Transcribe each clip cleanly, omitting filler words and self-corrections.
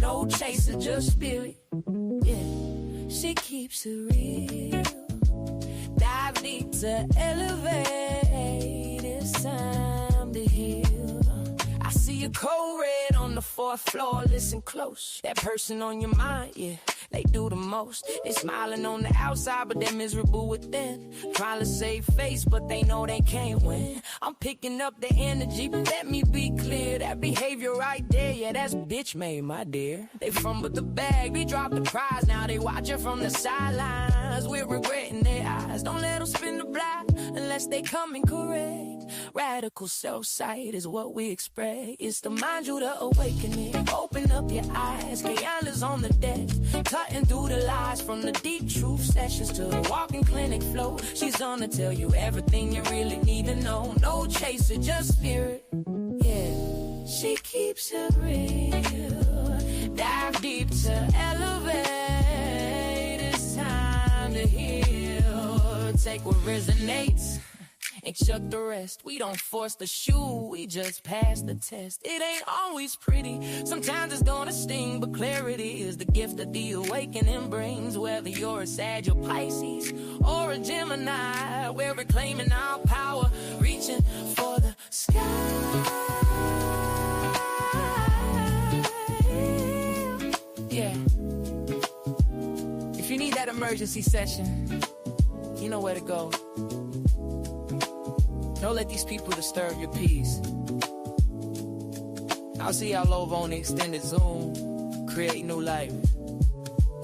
no chaser, just spirit. Yeah, she keeps it real. Dive deep to elevate. It's time to heal. I see a cold red on the 4th floor. Listen close. That person on your mind, yeah, they do the most. They smiling on the outside, but they're miserable within. Trying to save face, but they know they can't win. I'm picking up the energy, but let me be clear. That behavior right there, yeah, that's bitch made, my dear. They fumbled the bag, we dropped the prize. Now they watching from the sidelines. We're regretting their eyes. Don't let them spin the block unless they coming correct. Radical self-sight is what we express. It's the ManjulaAwakening. Open up your eyes. Keana's on the deck, cutting through the lies from the deep truth sessions to the walking clinic flow. She's gonna tell you everything you really need to know. No chaser, just spirit. Yeah, she keeps it real. Dive deep to elevate. It's time to heal. Take what resonates and chuck the rest. We don't force the shoe, we just pass the test. It ain't always pretty, sometimes it's gonna sting, but clarity is the gift that the awakening brings. Whether you're a Sag or Pisces or a Gemini, we're reclaiming our power, reaching for the sky. Yeah. If you need that emergency session, you know where to go. Don't let these people disturb your peace. I'll see y'all over on the extended Zoom. Create new life.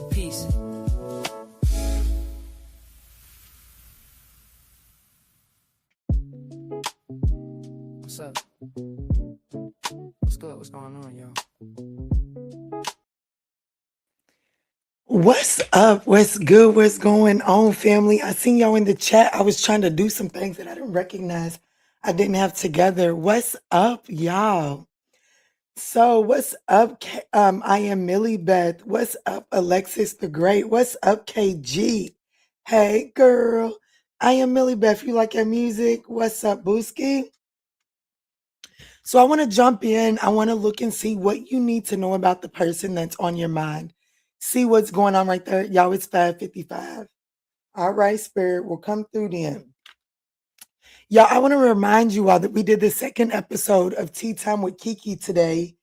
Peace. What's up? What's good? What's going on, y'all? What's up? What's good? What's going on, family? I seen y'all in the chat. I was trying to do some things that I didn't recognize I didn't have together. What's up, y'all? So what's up? I am Millie Beth. What's up, Alexis the Great? What's up, KG? Hey, girl. I am Millie Beth. You like your music? What's up, Booski? So I want to jump in. I want to look and see what you need to know about the person that's on your mind. See what's going on right there. Y'all, it's 5:55. All right, Spirit will come through then. Y'all, I want to remind you all that we did the second episode of Tea Time with Keke today.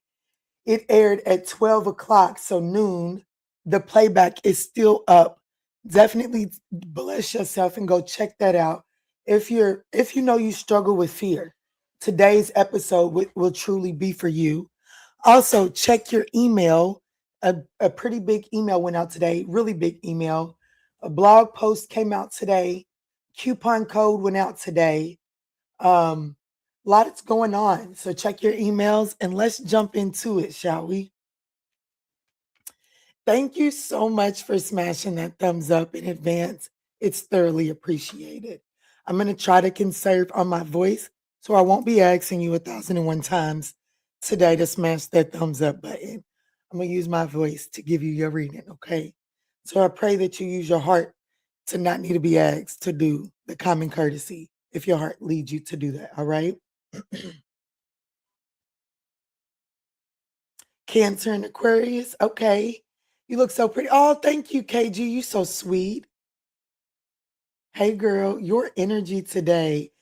It aired at 12 o'clock, so noon. The playback is still up. Definitely bless yourself and go check that out. If you know you struggle with fear, today's episode will truly be for you. Also, check your email. A pretty big email went out today, really big email. A blog post came out today. Coupon code went out today. Lots going on. So check your emails and let's jump into it, shall we? Thank you so much for smashing that thumbs up in advance. It's thoroughly appreciated. I'm going to try to conserve on my voice, so I won't be asking you 1,001 times today to smash that thumbs up button. I'm going to use my voice to give you your reading, okay? So I pray that you use your heart to not need to be asked to do the common courtesy if your heart leads you to do that, all right? Cancer and Aquarius, okay. You look so pretty. Oh, thank you, KG. You so sweet. Hey, girl, your energy today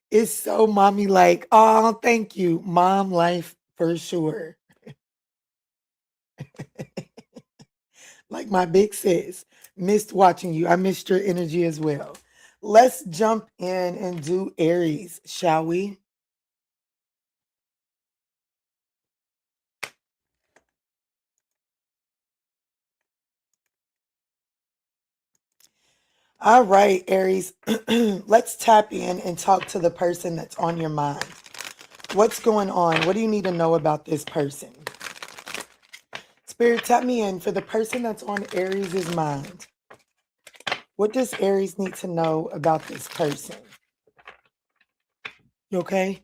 is so mommy-like. Oh, thank you. Mom life for sure. Like my big sis, missed watching you. I missed your energy as well. Let's jump in and do Aries, shall we? All right, Aries, let's tap in and talk to the person that's on your mind. What's going on? What do you need to know about this person? Spirit, tap me in for the person that's on Aries' mind. What does Aries need to know about this person? You okay?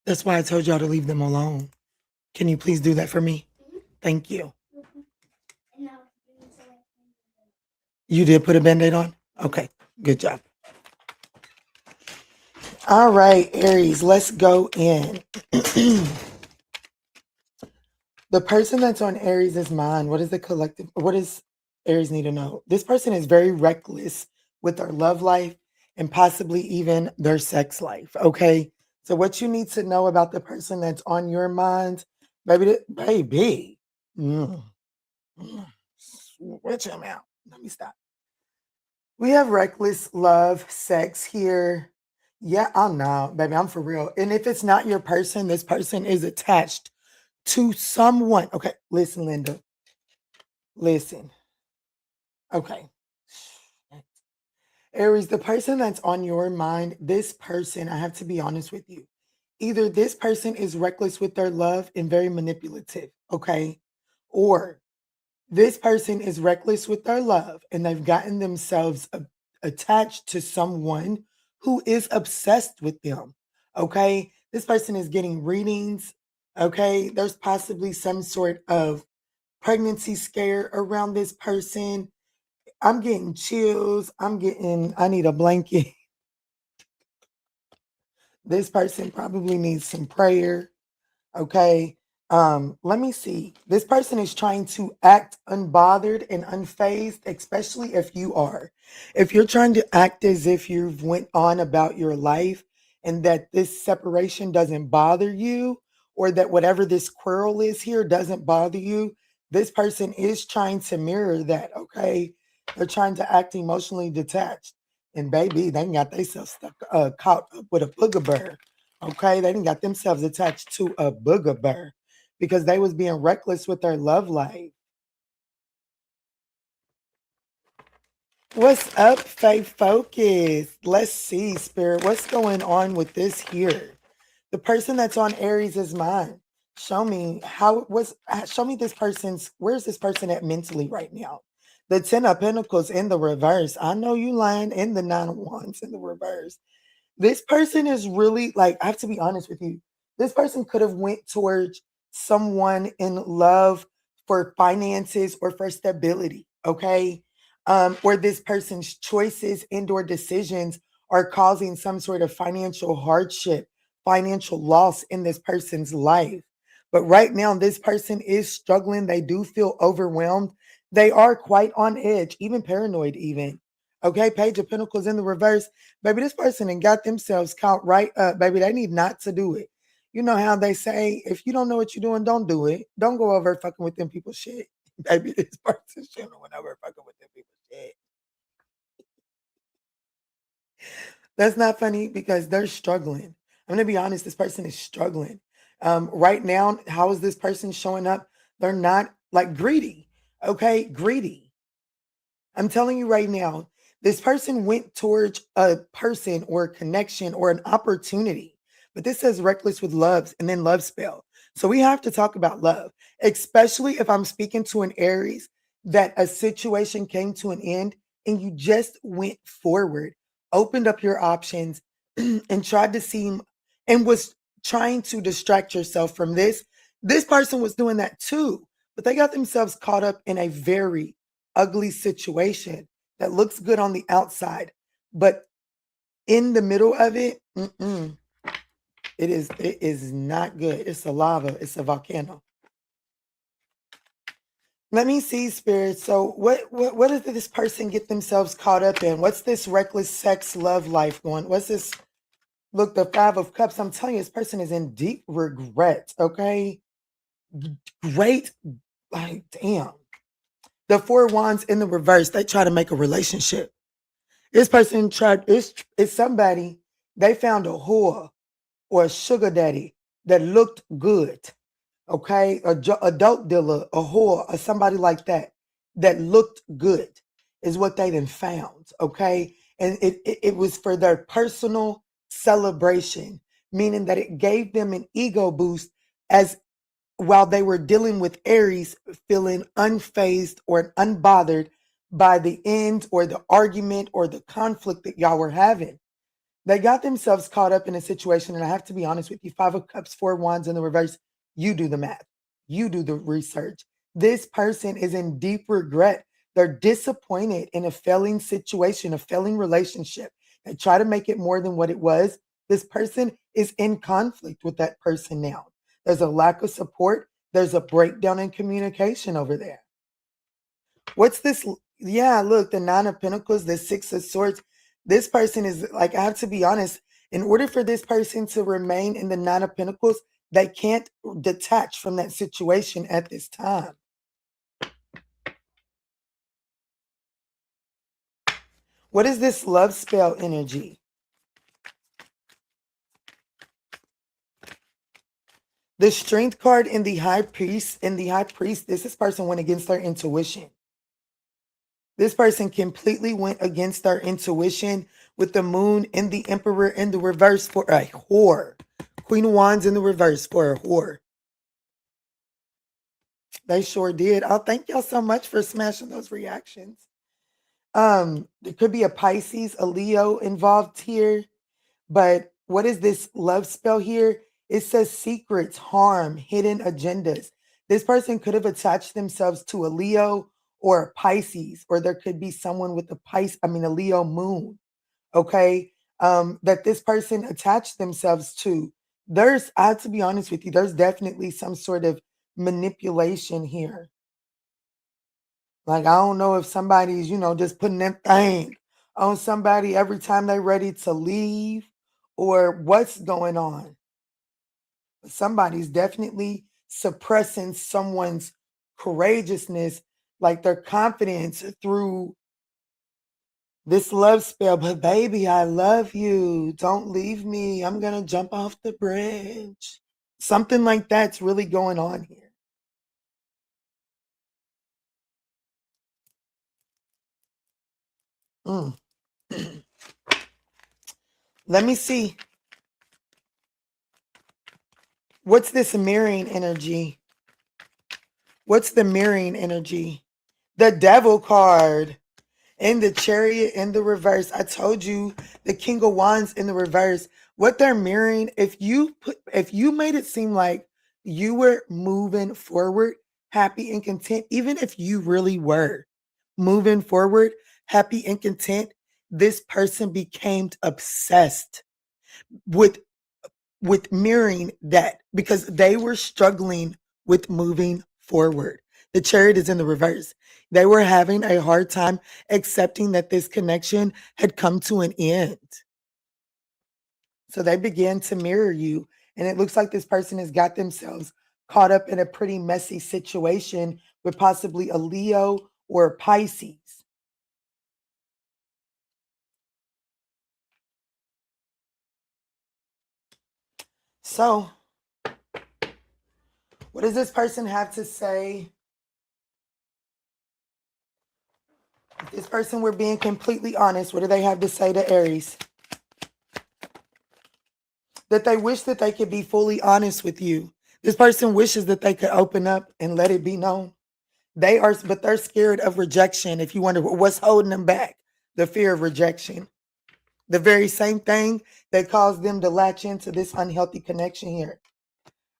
That's why I told y'all to leave them alone. Can you please do that for me? Thank you. You did put a Band-Aid on? Okay, good job. All right, Aries, let's go in. The person that's on Aries' mind, what is the collective? What does Aries need to know? This person is very reckless with their love life and possibly even their sex life. Okay. So, what you need to know about the person that's on your mind, baby, mm, switch him out. Let me stop. We have reckless love, sex here. Yeah, I'm not, baby. I'm for real. And if it's not your person, this person is attached to someone. Okay, listen, Linda. Listen. Okay. Aries, the person that's on your mind, this person, I have to be honest with you. Either this person is reckless with their love and very manipulative, okay? Or this person is reckless with their love and they've gotten themselves attached to someone who is obsessed with them. Okay. This person is getting readings. Okay. There's possibly some sort of pregnancy scare around this person. I'm getting chills. I need a blanket. This person probably needs some prayer. Okay. Let me see. This person is trying to act unbothered and unfazed, especially if you are. If you're trying to act as if you've went on about your life and that this separation doesn't bother you, or that whatever this quarrel is here doesn't bother you, this person is trying to mirror that. Okay. They're trying to act emotionally detached. And baby, they got themselves stuck caught up with a booger bird. Okay, they didn't got themselves attached to a booger bear because they was being reckless with their love life. What's up, Faith Focus? Let's see, Spirit. What's going on with this here? The person that's on Aries' mind. Show me show me this person's, where's this person at mentally right now? The 10 of Pentacles in the reverse. I know you lying in the 9 of Wands in the reverse. This person is really like, I have to be honest with you. This person could have went towards someone in love for finances or for stability, okay? Or this person's choices and or decisions are causing some sort of financial hardship, financial loss in this person's life. But right now, this person is struggling. They do feel overwhelmed. They are quite on edge, even paranoid, even. Okay, Page of Pentacles in the reverse. Baby, this person and got themselves caught right up. Baby, they need not to do it. You know how they say, if you don't know what you're doing, don't do it. Don't go over fucking with them people's shit. Baby, this person shouldn't have went over fucking with them people's shit. That's not funny because they're struggling. I'm going to be honest, this person is struggling. Right now, how is this person showing up? They're not like greedy. Okay, greedy. I'm telling you right now, this person went towards a person or a connection or an opportunity. But this says reckless with loves and then love spell. So we have to talk about love, especially if I'm speaking to an Aries that a situation came to an end and you just went forward, opened up your options and tried to seem and was trying to distract yourself from this. This person was doing that too, but they got themselves caught up in a very ugly situation that looks good on the outside, but in the middle of it, it is not good. It's a lava. It's a volcano. Let me see, Spirit. So what did this person get themselves caught up in? What's this reckless sex love life going? What's this? Look, the 5 of Cups. I'm telling you, this person is in deep regret. Okay, great. Like, damn. The 4 Wands in the reverse. They try to make a relationship. This person it's somebody, they found a whore or a sugar daddy that looked good, okay? Adult dealer, a whore, or somebody like that looked good is what they then found, okay? And it was for their personal celebration, meaning that it gave them an ego boost as while they were dealing with Aries, feeling unfazed or unbothered by the end or the argument or the conflict that y'all were having. They got themselves caught up in a situation, and I have to be honest with you, 5 of Cups, 4 Wands in the reverse. You do the math. You do the research. This person is in deep regret. They're disappointed in a failing situation, a failing relationship. They try to make it more than what it was. This person is in conflict with that person now. There's a lack of support. There's a breakdown in communication over there. What's this? Yeah, look, the Nine of Pentacles, the Six of Swords. This person is like, I have to be honest, in order for this person to remain in the Nine of Pentacles, they can't detach from that situation at this time. What is this love spell energy? The Strength card in the High Priest, this person went against their intuition. This person completely went against their intuition with the Moon and the Emperor in the reverse for a whore. Queen of Wands in the reverse for a whore. They sure did. I'll thank y'all so much for smashing those reactions. There could be a Pisces, a Leo involved here. But what is this love spell here? It says secrets, harm, hidden agendas. This person could have attached themselves to a Leo or a Pisces, or there could be someone with a Leo moon, okay, that this person attached themselves to. I have to be honest with you, there's definitely some sort of manipulation here. Like, I don't know if somebody's, just putting that thing on somebody every time they're ready to leave or what's going on. Somebody's definitely suppressing someone's courageousness, like their confidence through this love spell. But baby, I love you. Don't leave me. I'm going to jump off the bridge. Something like that's really going on here. Let me see. What's this mirroring energy? What's the mirroring energy? The Devil card. And the Chariot in the reverse. I told you, the King of Wands in the reverse. What they're mirroring, if you made it seem like you were moving forward, happy and content, even if you really were moving forward, happy and content, this person became obsessed with mirroring that because they were struggling with moving forward. The Chariot is in the reverse. They were having a hard time accepting that this connection had come to an end. So they began to mirror you. And it looks like this person has got themselves caught up in a pretty messy situation with possibly a Leo or a Pisces. So, what does this person have to say? If this person were being completely honest, what do they have to say to Aries? That they wish that they could be fully honest with you. This person wishes that they could open up and let it be known. But they're scared of rejection. If you wonder what's holding them back, the fear of rejection. The very same thing that caused them to latch into this unhealthy connection here.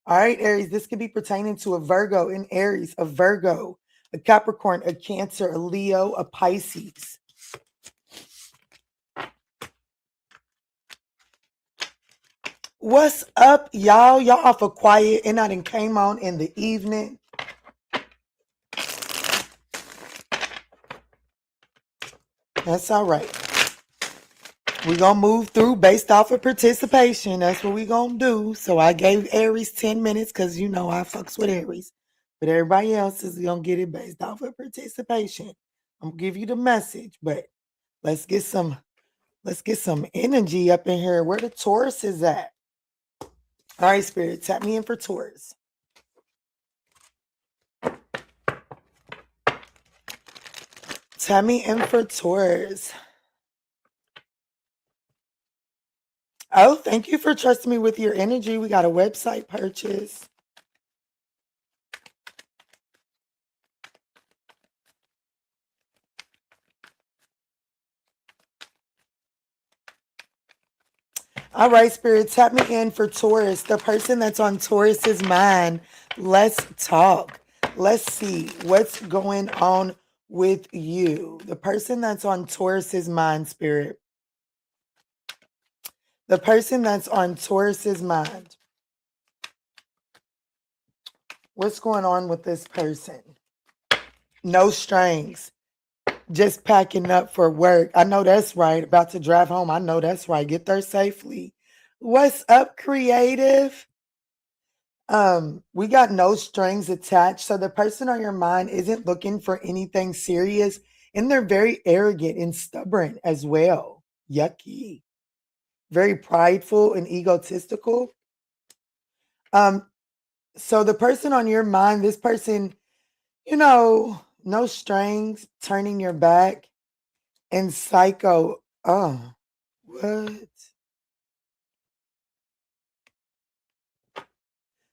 All right, Aries, this could be pertaining to a Virgo in Aries, a Virgo, a Capricorn, a Cancer, a Leo, a Pisces. What's up, y'all? Y'all off of quiet and I done came on in the evening. That's all right. We're going to move through based off of participation. That's what we're going to do. So I gave Aries 10 minutes because, I fucks with Aries. But everybody else is going to get it based off of participation. I'm going to give you the message, but let's get some energy up in here. Where the Taurus is at. All right, Spirit, tap me in for Taurus. Tap me in for Taurus. Oh, thank you for trusting me with your energy. We got a website purchase. All right, Spirit, tap me in for Taurus. The person that's on Taurus's mind. Let's talk. Let's see what's going on with you. The person that's on Taurus's mind, Spirit. The person that's on Taurus's mind. What's going on with this person? No strings. Just packing up for work. I know that's right. About to drive home. I know that's right. Get there safely. What's up, creative? We got no strings attached. So the person on your mind isn't looking for anything serious, and they're very arrogant and stubborn as well. Yucky. Very prideful and egotistical. So the person on your mind, this person, no strings, turning your back, and psycho. Oh, what?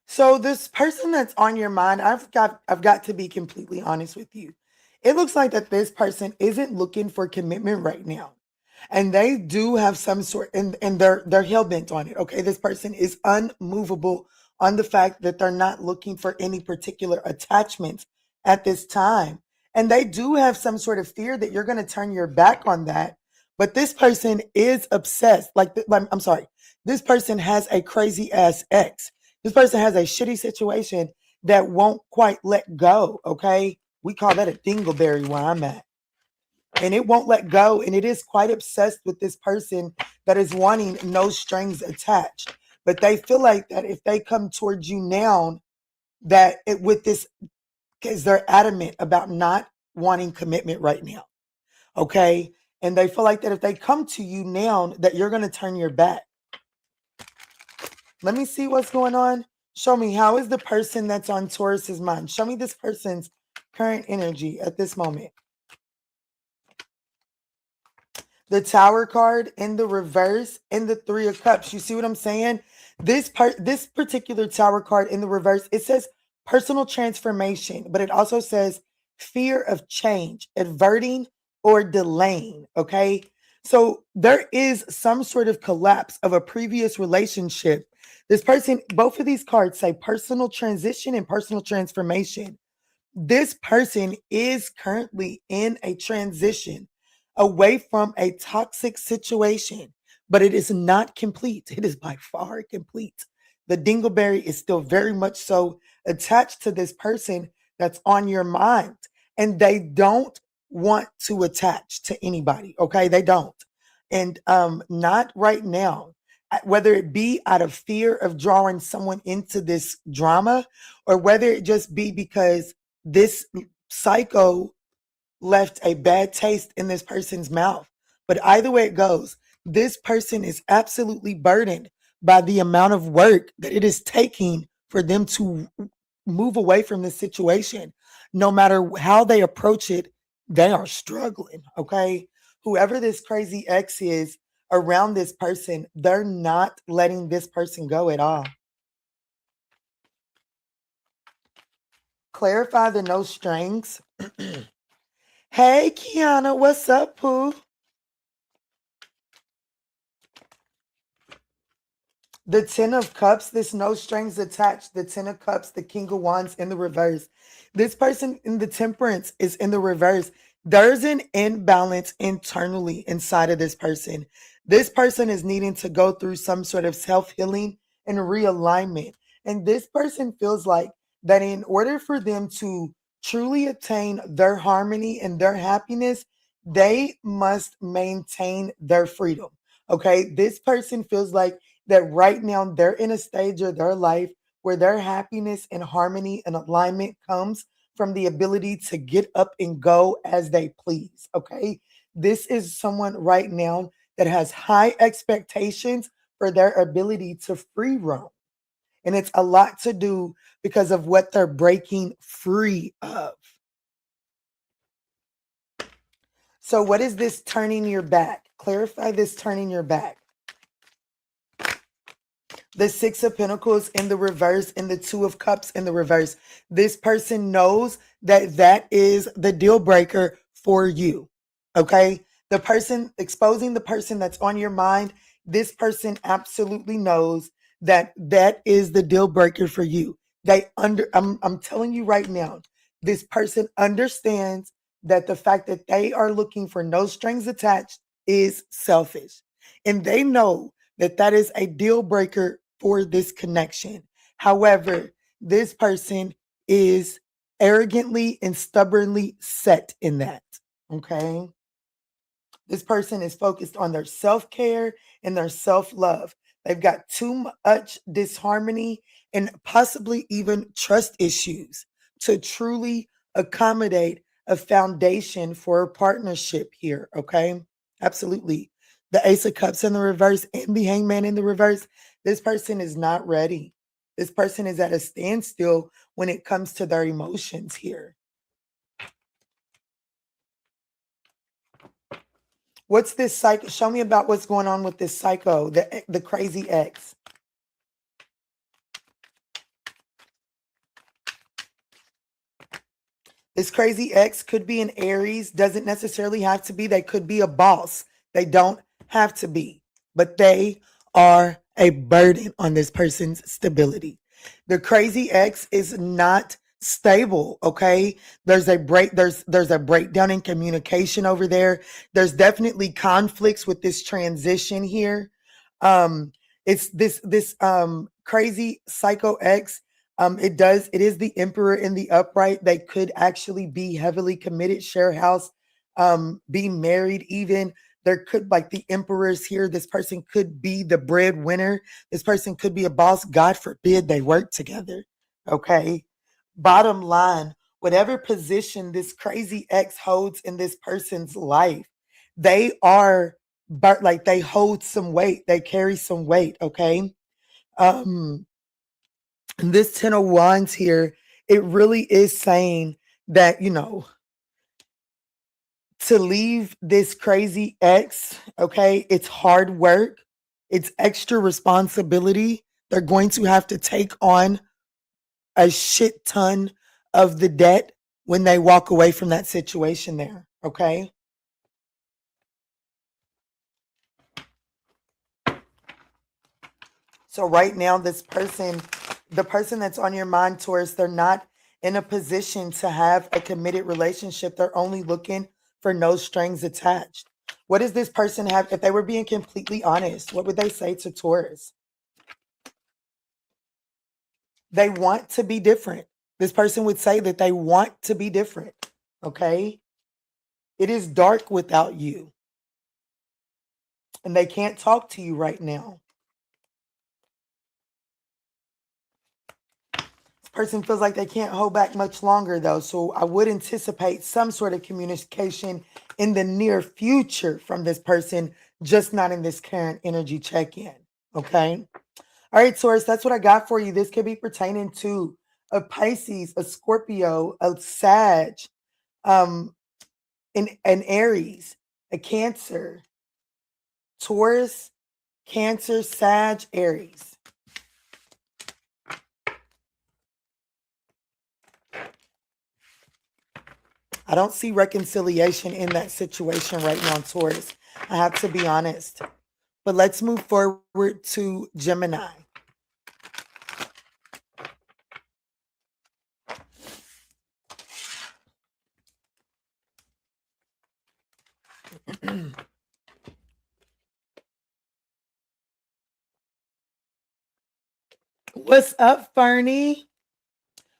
So this person that's on your mind, I've got to be completely honest with you. It looks like that this person isn't looking for commitment right now. And they do have some sort, and they're hell-bent on it. Okay. This person is unmovable on the fact that they're not looking for any particular attachments at this time. And they do have some sort of fear that you're going to turn your back on that. But this person is obsessed. I'm sorry, this person has a crazy ass ex. This person has a shitty situation that won't quite let go. Okay. We call that a dingleberry where I'm at. And it won't let go. And it is quite obsessed with this person that is wanting no strings attached. But they feel like that if they come towards you now, that it with this, because they're adamant about not wanting commitment right now. Okay. And they feel like that if they come to you now, that you're going to turn your back. Let me see what's going on. Show me, how is the person that's on Taurus's mind? Show me this person's current energy at this moment. The Tower card in the reverse and the Three of Cups. You see what I'm saying? This particular Tower card in the reverse, it says personal transformation, but it also says fear of change, averting or delaying. Okay. So there is some sort of collapse of a previous relationship. This person, both of these cards say personal transition and personal transformation. This person is currently in a transition away from a toxic situation, but it is not complete. It is by far complete. The dingleberry is still very much so attached to this person that's on your mind, and they don't want to attach to anybody. Okay, they don't, and not right now. Whether it be out of fear of drawing someone into this drama, or whether it just be because this psycho left a bad taste in this person's mouth. But either way it goes, this person is absolutely burdened by the amount of work that it is taking for them to move away from this situation. No matter how they approach it, they are struggling. Okay. Whoever this crazy ex is around this person, they're not letting this person go at all. Clarify the no strings. Hey, Kiana, what's up, Pooh? The Ten of Cups, this no strings attached. The Ten of Cups, the King of Wands in the reverse. This person in the Temperance is in the reverse. There's an imbalance internally inside of this person. This person is needing to go through some sort of self-healing and realignment. And this person feels like that in order for them to truly attain their harmony and their happiness, they must maintain their freedom. Okay. This person feels like that right now they're in a stage of their life where their happiness and harmony and alignment comes from the ability to get up and go as they please. Okay. This is someone right now that has high expectations for their ability to free roam. And it's a lot to do because of what they're breaking free of. So, what is this turning your back? Clarify this turning your back. The Six of Pentacles in the reverse and the Two of Cups in the reverse. This person knows that that is the deal breaker for you. Okay. The person exposing the person that's on your mind. This person absolutely knows that that is the deal breaker for you. I'm telling you right now, this person understands that the fact that they are looking for no strings attached is selfish. And they know that is a deal breaker for this connection. However, this person is arrogantly and stubbornly set in that. Okay. This person is focused on their self-care and their self-love. They've got too much disharmony and possibly even trust issues to truly accommodate a foundation for a partnership here. Okay. Absolutely. The Ace of Cups in the reverse and the Hangman in the reverse. This person is not ready. This person is at a standstill when it comes to their emotions here. What's this psycho? Show me about what's going on with this psycho, the crazy ex. This crazy ex could be an Aries, doesn't necessarily have to be. They could be a boss. They don't have to be, but they are a burden on this person's stability. The crazy ex is not stable. Okay. There's a breakdown in communication over there. There's definitely conflicts with this transition here. It's this crazy psycho ex. It is the Emperor in the upright. They could actually be heavily committed, share house, be married even. There could, like the Emperor's here, this person could be the breadwinner. This person could be a boss. God forbid they work together. Okay. Bottom line, whatever position this crazy ex holds in this person's life, they are, but like they hold some weight. They carry some weight. Okay. And this 10 of Wands here, it really is saying that, to leave this crazy ex, okay, it's hard work, it's extra responsibility. They're going to have to take on a shit ton of the debt when they walk away from that situation there, okay? So right now, the person that's on your mind, Taurus, they're not in a position to have a committed relationship. They're only looking for no strings attached. What does this person have? If they were being completely honest, what would they say to Taurus? They want to be different. This person would say that they want to be different. Okay. It is dark without you. And they can't talk to you right now. This person feels like they can't hold back much longer though. So I would anticipate some sort of communication in the near future from this person, just not in this current energy check-in. Okay. All right, Taurus, that's what I got for you. This could be pertaining to a Pisces, a Scorpio, a Sag, an Aries, a Cancer, Taurus, Cancer, Sag, Aries. I don't see reconciliation in that situation right now, Taurus. I have to be honest. But let's move forward to Gemini. What's up, Fernie?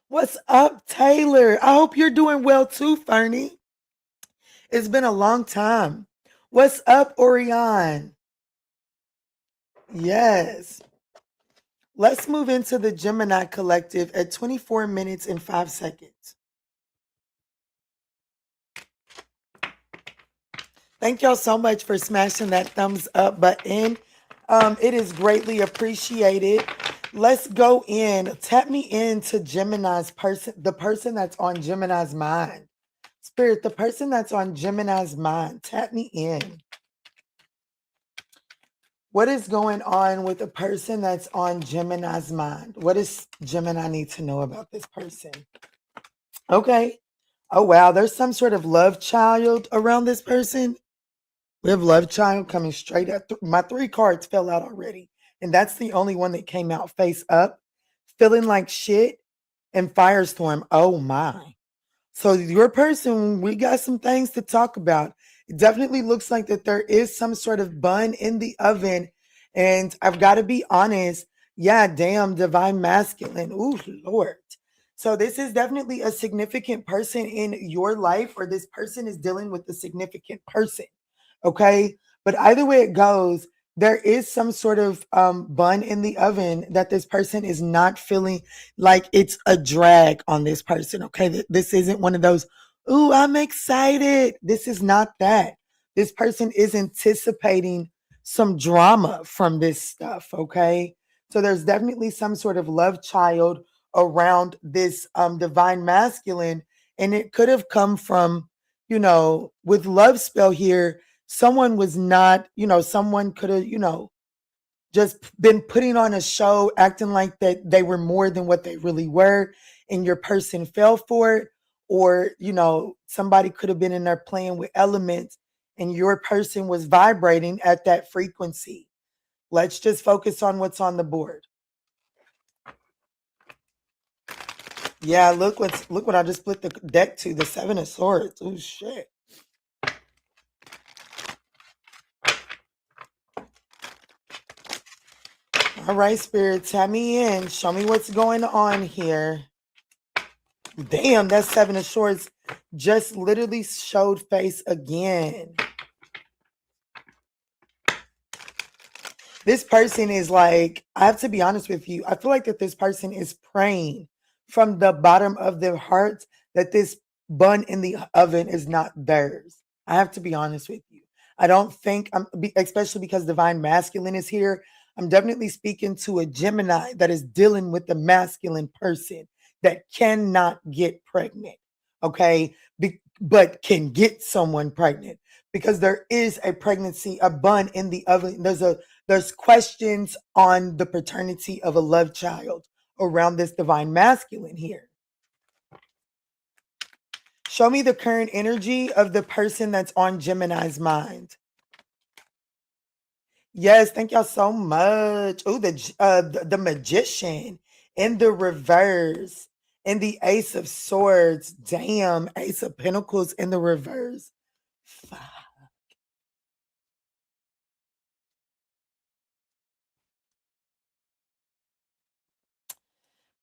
What's up, Taylor? I hope you're doing well too, Fernie. It's been a long time. What's up, Orion? Yes. Let's move into the Gemini collective at 24 minutes and 5 seconds. Thank y'all so much for smashing that thumbs up button. It is greatly appreciated. Let's go in. Tap me into Gemini's person, the person that's on Gemini's mind. Spirit, the person that's on Gemini's mind. Tap me in. What is going on with the person that's on Gemini's mind? What does Gemini need to know about this person? Okay. Oh, wow. There's some sort of love child around this person. We have love child coming straight up. My 3 cards fell out already. And that's the only one that came out face up. Feeling like shit and firestorm. Oh, my. So your person, we got some things to talk about. It definitely looks like that there is some sort of bun in the oven. And I've got to be honest. Yeah, damn, divine masculine. Ooh, Lord. So this is definitely a significant person in your life, or this person is dealing with a significant person. Okay. But either way it goes, there is some sort of bun in the oven that this person is not feeling like it's a drag on this person. Okay. This isn't one of those, ooh, I'm excited. This is not that. This person is anticipating some drama from this stuff. Okay. So there's definitely some sort of love child around this divine masculine. And it could have come from, with love spell here, someone was not, someone could have, just been putting on a show, acting like that they were more than what they really were, and your person fell for it. Or, somebody could have been in there playing with elements and your person was vibrating at that frequency. Let's just focus on what's on the board. Yeah, look what I just split the deck to, the Seven of Swords. Oh shit. All right, Spirit, tap me in. Show me what's going on here. Damn, that Seven of Swords just literally showed face again. This person is like, I have to be honest with you. I feel like that this person is praying from the bottom of their heart that this bun in the oven is not theirs. I have to be honest with you. I don't think, especially because divine masculine is here, I'm definitely speaking to a Gemini that is dealing with the masculine person that cannot get pregnant, okay? But can get someone pregnant, because there is a pregnancy, a bun in the oven. There's questions on the paternity of a love child around this divine masculine here. Show me the current energy of the person that's on Gemini's mind. Yes, thank y'all so much. Oh, the magician in the reverse, and the Ace of Swords. Damn, Ace of Pentacles in the reverse. Fuck.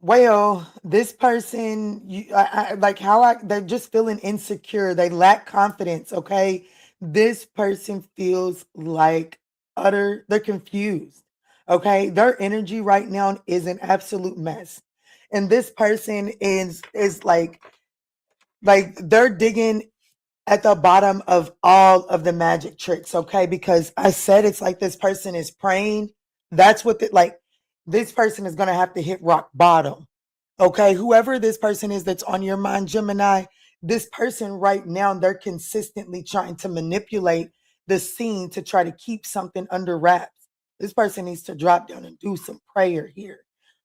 Well, this person, they're just feeling insecure. They lack confidence. Okay. This person feels like they're confused. Okay. Their energy right now is an absolute mess. And this person is like they're digging at the bottom of all of the magic tricks. Okay. Because I said it's like this person is praying. That's what this person is going to have to hit rock bottom. Okay, whoever this person is that's on your mind, Gemini, this person right now, they're consistently trying to manipulate the scene to try to keep something under wraps. This person needs to drop down and do some prayer here.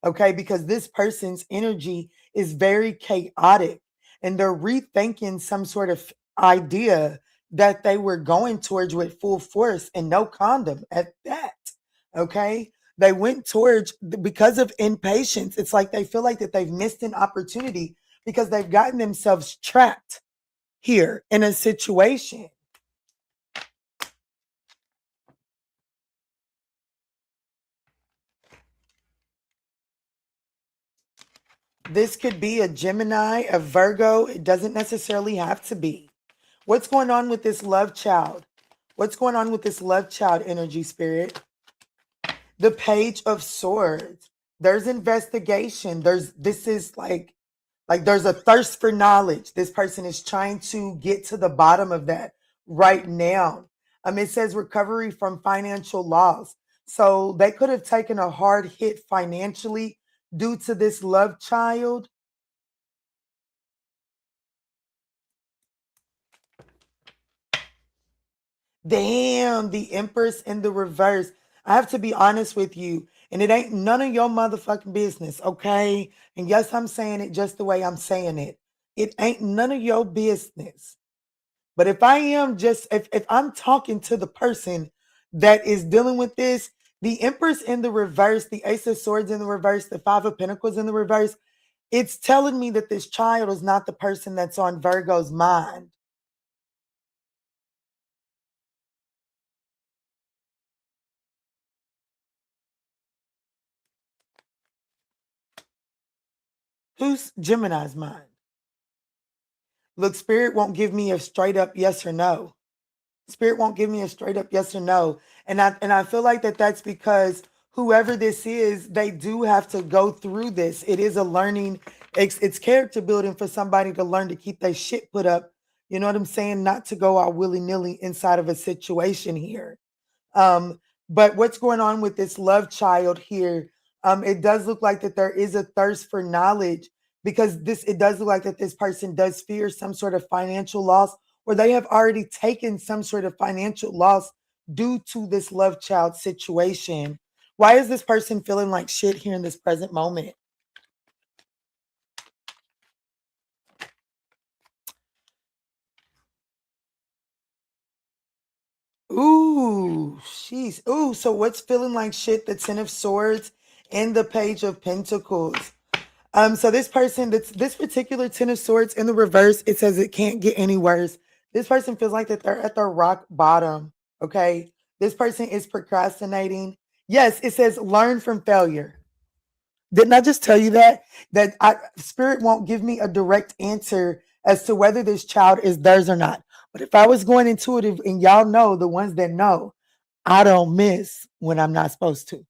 Okay, because this person's energy is very chaotic and they're rethinking some sort of idea that they were going towards with full force and no condom at that. Okay, they went towards, because of impatience. It's like they feel like that they've missed an opportunity because they've gotten themselves trapped here in a situation. This could be a Gemini, a Virgo. It doesn't necessarily have to be. What's going on with this love child? What's going on with this love child energy, Spirit? The Page of Swords. There's investigation. This is like there's a thirst for knowledge. This person is trying to get to the bottom of that right now. It says recovery from financial loss. So they could have taken a hard hit financially due to this love child. Damn, the Empress in the reverse. I have to be honest with you, and it ain't none of your motherfucking business, okay? And yes, I'm saying it just the way I'm saying it. It ain't none of your business. But if I am if I'm talking to the person that is dealing with this, the Empress in the reverse, the Ace of Swords in the reverse, the Five of Pentacles in the reverse, it's telling me that this child is not the person that's on Virgo's mind. Who's Gemini's mind? Look, Spirit won't give me a straight up yes or no. Spirit won't give me a straight up yes or no. And I feel like that's because whoever this is, they do have to go through this. It is a learning, it's character building for somebody to learn to keep their shit put up. You know what I'm saying? Not to go out willy-nilly inside of a situation here. But what's going on with this love child here? It does look like that there is a thirst for knowledge, because it does look like that this person does fear some sort of financial loss, or they have already taken some sort of financial loss due to this love child situation. Why is this person feeling like shit here in this present moment? Ooh, sheesh. Ooh, so what's feeling like shit? The Ten of Swords and the Page of Pentacles. So this person, this particular Ten of Swords in the reverse, it says it can't get any worse. This person feels like that they're at their rock bottom. Okay. This person is procrastinating. Yes, it says learn from failure. Didn't I just tell you that? Spirit won't give me a direct answer as to whether this child is theirs or not. But if I was going intuitive, and y'all know, the ones that know, I don't miss when I'm not supposed to.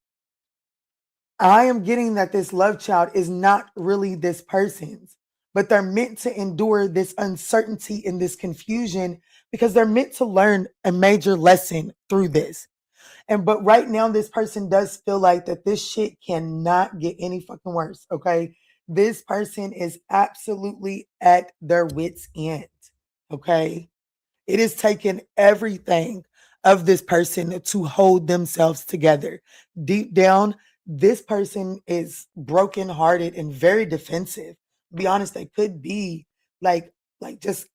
I am getting that this love child is not really this person's, but they're meant to endure this uncertainty and this confusion because they're meant to learn a major lesson through this. But right now, this person does feel like that this shit cannot get any fucking worse. Okay. This person is absolutely at their wits' end. Okay. It has taken everything of this person to hold themselves together. Deep down, this person is brokenhearted and very defensive. To be honest, they could be like just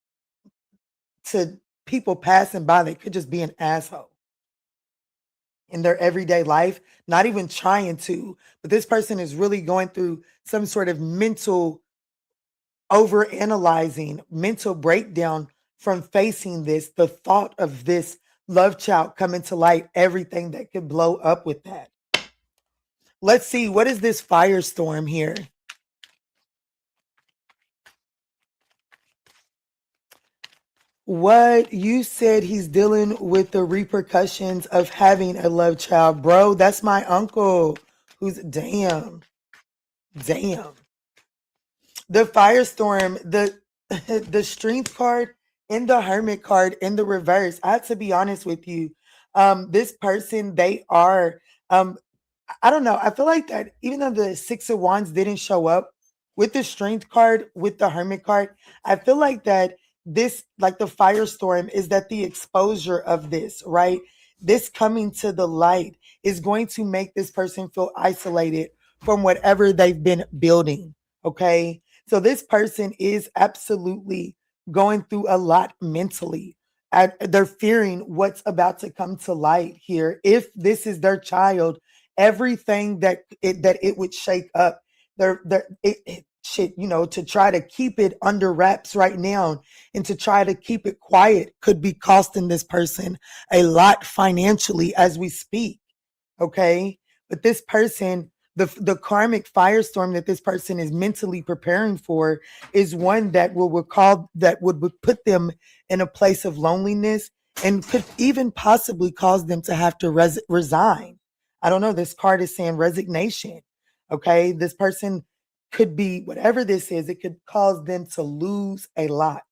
to people passing by, they could just be an asshole in their everyday life, not even trying to. But this person is really going through some sort of mental overanalyzing, mental breakdown from facing this, the thought of this love child coming to light, everything that could blow up with that. Let's see, what is this firestorm here? What you said, he's dealing with the repercussions of having a love child. Bro, that's my uncle who's damn. The firestorm, the strength card and the hermit card in the reverse. I have to be honest with you. This person, they are I don't know. I feel like that even though the Six of Wands didn't show up with the Strength card, with the Hermit card, I feel like that this, like the firestorm, is that the exposure of this, right? This coming to the light is going to make this person feel isolated from whatever they've been building. Okay. So this person is absolutely going through a lot mentally. They're fearing what's about to come to light here. If this is their child, everything that it would shake up, shit, to try to keep it under wraps right now and to try to keep it quiet could be costing this person a lot financially as we speak. Okay. But this person, the karmic firestorm that this person is mentally preparing for is one that would put them in a place of loneliness and could even possibly cause them to have to resign. I don't know. This card is saying resignation. Okay. This person could be, whatever this is, it could cause them to lose a lot.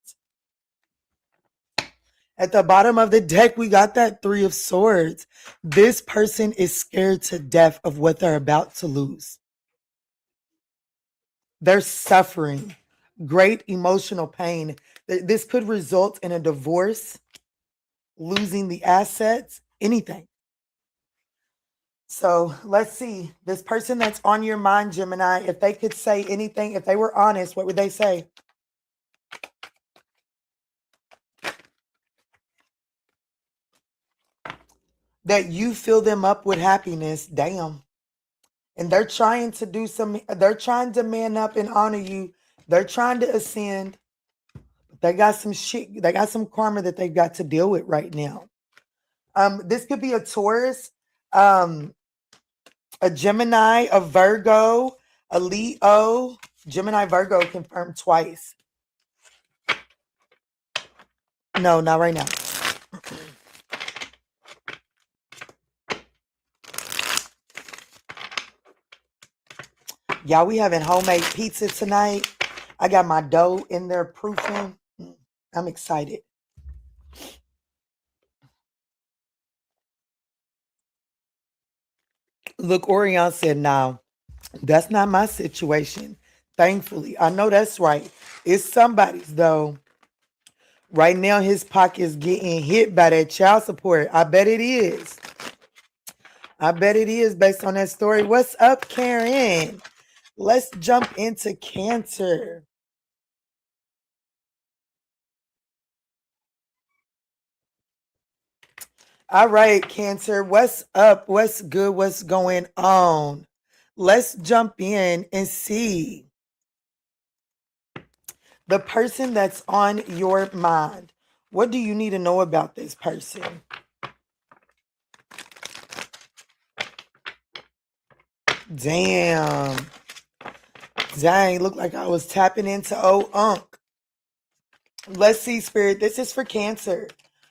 At the bottom of the deck, we got that Three of Swords. This person is scared to death of what they're about to lose. They're suffering great emotional pain. This could result in a divorce, losing the assets, anything. So let's see. This person that's on your mind, Gemini, if they could say anything, if they were honest, what would they say? That you fill them up with happiness. Damn. And they're trying to man up and honor you. They're trying to ascend. They got some shit. They got some karma that they've got to deal with right now. This could be a Taurus, a Gemini, a Virgo, a Leo, Gemini, Virgo confirmed twice. No, not right now. Y'all, we having homemade pizza tonight. I got my dough in there proofing. I'm excited. Look, Orion said, no, that's not my situation. Thankfully, I know that's right. It's somebody's, though. Right now, his pocket's getting hit by that child support. I bet it is. I bet it is based on that story. What's up, Karen? Let's jump into Cancer. All right, Cancer. What's up? What's good? What's going on? Let's jump in and see the person that's on your mind. What do you need to know about this person? Damn. Dang, looked like I was tapping into old Unk. Let's see, Spirit. This is for Cancer.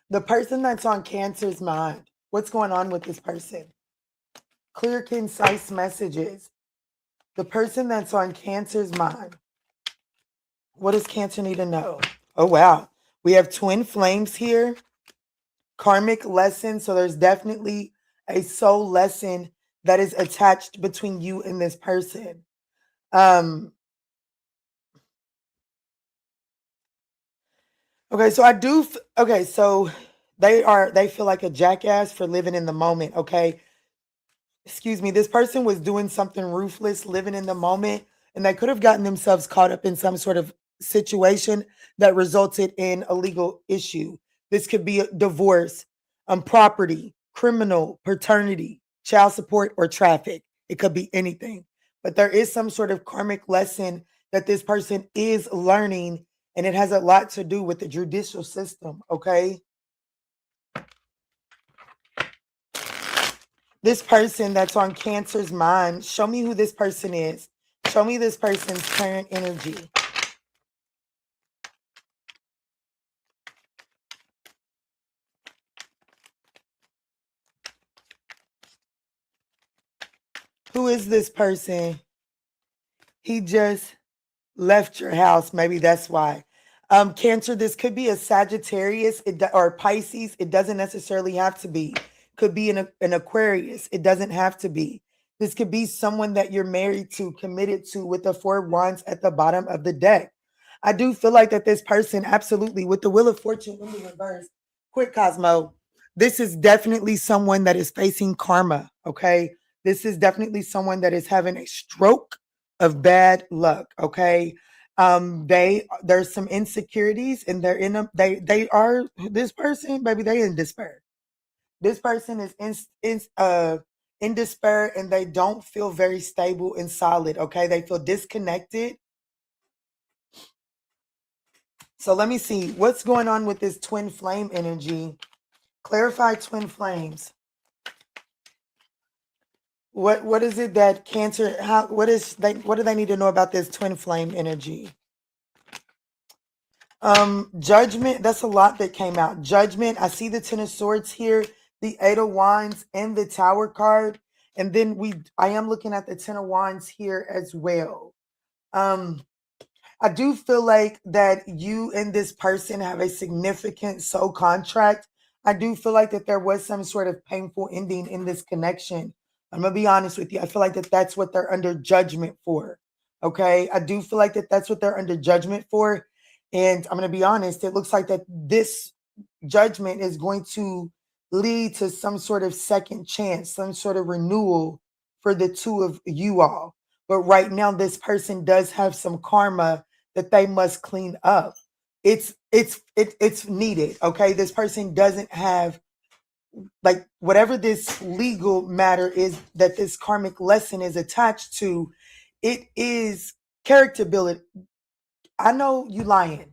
The person that's on Cancer's mind. What's going on with this person? Clear, concise messages. The person that's on Cancer's mind. What does Cancer need to know? Oh, wow. We have twin flames here. Karmic lesson. So there's definitely a soul lesson that is attached between you and this person. Okay, so so they feel like a jackass for living in the moment, okay? Excuse me, this person was doing something ruthless, living in the moment, and they could have gotten themselves caught up in some sort of situation that resulted in a legal issue. This could be a divorce, property, criminal, paternity, child support, or traffic. It could be anything. But there is some sort of karmic lesson that this person is learning, and it has a lot to do with the judicial system, okay? This person that's on Cancer's mind, show me who this person is. Show me this person's current energy. Who is this person? He just left your house. Maybe that's why. Cancer, this could be a Sagittarius or Pisces. It doesn't necessarily have to be. Could be an Aquarius. It doesn't have to be. This could be someone that you're married to, committed to, with the 4 of Wands at the bottom of the deck. I do feel like that this person, absolutely, with the Wheel of Fortune in the reverse, quick Cosmo, this is definitely someone that is facing karma, okay? This is definitely someone that is having a stroke of bad luck, okay? There's some insecurities and they're in a they are this person, baby, they in despair. This person is in despair and they don't feel very stable and solid, okay? They feel disconnected. So let me see what's going on with this twin flame energy. Clarify twin flames. What is it that Cancer, what do they need to know about this twin flame energy? Judgment, that's a lot that came out. Judgment, I see the 10 of swords here, the 8 of wands, and the Tower card. And then I am looking at the 10 of wands here as well. I do feel like that you and this person have a significant soul contract. I do feel like that there was some sort of painful ending in this connection. I'm going to be honest with you. I feel like that that's what they're under judgment for. Okay. I do feel like that that's what they're under judgment for. And I'm going to be honest. It looks like that this judgment is going to lead to some sort of second chance, some sort of renewal for the two of you all. But right now, this person does have some karma that they must clean up. It's needed. Okay. This person doesn't have, like, whatever this legal matter is that this karmic lesson is attached to, it is character building. I know you lying.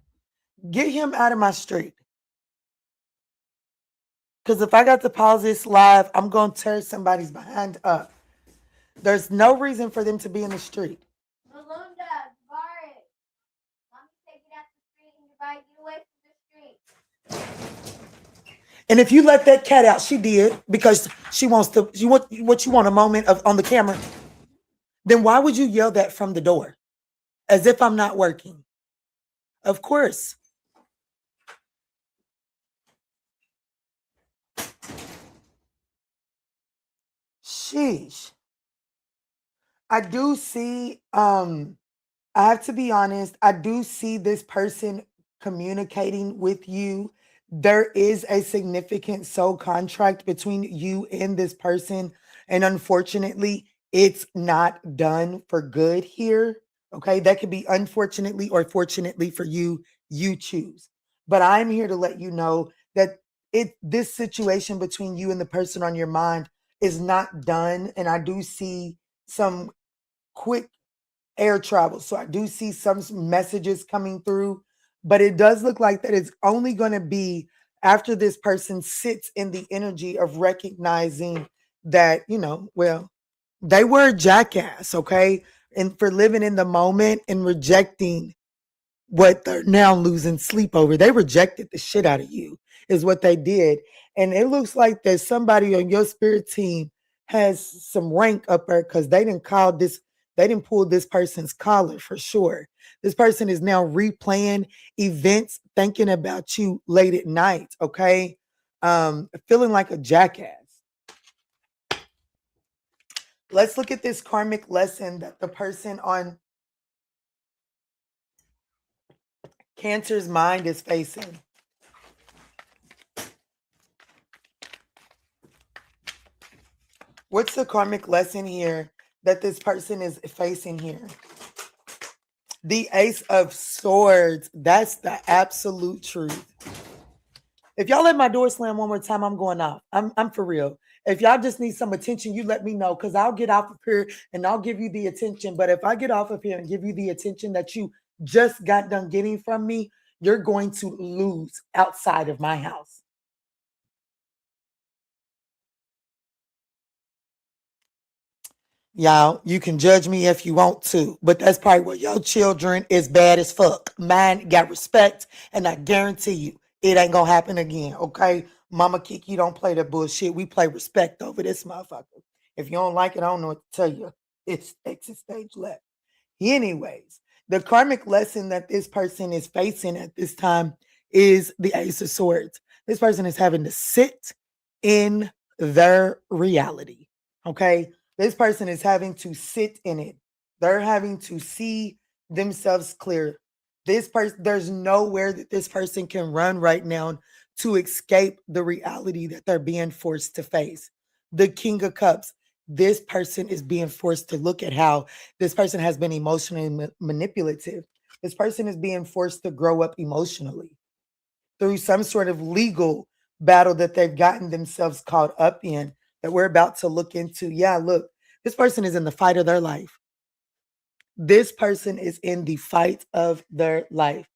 Get him out of my street. Because if I got to pause this live, I'm going to tear somebody's behind up. There's no reason for them to be in the street. And if you let that cat out, she did because she wants to. What you want a moment of on the camera. Then why would you yell that from the door, as if I'm not working? Of course. Sheesh. I do see. I have to be honest, I do see this person communicating with you. There is a significant soul contract between you and this person. And unfortunately, it's not done for good here. Okay. That could be unfortunately or fortunately for you. You choose. But I'm here to let you know that this situation between you and the person on your mind is not done. And I do see some quick air travel. So I do see some messages coming through, but it does look like that it's only going to be after this person sits in the energy of recognizing that, well, they were a jackass, okay? And for living in the moment and rejecting what they're now losing sleep over. They rejected the shit out of you, is what they did. And it looks like that somebody on your spirit team has some rank up there because they didn't pull this person's collar for sure. This person is now replaying events, thinking about you late at night, okay? Feeling like a jackass. Let's look at this karmic lesson that the person on Cancer's mind is facing. What's the karmic lesson here that this person is facing here? The Ace of Swords. That's the absolute truth. If y'all let my door slam one more time, I'm going off. I'm for real. If y'all just need some attention, you let me know because I'll get off of here and I'll give you the attention. But if I get off of here and give you the attention that you just got done getting from me, you're going to lose outside of my house. Y'all, you can judge me if you want to, but that's probably what your children is bad as fuck. Mine got respect, and I guarantee you it ain't gonna happen again, okay? Mama Keke don't play that bullshit. We play respect over this motherfucker. If you don't like it, I don't know what to tell you. It's exit stage left. Anyways, the karmic lesson that this person is facing at this time is the Ace of Swords. This person is having to sit in their reality, okay? This person is having to sit in it. They're having to see themselves clear. This person, there's nowhere that this person can run right now to escape the reality that they're being forced to face. The King of Cups, this person is being forced to look at how this person has been emotionally manipulative. This person is being forced to grow up emotionally through some sort of legal battle that they've gotten themselves caught up in that we're about to look into. Yeah, look, this person is in the fight of their life. This person is in the fight of their life.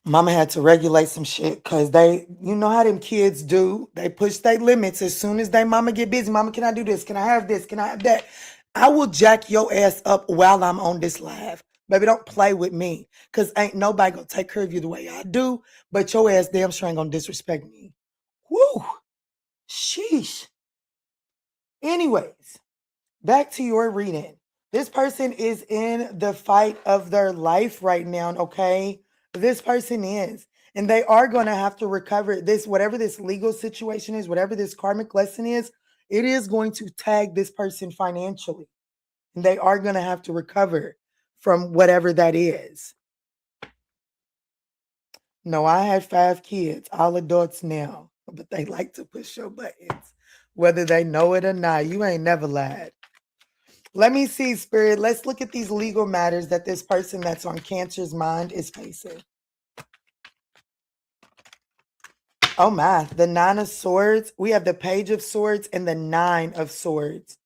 Mama had to regulate some shit because you know how them kids do. They push their limits as soon as they mama get busy. Mama, can I do this? Can I have this? Can I have that? I will jack your ass up while I'm on this live. Baby, don't play with me because ain't nobody gonna take care of you the way I do, but your ass damn sure ain't gonna disrespect me. Woo! Sheesh. Anyways, back to your reading. This person is in the fight of their life right now, okay? This person is. And they are going to have to recover this, whatever this legal situation is, whatever this karmic lesson is, it is going to tag this person financially. And they are going to have to recover from whatever that is. No, I had 5 kids, all adults now, but they like to push your buttons, whether they know it or not. You ain't never lied. Let me see, Spirit. Let's look at these legal matters that this person that's on Cancer's mind is facing. Oh my, the 9 of Swords. We have the Page of Swords and the 9 of Swords.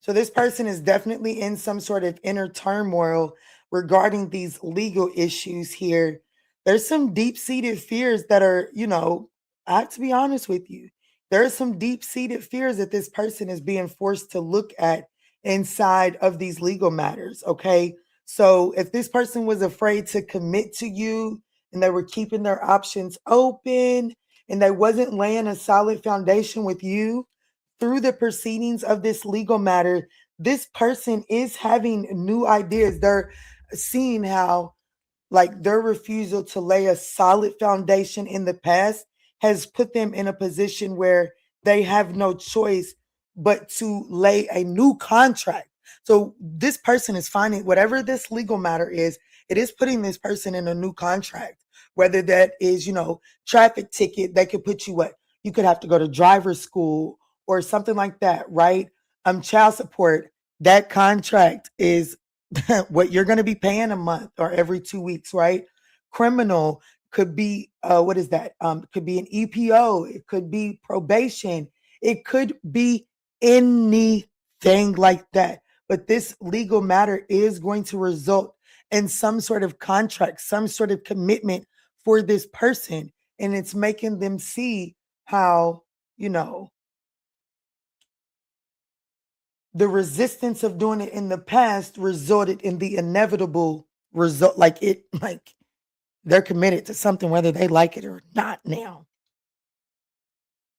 So this person is definitely in some sort of inner turmoil regarding these legal issues here. There's some deep-seated fears that are, I have to be honest with you. There are some deep-seated fears that this person is being forced to look at inside of these legal matters, okay? So if this person was afraid to commit to you and they were keeping their options open and they wasn't laying a solid foundation with you through the proceedings of this legal matter, this person is having new ideas. They're seeing how their refusal to lay a solid foundation in the past has put them in a position where they have no choice but to lay a new contract. So this person is finding whatever this legal matter is, it is putting this person in a new contract. Whether that is, traffic ticket, they could put you you could have to go to driver's school or something like that, right? Child support, that contract is what you're going to be paying a month or every 2 weeks, right? Criminal could be, what is that? Could be an EPO. It could be probation. It could be anything like that. But this legal matter is going to result in some sort of contract, some sort of commitment for this person. And it's making them see how, the resistance of doing it in the past resulted in the inevitable result. They're committed to something, whether they like it or not now.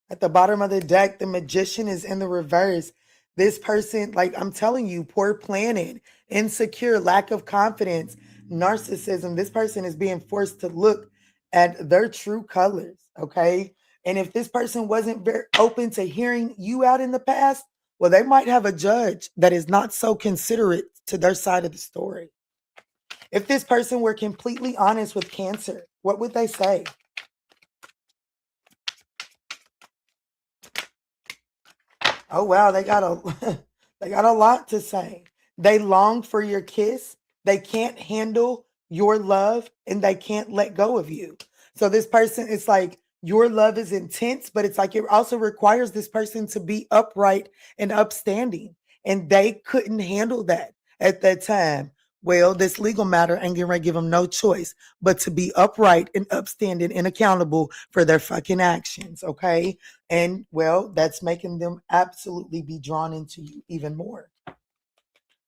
At the bottom of the deck, the Magician is in the reverse. This person, I'm telling you, poor planning, insecure, lack of confidence, narcissism. This person is being forced to look at their true colors, okay? And if this person wasn't very open to hearing you out in the past, well, they might have a judge that is not so considerate to their side of the story. If this person were completely honest with Cancer, what would they say? Oh, wow, they got a lot to say. They long for your kiss. They can't handle your love and they can't let go of you. So this person, it's like your love is intense, but it's like it also requires this person to be upright and upstanding. And they couldn't handle that at that time. Well, this legal matter ain't gonna give them no choice but to be upright and upstanding and accountable for their fucking actions, okay? And, well, that's making them absolutely be drawn into you even more.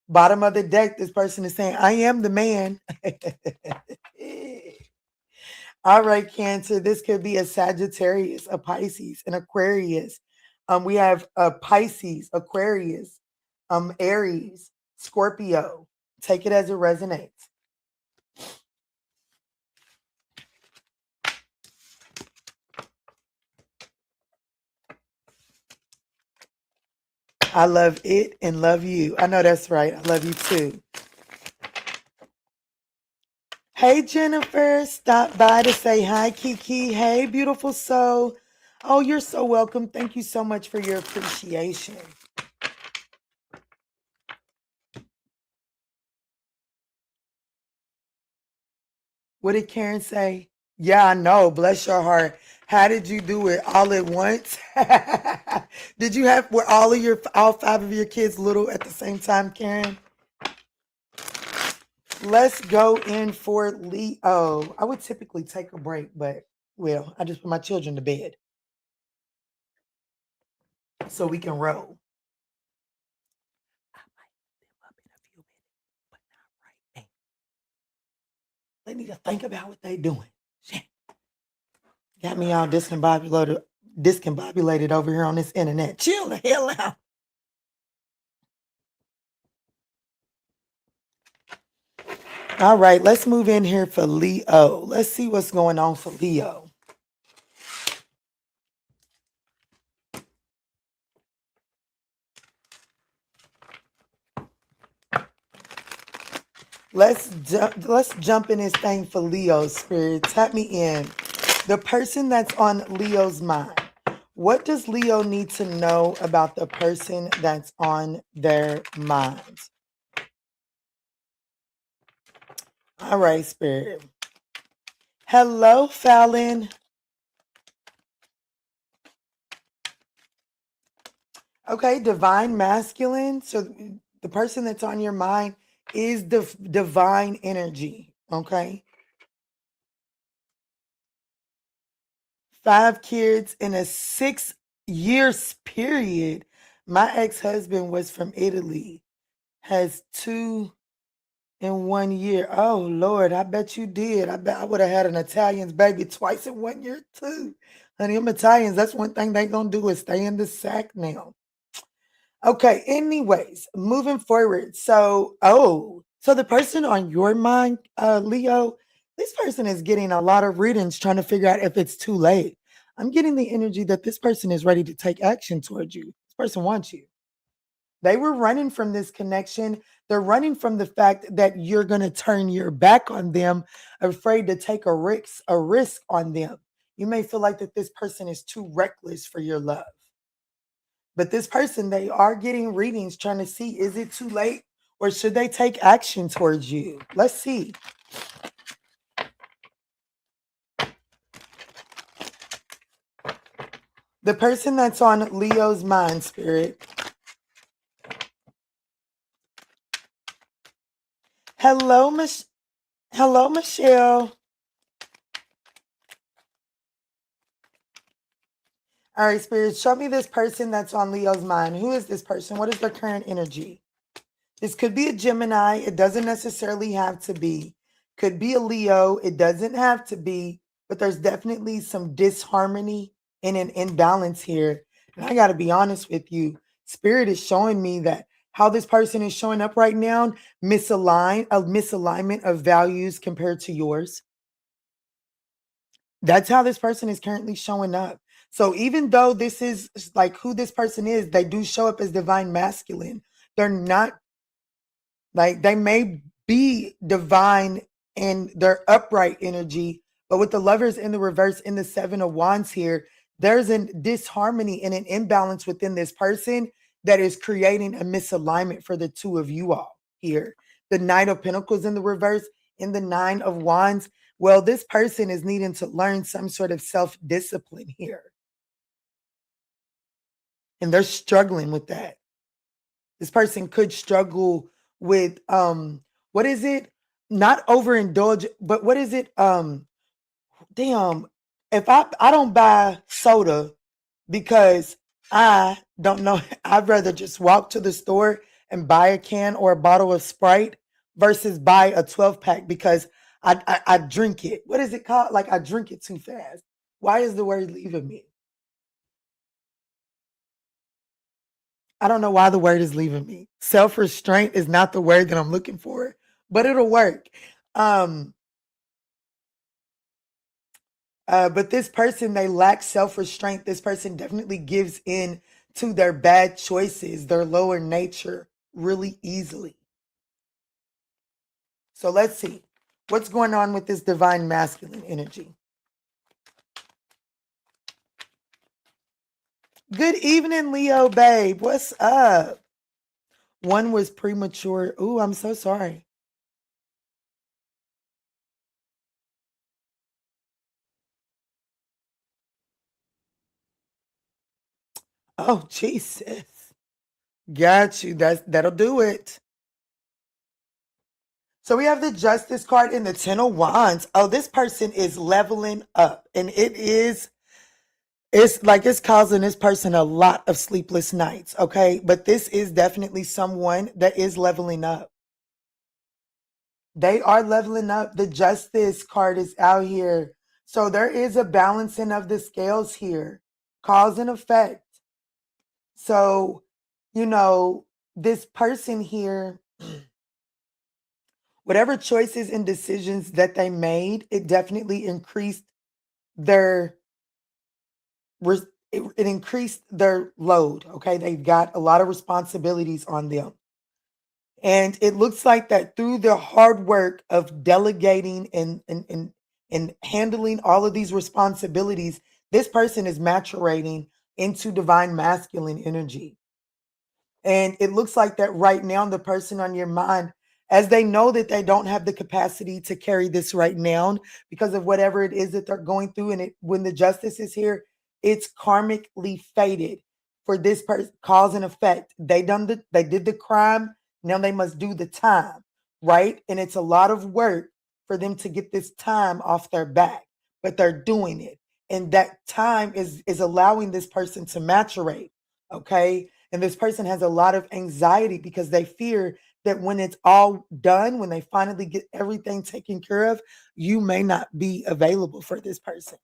Bottom of the deck, this person is saying, I am the man. All right, Cancer, this could be a Sagittarius, a Pisces, an Aquarius. We have a Pisces, Aquarius, Aries, Scorpio. Take it as it resonates. I love it and love you. I know that's right. I love you too. Hey, Jennifer, stop by to say hi, Keke. Hey, beautiful soul. Oh, you're so welcome. Thank you so much for your appreciation. What did Karen say? Yeah, I know. Bless your heart. How did you do it all at once? Did you were all 5 of your kids little at the same time, Karen? Let's go in for Leo. I would typically take a break, but well, I just put my children to bed so we can roll. I might lift them up in a few minutes, but not right now. They need to think about what they're doing. Shit. Got me all discombobulated over here on this internet. Chill the hell out. All right, let's move in here for Leo. Let's see what's going on for Leo. Let's jump in this thing for Leo, Spirit. Tap me in. The person that's on Leo's mind. What does Leo need to know about the person that's on their mind? All right, Spirit. Hello, Fallon. Okay, divine masculine. So the person that's on your mind is the divine energy. Okay. 5 kids in a 6 years period. My ex-husband was from Italy. Has 2 in 1 year. Oh Lord, I bet you did. I bet I would have had an Italian's baby twice in 1 year too. Honey, them Italians, that's one thing they gonna do is stay in the sack now. Okay, anyways, moving forward. So the person on your mind, Leo, this person is getting a lot of readings trying to figure out if it's too late. I'm getting the energy that this person is ready to take action towards you. This person wants you. They were running from this connection. They're running from the fact that you're going to turn your back on them, afraid to take a risk on them. You may feel like that this person is too reckless for your love. But this person, they are getting readings trying to see, is it too late or should they take action towards you? Let's see. The person that's on Leo's mind, Spirit. Hello, Hello, Michelle. All right, Spirit, show me this person that's on Leo's mind. Who is this person? What is their current energy? This could be a Gemini. It doesn't necessarily have to be. Could be a Leo. It doesn't have to be, but there's definitely some disharmony and an imbalance here. And I got to be honest with you. Spirit is showing me that how this person is showing up right now, misalignment of values compared to yours. That's how this person is currently showing up. So even though this is like who this person is, they do show up as divine masculine. They're not like they may be divine in their upright energy, but with the lovers in the reverse in the 7 of wands here, there's a disharmony and an imbalance within this person that is creating a misalignment for the two of you all here. The Knight of Pentacles in the reverse in the 9 of wands. Well, this person is needing to learn some sort of self-discipline here. And they're struggling with that. This person could struggle with what is it? Not overindulge, but what is it? Damn, if I don't buy soda because I don't know, I'd rather just walk to the store and buy a can or a bottle of Sprite versus buy a 12 pack because I drink it. What is it called? Like I drink it too fast. Why is the word leaving me? I don't know why the word is leaving me. Self-restraint is not the word that I'm looking for, but it'll work. But this person, they lack self-restraint. This person definitely gives in to their bad choices, their lower nature really easily. So let's see. What's going on with this divine masculine energy? Good evening, Leo, babe. What's up? One was premature. Ooh, I'm so sorry. Oh, Jesus. Got you. That'll do it. So we have the Justice card and the Ten of Wands. Oh, this person is leveling up. And it's like it's causing this person a lot of sleepless nights, okay? But this is definitely someone that is leveling up. They are leveling up. The Justice card is out here. So there is a balancing of the scales here. Cause and effect. So, this person here, whatever choices and decisions that they made, it definitely increased their it increased their load. Okay, they've got a lot of responsibilities on them, and it looks like that through the hard work of delegating and handling all of these responsibilities, this person is maturating into divine masculine energy. And it looks like that right now, the person on your mind, as they know that they don't have the capacity to carry this right now because of whatever it is that they're going through. And when the Justice is here, it's karmically fated for this person, cause and effect. They did the crime. Now they must do the time, right? And it's a lot of work for them to get this time off their back, but they're doing it. And that time is allowing this person to maturate. Okay. And this person has a lot of anxiety because they fear that when it's all done, when they finally get everything taken care of, you may not be available for this person.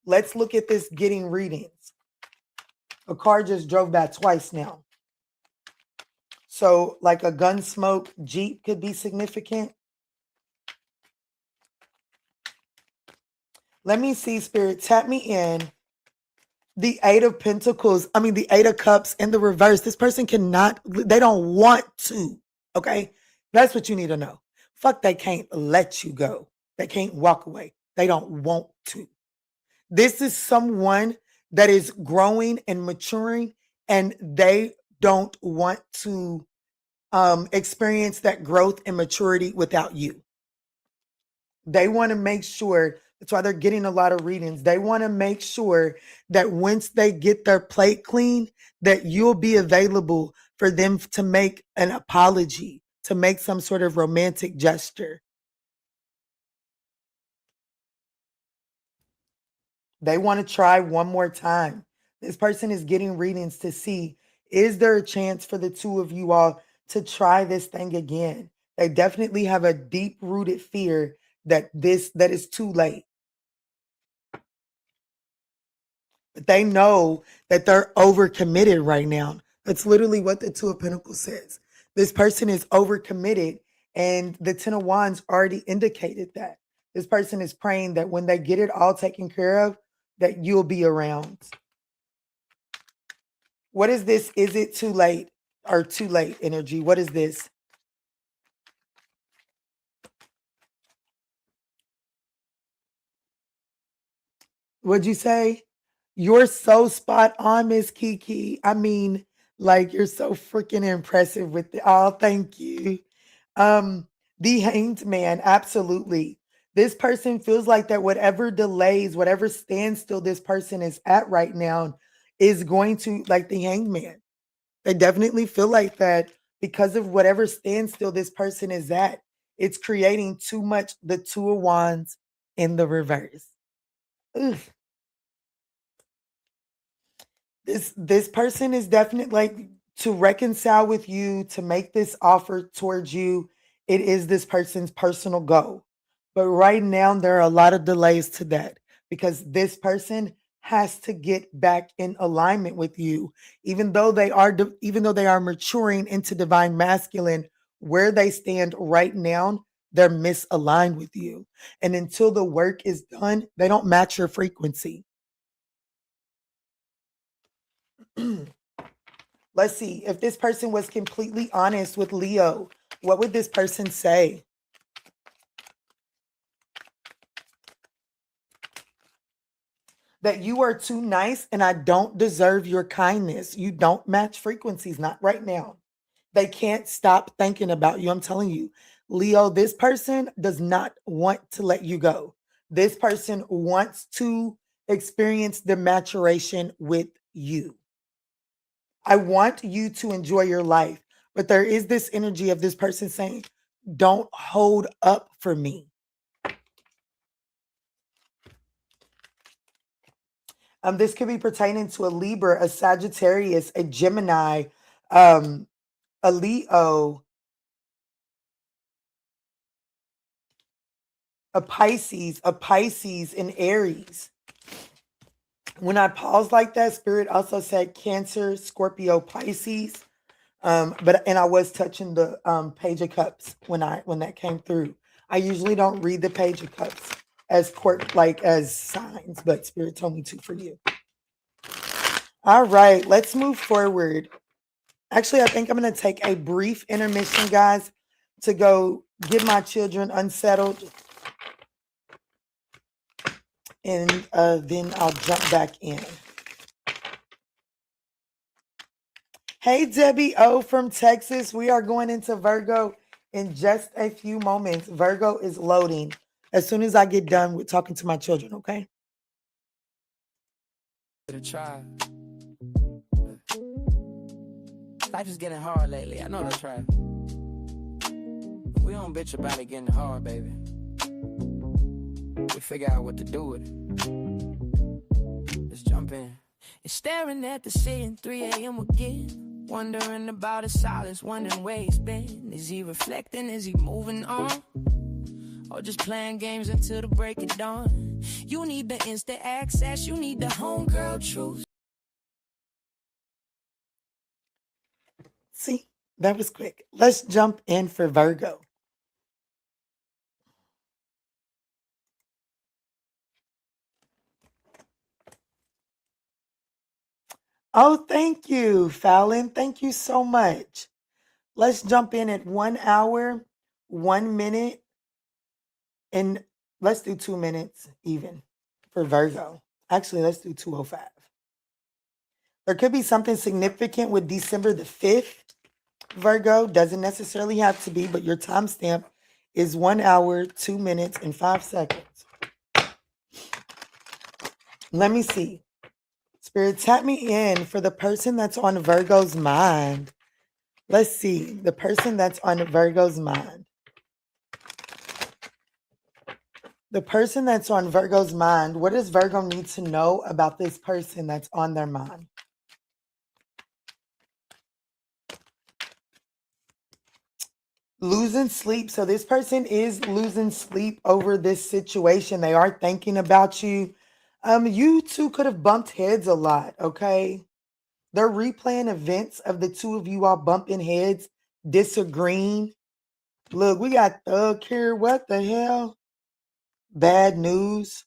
Let's look at this getting readings. A car just drove by twice now. So like a gun smoke Jeep could be significant. Let me see, Spirit, tap me in. The Eight of Pentacles, the Eight of Cups in the reverse. This person they don't want to, okay? That's what you need to know. Fuck, they can't let you go. They can't walk away. They don't want to. This is someone that is growing and maturing, and they don't want to experience that growth and maturity without you. They want to make sure, that's why they're getting a lot of readings. They want to make sure that once they get their plate clean, that you'll be available for them to make an apology, to make some sort of romantic gesture. They want to try one more time. This person is getting readings to see, is there a chance for the two of you all to try this thing again? They definitely have a deep-rooted fear that is too late. But they know that they're overcommitted right now. That's literally what the Two of Pentacles says. This person is overcommitted, and the Ten of Wands already indicated that. This person is praying that when they get it all taken care of, that you'll be around. What is this? Is it too late or too late energy? What is this? What'd you say? You're so spot on, Miss Keke. You're so freaking impressive with it. Oh, thank you. The Hanged Man, absolutely. This person feels like that whatever delays, whatever standstill this person is at right now is going to, like the Hanged Man. They definitely feel like that because of whatever standstill this person is at. It's creating too much, the Two of Wands in the reverse. Ugh. This person is definitely like to reconcile with you, to make this offer towards you. It is this person's personal goal. But right now, there are a lot of delays to that because this person has to get back in alignment with you, even though they are maturing into divine masculine. Where they stand right now, they're misaligned with you, and until the work is done, they don't match your frequency. Let's see. If this person was completely honest with Leo, what would this person say? That you are too nice and I don't deserve your kindness. You don't match frequencies, not right now. They can't stop thinking about you. I'm telling you, Leo, this person does not want to let you go. This person wants to experience the maturation with you. I want you to enjoy your life. But there is this energy of this person saying, don't hold up for me. This could be pertaining to a Libra, a Sagittarius, a Gemini, a Leo, a Pisces, and Aries. When I paused like that, Spirit also said Cancer, Scorpio, Pisces. And I was touching the Page of Cups when that came through. I usually don't read the Page of Cups as signs, but Spirit told me to for you. All right, let's move forward. Actually, I think I'm going to take a brief intermission, guys, to go get my children unsettled. And then I'll jump back in. Hey, Debbie O from Texas. We are going into Virgo in just a few moments. Virgo is loading as soon as I get done with talking to my children, okay? Life is getting hard lately. I know that's right. We don't bitch about it getting hard, baby. We figure out what to do with it. Let's jump in. You're staring at the ceiling, 3 a.m. again. Wondering about his silence, wondering where he's been. Is he reflecting? Is he moving on? Or just playing games until the break of dawn? You need the instant access, you need the homegirl truth. See, that was quick. Let's jump in for Virgo. Oh, thank you, Fallon. Thank you so much. Let's jump in at 1 hour, 1 minute, and let's do 2 minutes even for Virgo. Actually, let's do 2:05. There could be something significant with December the 5th. Virgo doesn't necessarily have to be, but your timestamp is 1 hour, 2 minutes, and 5 seconds. Let me see. Spirit, tap me in for the person that's on Virgo's mind. Let's see. The person that's on Virgo's mind. The person that's on Virgo's mind, what does Virgo need to know about this person that's on their mind? Losing sleep. So this person is losing sleep over this situation. They are thinking about you. You two could have bumped heads a lot, okay? They're replaying events of the two of you all bumping heads, disagreeing. Look, we got Thug here. What the hell? Bad news.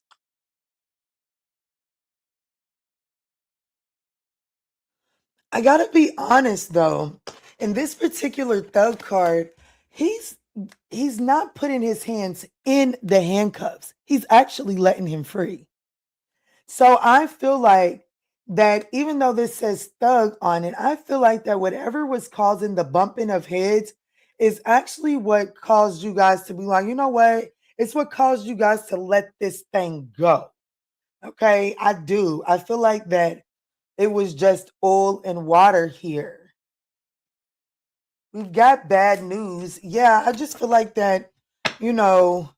I gotta be honest though. In this particular Thug card, he's not putting his hands in the handcuffs. He's actually letting him free. So I feel like that even though this says Thug on it, I feel like that whatever was causing the bumping of heads is actually what caused you guys to be like, you know what? It's what caused you guys to let this thing go. Okay, I do. I feel like that it was just oil and water here. We've got bad news. Yeah, I just feel like that, you know.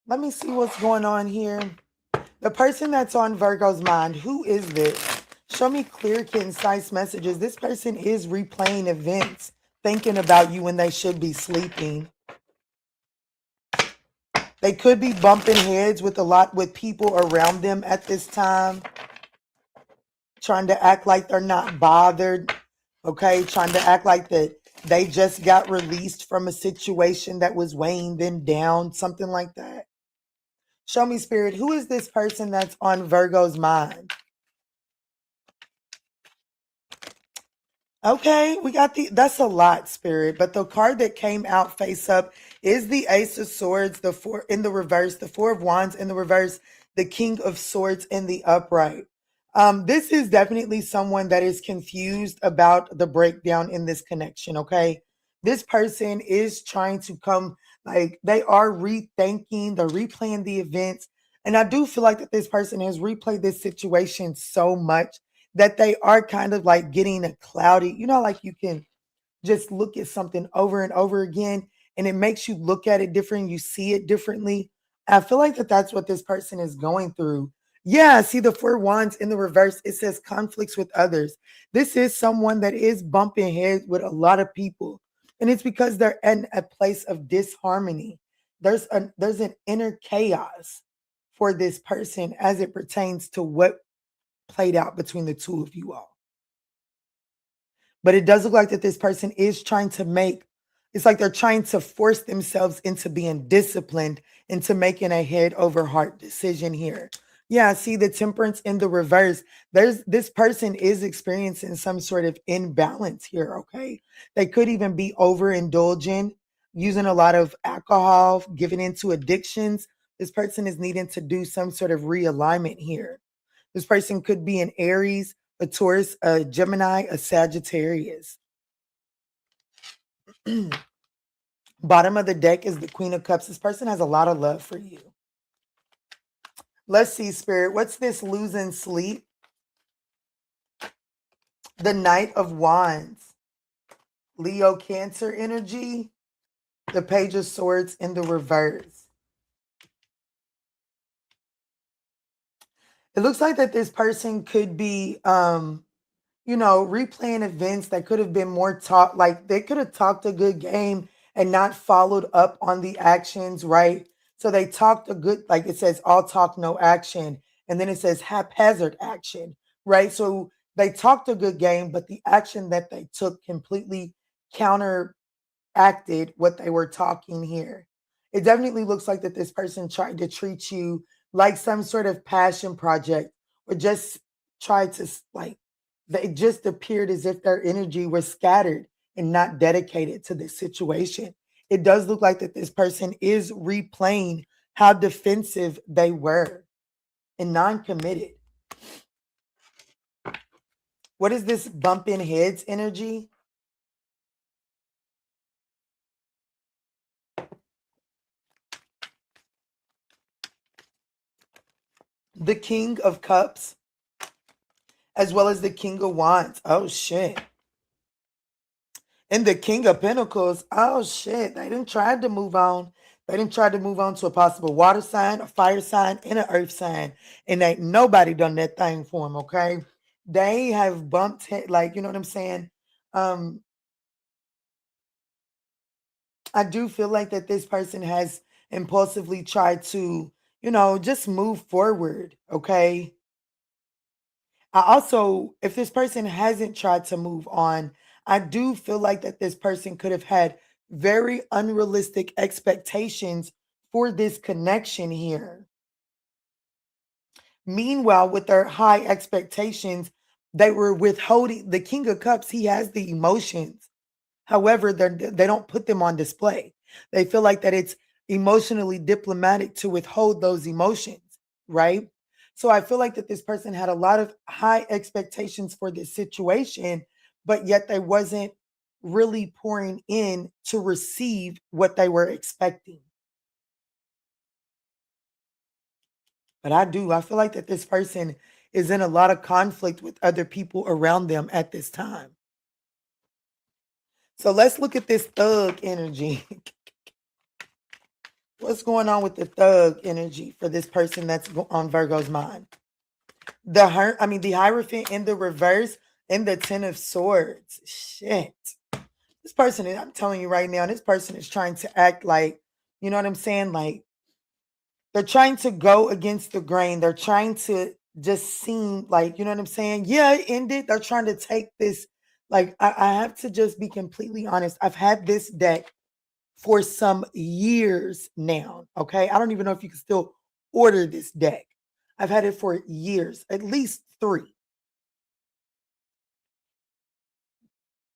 Let me see what's going on here. The person that's on Virgo's mind, who is this? Show me clear, concise messages. This person is replaying events, thinking about you when they should be sleeping. They could be bumping heads with people around them at this time, trying to act like they're not bothered, okay? Trying to act like that they just got released from a situation that was weighing them down, something like that. Show me, Spirit, who is this person that's on Virgo's mind? Okay, we got that's a lot, Spirit, but the card that came out face up is the Ace of Swords, the Four in the reverse, the Four of Wands in the reverse, the King of Swords in the upright. This is definitely someone that is confused about the breakdown in this connection, okay? This person is trying to come, like they are rethinking, they're replaying the events. And I do feel like that this person has replayed this situation so much that they are kind of like getting a cloudy, like you can just look at something over and over again and it makes you look at it different. You see it differently. I feel like that's what this person is going through. Yeah, see the 4 wands in the reverse. It says conflicts with others. This is someone that is bumping heads with a lot of people. And it's because they're in a place of disharmony. There's an inner chaos for this person as it pertains to what played out between the two of you all. But it does look like that this person is trying to it's like they're trying to force themselves into being disciplined, into making a head over heart decision here. Yeah, see the temperance in the reverse. This person is experiencing some sort of imbalance here, okay? They could even be overindulging, using a lot of alcohol, giving into addictions. This person is needing to do some sort of realignment here. This person could be an Aries, a Taurus, a Gemini, a Sagittarius. Bottom of the deck is the Queen of Cups. This person has a lot of love for you. Let's see, Spirit. What's this losing sleep? The Knight of Wands. Leo Cancer energy. The Page of Swords in the reverse. It looks like that this person could be replaying events that could have been more talk, like they could have talked a good game and not followed up on the actions, right? So they talked a good, like it says, all talk, no action. And then it says haphazard action, right? So they talked a good game, but the action that they took completely counteracted what they were talking here. It definitely looks like that this person tried to treat you like some sort of passion project or just tried to it just appeared as if their energy was scattered and not dedicated to this situation. It does look like that this person is replaying how defensive they were and non-committed. What is this bumping heads energy? The King of Cups, as well as the King of Wands. Oh, shit. And the King of Pentacles. Oh, shit. They didn't try to move on. They didn't try to move on to a possible water sign, a fire sign, and an earth sign. And ain't nobody done that thing for them, okay? They have bumped head, like, you know what I'm saying? I do feel like that this person has impulsively tried to, just move forward, okay? I also, if this person hasn't tried to move on, I do feel like that this person could have had very unrealistic expectations for this connection here. Meanwhile, with their high expectations, they were withholding. The King of Cups, he has the emotions. However, they don't put them on display. They feel like that it's emotionally diplomatic to withhold those emotions, right? So I feel like that this person had a lot of high expectations for this situation, but yet they wasn't really pouring in to receive what they were expecting. But I feel like that this person is in a lot of conflict with other people around them at this time. So let's look at this thug energy. What's going on with the thug energy for this person that's on Virgo's mind? The Hierophant in the reverse and the Ten of Swords. Shit. This person, I'm telling you right now, this person is trying to act like, you know what I'm saying? Like, they're trying to go against the grain. They're trying to just seem like, you know what I'm saying? Yeah, it ended. They're trying to take this. Like, I have to just be completely honest. I've had this deck for some years now. Okay. I don't even know if you can still order this deck. I've had it for years, at least 3.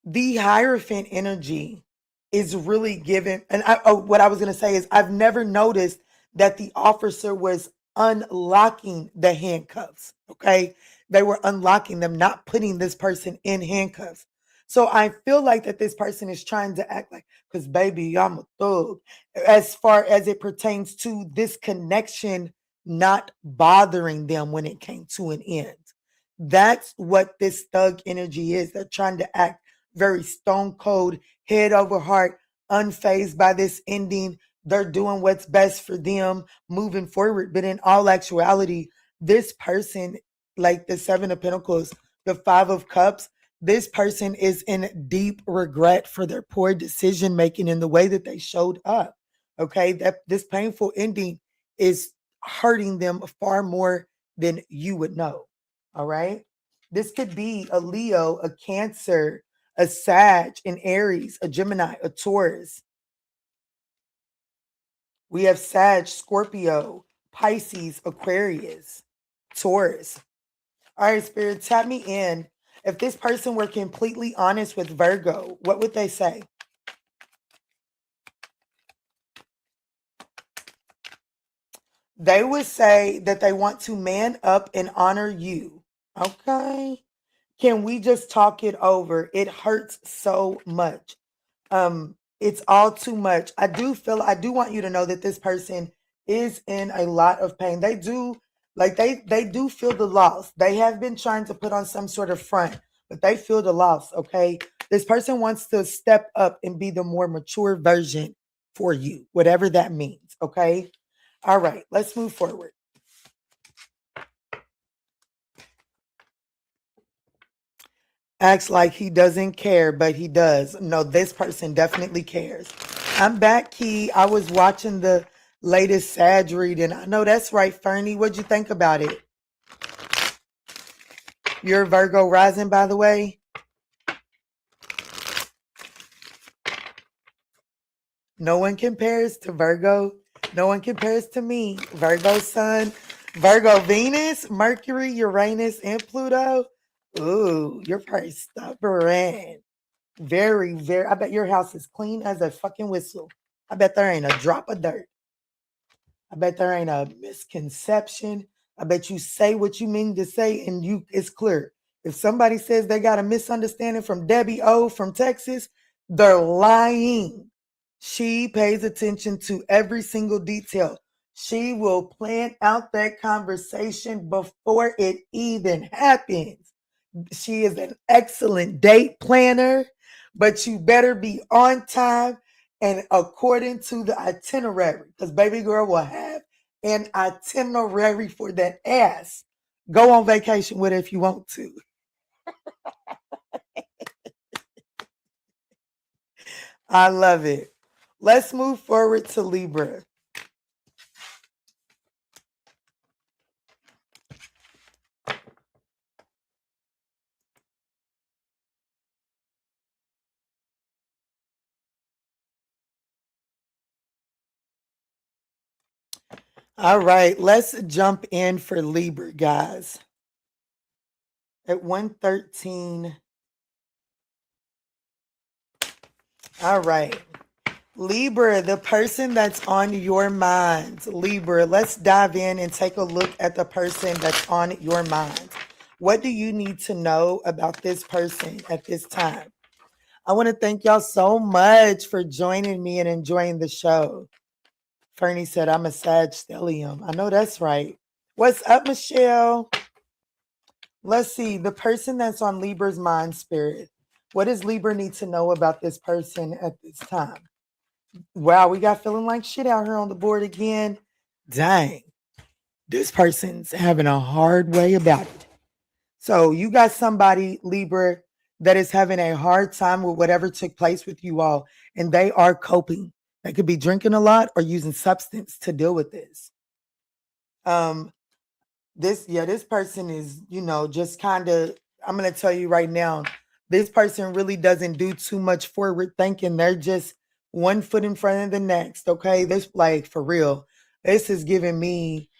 The Hierophant energy is really given. And what I was going to say is I've never noticed that the officer was unlocking the handcuffs. Okay. They were unlocking them, not putting this person in handcuffs. So I feel like that this person is trying to act like, because baby, I'm a thug, as far as it pertains to this connection not bothering them when it came to an end. That's what this thug energy is. They're trying to act very stone cold, head over heart, unfazed by this ending. They're doing what's best for them moving forward. But in all actuality, this person, like the Seven of Pentacles, the Five of Cups, this person is in deep regret for their poor decision making in the way that they showed up. Okay, that this painful ending is hurting them far more than you would know. All right. This could be a Leo, a Cancer, a Sag, an Aries, a Gemini, a Taurus. We have Sag, Scorpio, Pisces, Aquarius, Taurus. All right, Spirit, tap me in. If this person were completely honest with Virgo, what would they say? They would say that they want to man up and honor you. Okay. Can we just talk it over? It hurts so much. It's all too much. I do want you to know that this person is in a lot of pain. They do, like they do feel the loss. They have been trying to put on some sort of front, but they feel the loss, okay? This person wants to step up and be the more mature version for you, whatever that means, okay? All right, let's move forward. Acts like he doesn't care, but he does. No, this person definitely cares. I'm back, Key. I was watching the latest Sag reading. I know that's right, Fernie. What'd you think about it? You're a Virgo rising, by the way. No one compares to Virgo. No one compares to me. Virgo Sun, Virgo Venus, Mercury, Uranus, and Pluto. Ooh, you're pretty stubborn. Very, very. I bet your house is clean as a fucking whistle. I bet there ain't a drop of dirt. I bet there ain't a misconception. I bet you say what you mean to say and it's clear. If somebody says they got a misunderstanding from Debbie O from Texas, they're lying. She pays attention to every single detail. She will plan out that conversation before it even happens. She is an excellent date planner, but you better be on time and according to the itinerary, because baby girl will have an itinerary for that ass. Go on vacation with her if you want to. I love it. Let's move forward to Libra. All right, let's jump in for Libra, guys. At 113. All right. Libra, the person that's on your mind. Libra, let's dive in and take a look at the person that's on your mind. What do you need to know about this person at this time? I want to thank y'all so much for joining me and enjoying the show. Fernie said, I'm a Sag stellium. I know that's right. What's up, Michelle? Let's see. The person that's on Libra's mind, Spirit. What does Libra need to know about this person at this time? Wow, we got feeling like shit out here on the board again. Dang. This person's having a hard way about it. So you got somebody, Libra, that is having a hard time with whatever took place with you all, and they are coping. They could be drinking a lot or using substance to deal with this. This person is, just kind of, I'm going to tell you right now, this person really doesn't do too much forward thinking. They're just one foot in front of the next. Okay. This, like, for real, this is giving me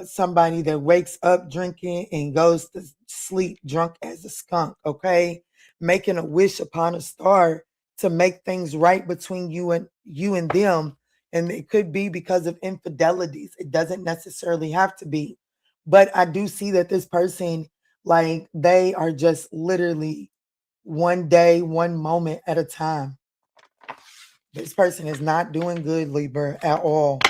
somebody that wakes up drinking and goes to sleep drunk as a skunk. Okay. Making a wish upon a star to make things right between you and them. And it could be because of infidelities. It doesn't necessarily have to be. But I do see that this person, like, they are just literally one day, one moment at a time. This person is not doing good, Libra, at all.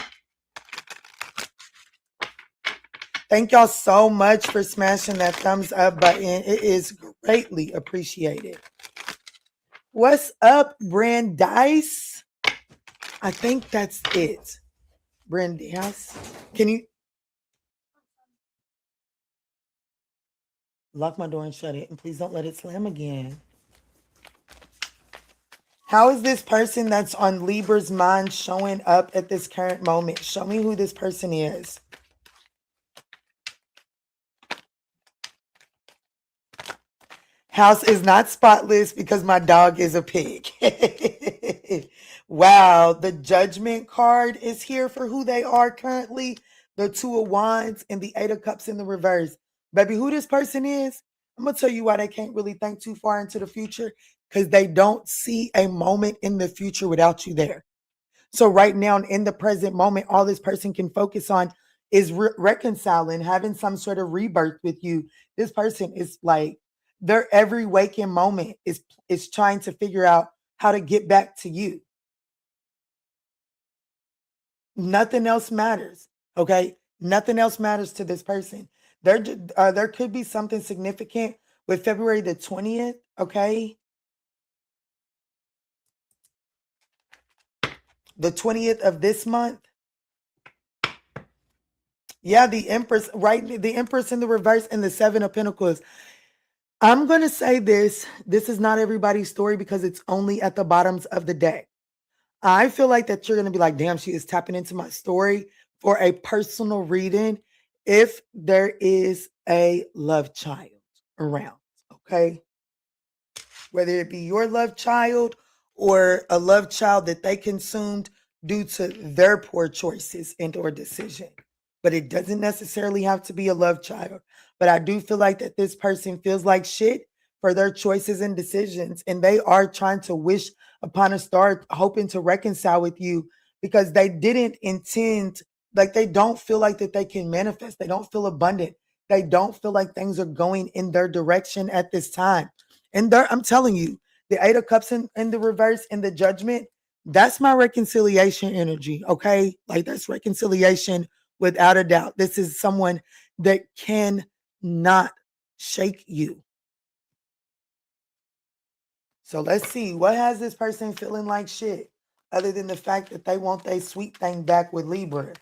Thank y'all so much for smashing that thumbs up button. It is greatly appreciated. What's up, Brandice? I think that's it. Brandice, can you lock my door and shut it? And please don't let it slam again. How is this person that's on Libra's mind showing up at this current moment? Show me who this person is. House is not spotless because my dog is a pig. Wow, the Judgment card is here for who they are currently. The Two of Wands and the Eight of Cups in the reverse. Baby, who this person is, I'm going to tell you why they can't really think too far into the future, because they don't see a moment in the future without you there. So right now, in the present moment, all this person can focus on is reconciling, having some sort of rebirth with you. This person is like, their every waking moment is trying to figure out how to get back to you. Nothing else matters, okay? Nothing else matters to this person. There could be something significant with February the 20th, okay? The 20th of this month. Yeah, the Empress, right? The Empress in the reverse and the Seven of Pentacles. I'm going to say this. This is not everybody's story because it's only at the bottoms of the deck. I feel like that you're going to be like, damn, she is tapping into my story for a personal reading if there is a love child around, okay? Whether it be your love child or a love child that they consumed due to their poor choices and or decision. But it doesn't necessarily have to be a love child. But I do feel like that this person feels like shit for their choices and decisions. And they are trying to wish upon a star, hoping to reconcile with you because they didn't intend, like they don't feel like that they can manifest. They don't feel abundant. They don't feel like things are going in their direction at this time. And I'm telling you, the Eight of Cups in the reverse and the Judgment, that's my reconciliation energy, okay? Like that's reconciliation without a doubt. This is someone that cannot shake you. So let's see, what has this person feeling like shit other than the fact that they want their sweet thing back with Libra?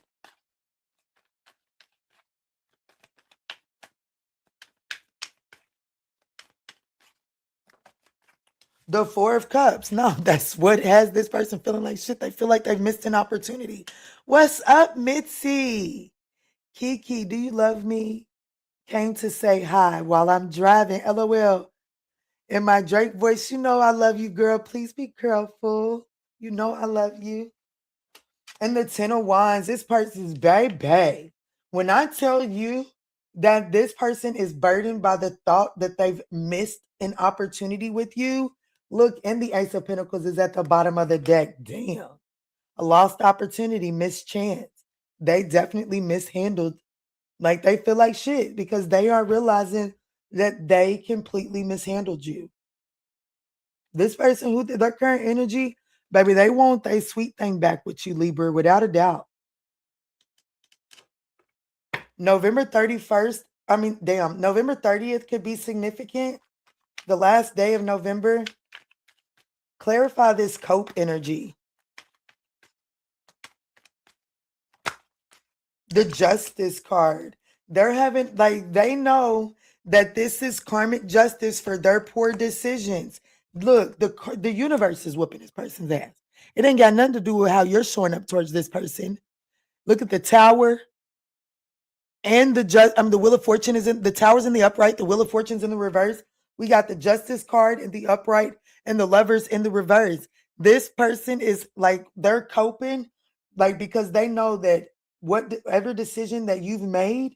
The Four of Cups. No, that's what has this person feeling like shit. They feel like they've missed an opportunity. What's up, Mitzi? Keke, do you love me? Came to say hi while I'm driving. LOL. In my Drake voice, you know I love you, girl. Please be careful. You know I love you. And the Ten of Wands, this person is baby. When I tell you that this person is burdened by the thought that they've missed an opportunity with you, look, and the Ace of Pentacles is at the bottom of the deck. Damn. A lost opportunity, missed chance. They definitely mishandled. Like they feel like shit because they are realizing that they completely mishandled you. This person who their current energy, baby, they want their sweet thing back with you, Libra, without a doubt. November 31st, November 30th could be significant. The last day of November. Clarify this cope energy. The Justice card. They're having, like, they know that this is karmic justice for their poor decisions. Look, the universe is whooping this person's ass. It ain't got nothing to do with how you're showing up towards this person. Look at the Tower and the Wheel of Fortune is in the Tower's in the upright. The Wheel of Fortune's in the reverse. We got the Justice card in the upright and the Lovers in the reverse. This person is like, they're coping, like, because they know that whatever decision that you've made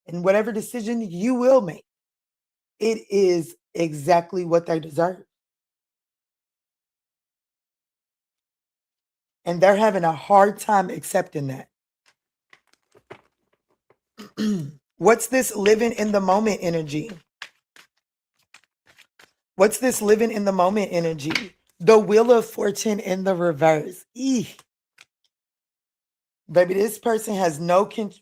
and whatever decision you will make, it is exactly what they deserve. And they're having a hard time accepting that. What's this living in the moment energy? What's this living in the moment energy? The Wheel of Fortune in the reverse. Eek. Baby, this person has no control.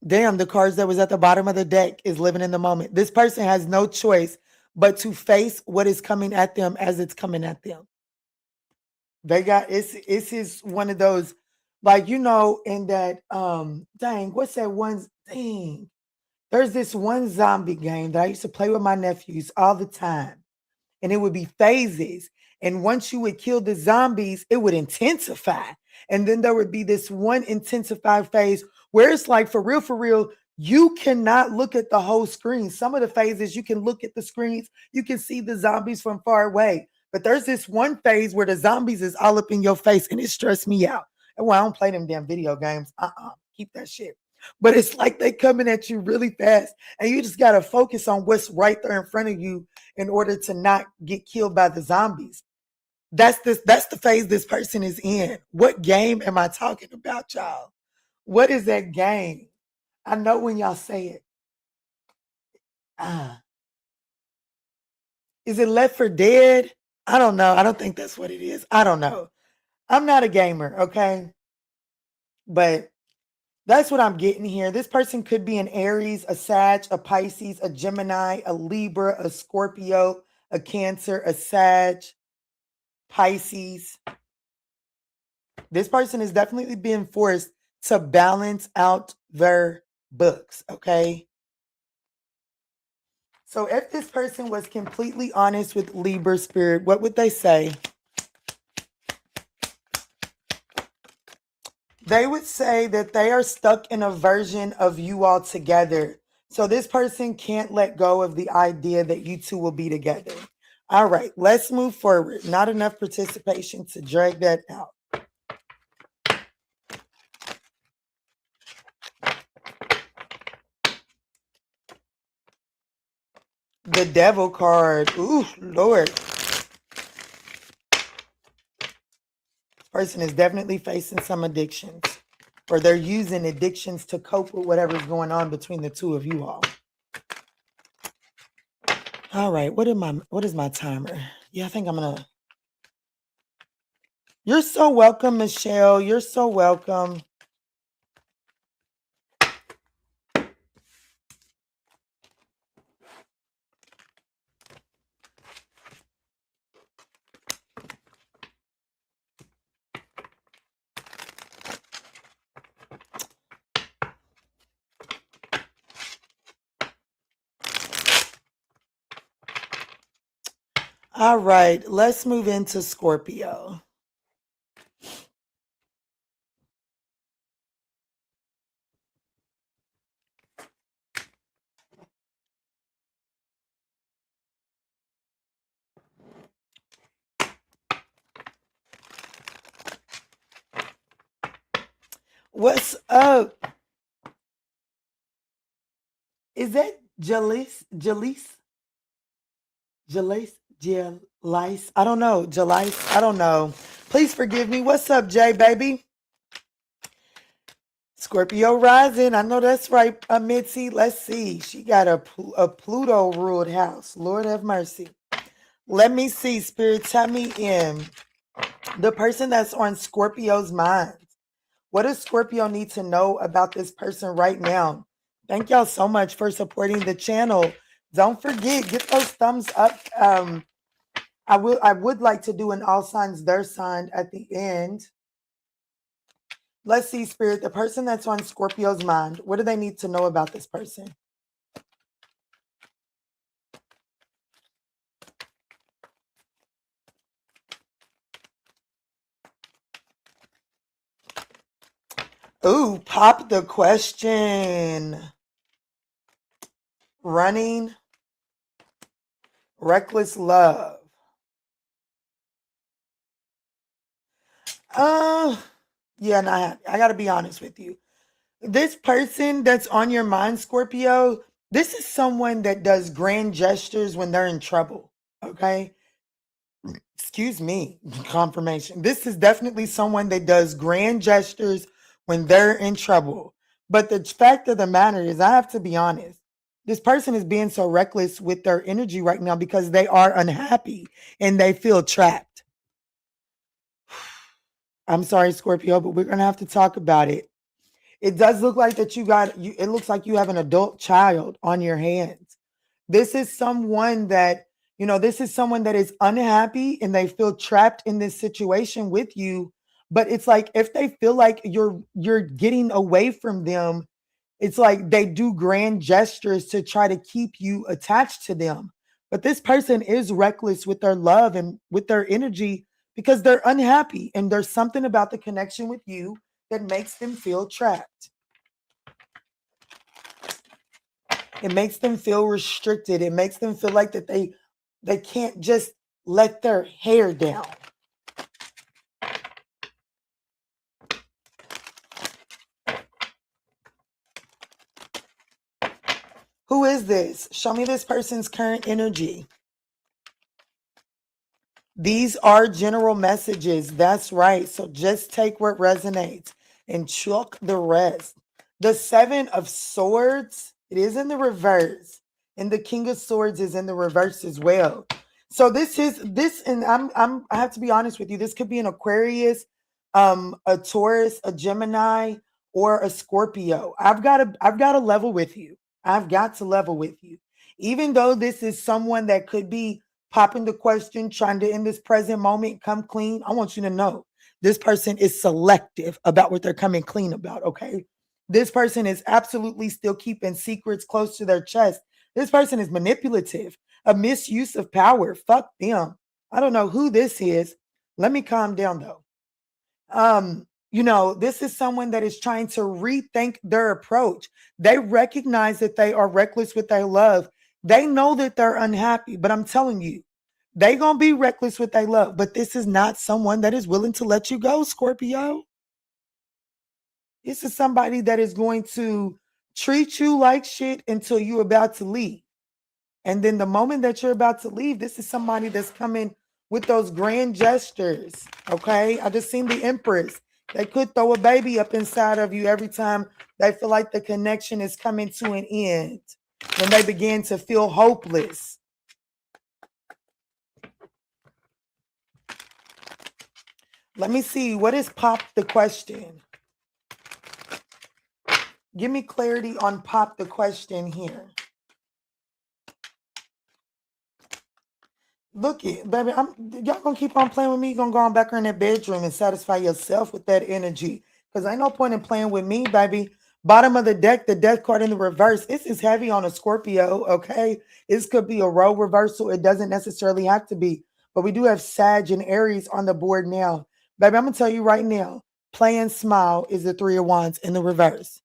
Damn, the cards that was at the bottom of the deck is living in the moment. This person has no choice but to face what is coming at them as it's coming at them. They got it's is one of those, like, in that dang, what's that one thing? There's this one zombie game that I used to play with my nephews all the time, and it would be phases. And once you would kill the zombies, it would intensify. And then there would be this one intensified phase where it's like, for real, you cannot look at the whole screen. Some of the phases, you can look at the screens, you can see the zombies from far away. But there's this one phase where the zombies is all up in your face, and it stressed me out. And well, I don't play them damn video games. Keep that shit. But it's like they coming at you really fast, and you just got to focus on what's right there in front of you in order to not get killed by the zombies. That's the phase this person is in. What game am I talking about, y'all? What is that game? I know when y'all say it. Is it Left 4 Dead? I don't know. I don't think that's what it is. I don't know. I'm not a gamer, okay? But that's what I'm getting here. This person could be an Aries, a Sag, a Pisces, a Gemini, a Libra, a Scorpio, a Cancer, a Sag, Pisces. This person is definitely being forced to balance out their books, okay? So if this person was completely honest with Libra spirit, what would they say? They would say that they are stuck in a version of you all together. So this person can't let go of the idea that you two will be together. All right, let's move forward. Not enough participation to drag that out. The Devil card. Ooh, Lord. This person is definitely facing some addictions, or they're using addictions to cope with whatever's going on between the two of you all. All right, what is my timer? Yeah, I think I'm gonna. You're so welcome, Michelle. You're so welcome. All right, let's move into Scorpio. What's up? Is that Jalise? I don't know. Jalise? I don't know. Please forgive me. What's up, Jay, baby? Scorpio rising. I know that's right, Mitzi. Let's see. She got a Pluto ruled house. Lord have mercy. Let me see, Spirit. Tell me in. The person that's on Scorpio's mind. What does Scorpio need to know about this person right now? Thank y'all so much for supporting the channel. Don't forget, get those thumbs up. I would like to do an all signs, their sign at the end. Let's see, Spirit, the person that's on Scorpio's mind, what do they need to know about this person? Ooh, pop the question. Running, reckless love. Yeah, nah, I gotta be honest with you. This person that's on your mind, Scorpio, this is someone that does grand gestures when they're in trouble. Okay. Excuse me, confirmation. This is definitely someone that does grand gestures when they're in trouble. But the fact of the matter is, I have to be honest. This person is being so reckless with their energy right now because they are unhappy and they feel trapped. I'm sorry, Scorpio, but we're going to have to talk about it. It does look like that it looks like you have an adult child on your hands. This is someone that, this is someone that is unhappy and they feel trapped in this situation with you. But it's like if they feel like you're getting away from them, it's like they do grand gestures to try to keep you attached to them. But this person is reckless with their love and with their energy because they're unhappy. And there's something about the connection with you that makes them feel trapped. It makes them feel restricted. It makes them feel like that they can't just let their hair down. Who is this? Show me this person's current energy. These are general messages. That's right. So just take what resonates and chuck the rest. The Seven of Swords, it is in the reverse. And the King of Swords is in the reverse as well. So and I have to be honest with you. This could be an Aquarius, a Taurus, a Gemini, or a Scorpio. I've got to level with you. I've got to level with you. Even though this is someone that could be popping the question, trying to, in this present moment, come clean, I want you to know this person is selective about what they're coming clean about, okay? This person is absolutely still keeping secrets close to their chest. This person is manipulative, a misuse of power. Fuck them. I don't know who this is. Let me calm down, though. This is someone that is trying to rethink their approach. They recognize that they are reckless with their love. They know that they're unhappy, but I'm telling you, they're going to be reckless with their love. But this is not someone that is willing to let you go, Scorpio. This is somebody that is going to treat you like shit until you're about to leave. And then the moment that you're about to leave, this is somebody that's coming with those grand gestures, okay? I just seen the Empress. They could throw a baby up inside of you every time they feel like the connection is coming to an end, when they begin to feel hopeless. Let me see. What is Pop the Question? Give me clarity on Pop the Question here. Look it, baby. Y'all gonna keep on playing with me. You're gonna go on back in that bedroom and satisfy yourself with that energy. Because ain't no point in playing with me, baby. Bottom of the deck, the death card in the reverse. This is heavy on a Scorpio, okay? This could be a role reversal. It doesn't necessarily have to be. But we do have Sag and Aries on the board now. Baby, I'm gonna tell you right now, Play and Smile is the Three of Wands in the reverse.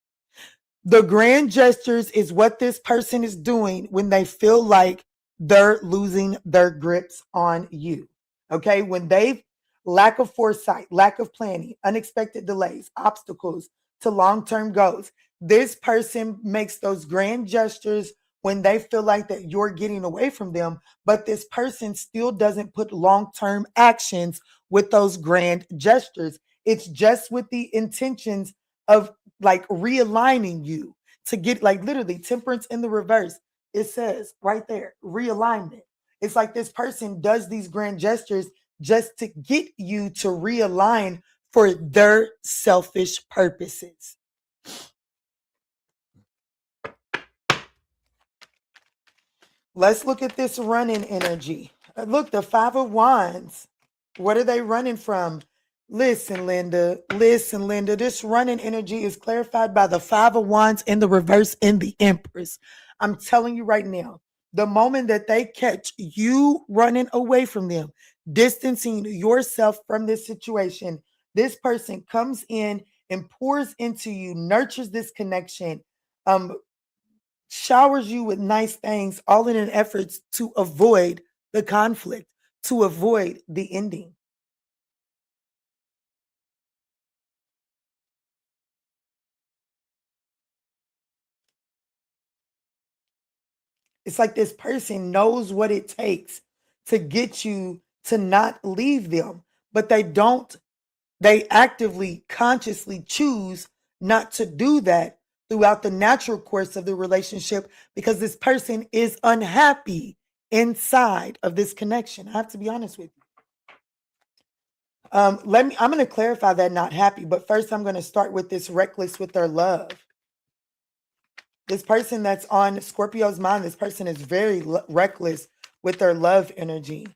The grand gestures is what this person is doing when they feel like they're losing their grips on you. Okay. When they lack of foresight, lack of planning, unexpected delays, obstacles to long-term goals, this person makes those grand gestures when they feel like that you're getting away from them, but this person still doesn't put long-term actions with those grand gestures. It's just with the intentions of like realigning you to get, like, literally Temperance in the reverse. It says right there, realignment. It's like this person does these grand gestures just to get you to realign for their selfish purposes. Let's look at this running energy. Look, the Five of Wands. What are they running from? Listen, Linda. This running energy is clarified by the Five of Wands in the reverse in the Empress. I'm telling you right now, the moment that they catch you running away from them, distancing yourself from this situation, this person comes in and pours into you, nurtures this connection, showers you with nice things, all in an effort to avoid the conflict, to avoid the ending. It's like this person knows what it takes to get you to not leave them, but they actively, consciously choose not to do that throughout the natural course of the relationship because this person is unhappy inside of this connection. I have to be honest with you. I'm going to clarify that not happy, but first I'm going to start with this reckless with their love. This person that's on Scorpio's mind, this person is very reckless with their love energy.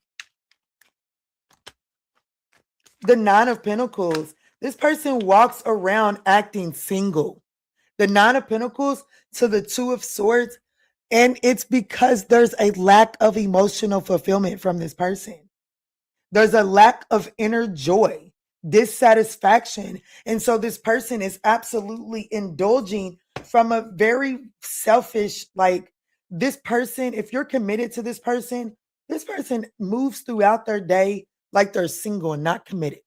The Nine of Pentacles. This person walks around acting single. The Nine of Pentacles to the Two of Swords. And it's because there's a lack of emotional fulfillment from this person. There's a lack of inner joy, dissatisfaction. And so this person is absolutely indulging from a very selfish, like this person, if you're committed to this person moves throughout their day like they're single and not committed.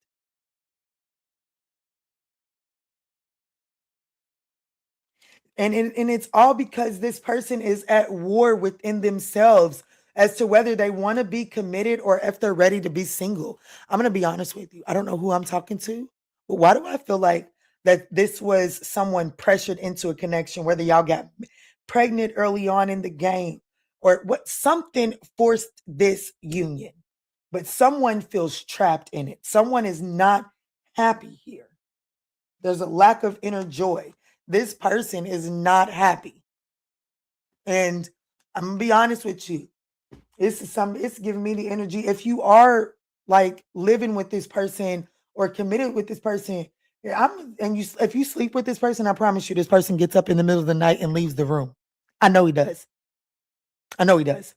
And it's all because this person is at war within themselves as to whether they want to be committed or if they're ready to be single. I'm going to be honest with you. I don't know who I'm talking to, but why do I feel like that this was someone pressured into a connection, whether y'all got pregnant early on in the game or what, something forced this union, but someone feels trapped in it. Someone is not happy here. There's a lack of inner joy. This person is not happy. And I'm gonna be honest with you. It's giving me the energy. If you are like living with this person or committed with this person, if you sleep with this person, I promise you this person gets up in the middle of the night and leaves the room. I know he does. I know he does.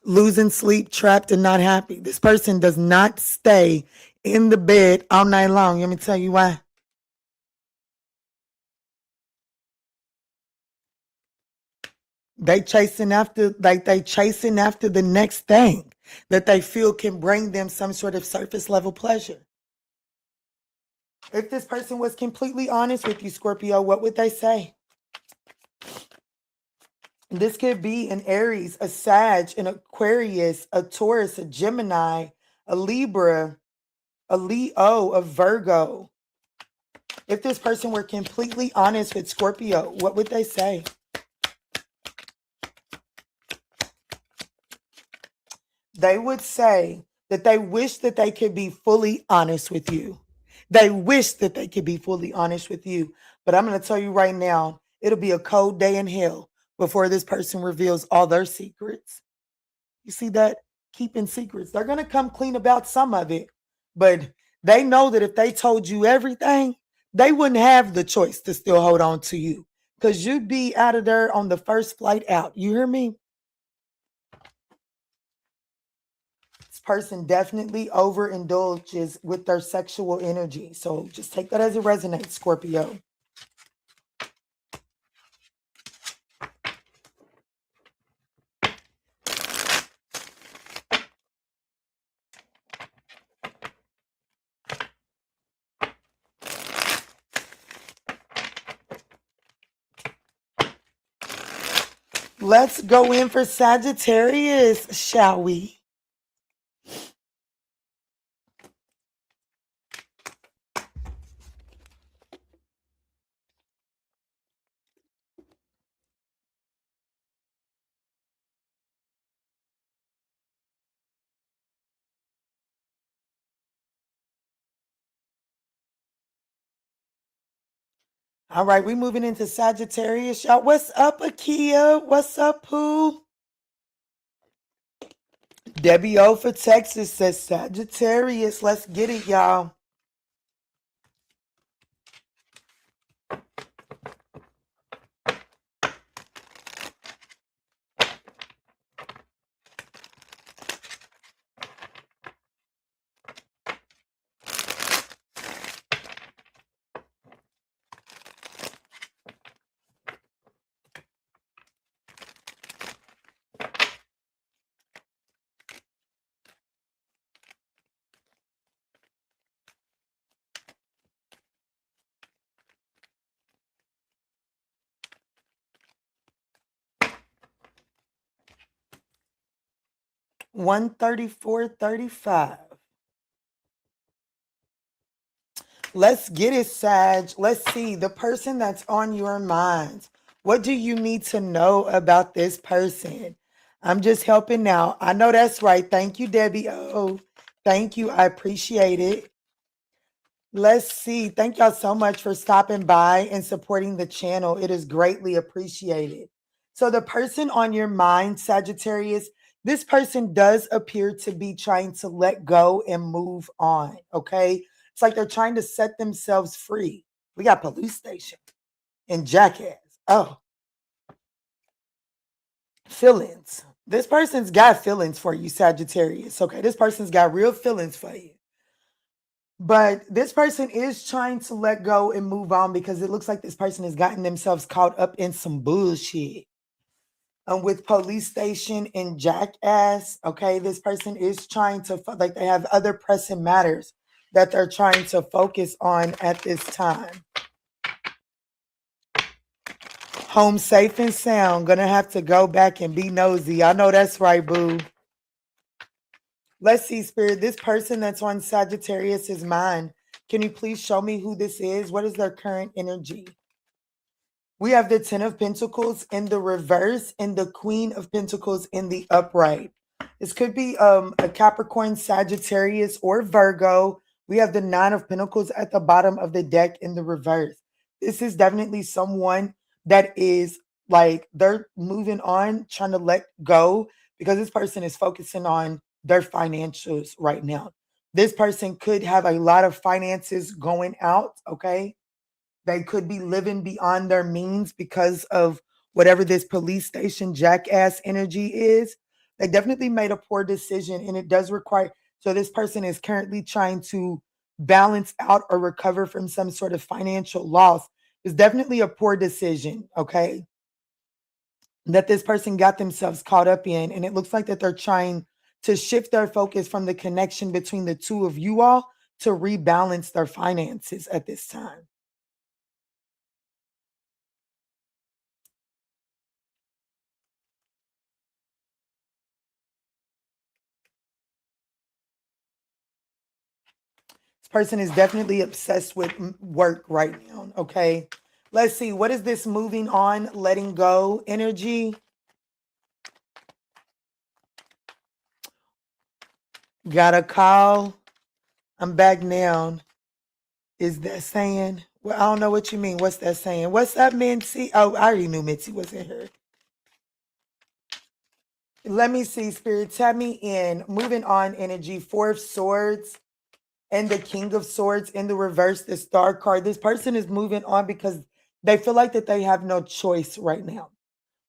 Losing sleep, trapped, and not happy. This person does not stay in the bed all night long. Let me tell you why. They chasing after the next thing that they feel can bring them some sort of surface level pleasure. If this person was completely honest with you, Scorpio, what would they say? This could be an Aries, a Sag, an Aquarius, a Taurus, a Gemini, a Libra, a Leo, a Virgo. If this person were completely honest with Scorpio, what would they say? They would say that they wish that they could be fully honest with you. They wish that they could be fully honest with you. But I'm going to tell you right now, it'll be a cold day in hell before this person reveals all their secrets. You see that? Keeping secrets. They're going to come clean about some of it, but they know that if they told you everything, they wouldn't have the choice to still hold on to you because you'd be out of there on the first flight out. You hear me? This person definitely overindulges with their sexual energy. So just take that as it resonates, Scorpio. Let's go in for Sagittarius, shall we? All right, we're moving into Sagittarius, y'all. What's up, Akia? What's up, Pooh? Debbie O for Texas says Sagittarius. Let's get it, y'all. $134.35. Let's get it, Sag. Let's see the person that's on your mind. What do you need to know about this person? I'm just helping out. I know that's right. Thank you, Debbie. Oh, thank you. I appreciate it. Let's see. Thank y'all so much for stopping by and supporting the channel. It is greatly appreciated. So the person on your mind, Sagittarius, this person does appear to be trying to let go and move on, okay? It's like they're trying to set themselves free. We got police station and jackass. Oh, feelings. This person's got feelings for you, Sagittarius, okay? This person's got real feelings for you. But this person is trying to let go and move on because it looks like this person has gotten themselves caught up in some bullshit. With police station and jackass, okay, this person is trying to, like, they have other pressing matters that they're trying to focus on at this time. Home safe and sound. Gonna have to go back and be nosy. I know that's right, boo. Let's see, Spirit. This person that's on Sagittarius's mind, can you please show me who this is? What is their current energy? We have the 10 of Pentacles in the reverse and the Queen of Pentacles in the upright. This could be a Capricorn, Sagittarius, or Virgo. We have the 9 of Pentacles at the bottom of the deck in the reverse. This is definitely someone that is like they're moving on, trying to let go because this person is focusing on their financials right now. This person could have a lot of finances going out, okay? They could be living beyond their means because of whatever this police station jackass energy is. They definitely made a poor decision and it does require. So this person is currently trying to balance out or recover from some sort of financial loss. It's definitely a poor decision, okay, that this person got themselves caught up in. And it looks like that they're trying to shift their focus from the connection between the two of you all to rebalance their finances at this time. This person is definitely obsessed with work right now, okay? Let's see. What is this moving on, letting go energy? Got a call. I'm back now. Is that saying? Well, I don't know what you mean. What's that saying? What's up, Mincy? Oh, I already knew Mincy was in here. Let me see, Spirit. Tap me in. Moving on energy. 4 of Swords and the King of Swords in the reverse, the Star card. This person is moving on because they feel like that they have no choice right now.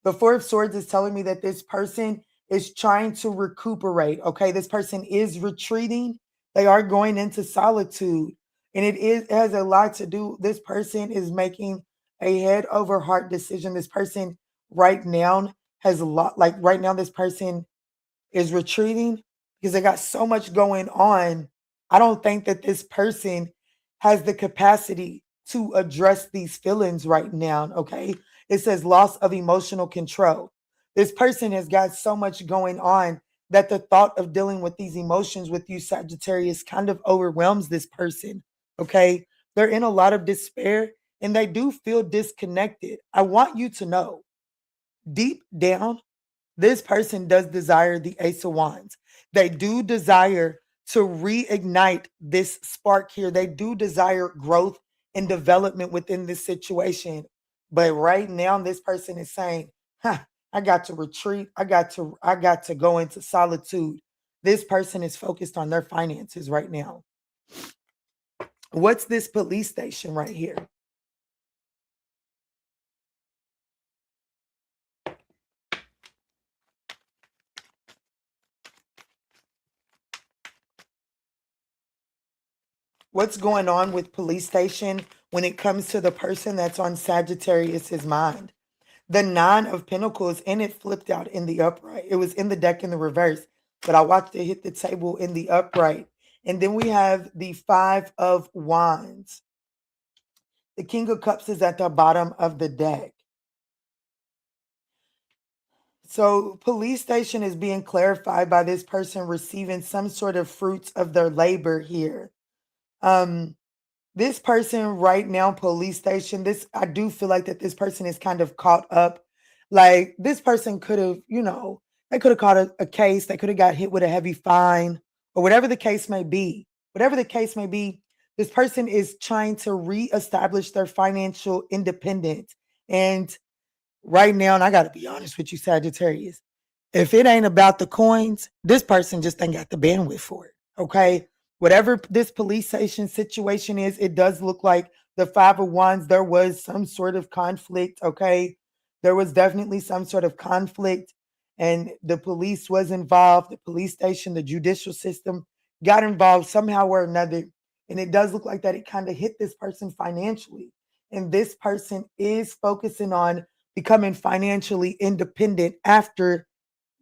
The 4 of Swords is telling me that this person is trying to recuperate. Okay, this person is retreating. They are going into solitude. And it has a lot to do. This person is making a head over heart decision. This person right now has a lot, like right now, this person is retreating because they got so much going on. I don't think that this person has the capacity to address these feelings right now. Okay. It says loss of emotional control. This person has got so much going on that the thought of dealing with these emotions with you, Sagittarius, kind of overwhelms this person. Okay. They're in a lot of despair and they do feel disconnected. I want you to know deep down, this person does desire the Ace of Wands. They do desire to reignite this spark here. They do desire growth and development within this situation. But right now, this person is saying, I got to retreat. I got to go into solitude. This person is focused on their finances right now. What's this police station right here? What's going on with police station when it comes to the person that's on Sagittarius's mind? The 9 of Pentacles, and it flipped out in the upright. It was in the deck in the reverse, but I watched it hit the table in the upright. And then we have the 5 of Wands. The King of Cups is at the bottom of the deck. So police station is being clarified by this person receiving some sort of fruits of their labor here. This person right now, police station, I do feel like that this person is kind of caught up. Like this person could have, they could have caught a case. They could have got hit with a heavy fine or whatever the case may be. Whatever the case may be, this person is trying to reestablish their financial independence. And right now, and I got to be honest with you, Sagittarius, if it ain't about the coins, this person just ain't got the bandwidth for it. Okay. Whatever this police station situation is, it does look like the Five of Wands, there was some sort of conflict. Okay. There was definitely some sort of conflict, and the police was involved. The police station, the judicial system got involved somehow or another. And it does look like that it kind of hit this person financially. And this person is focusing on becoming financially independent after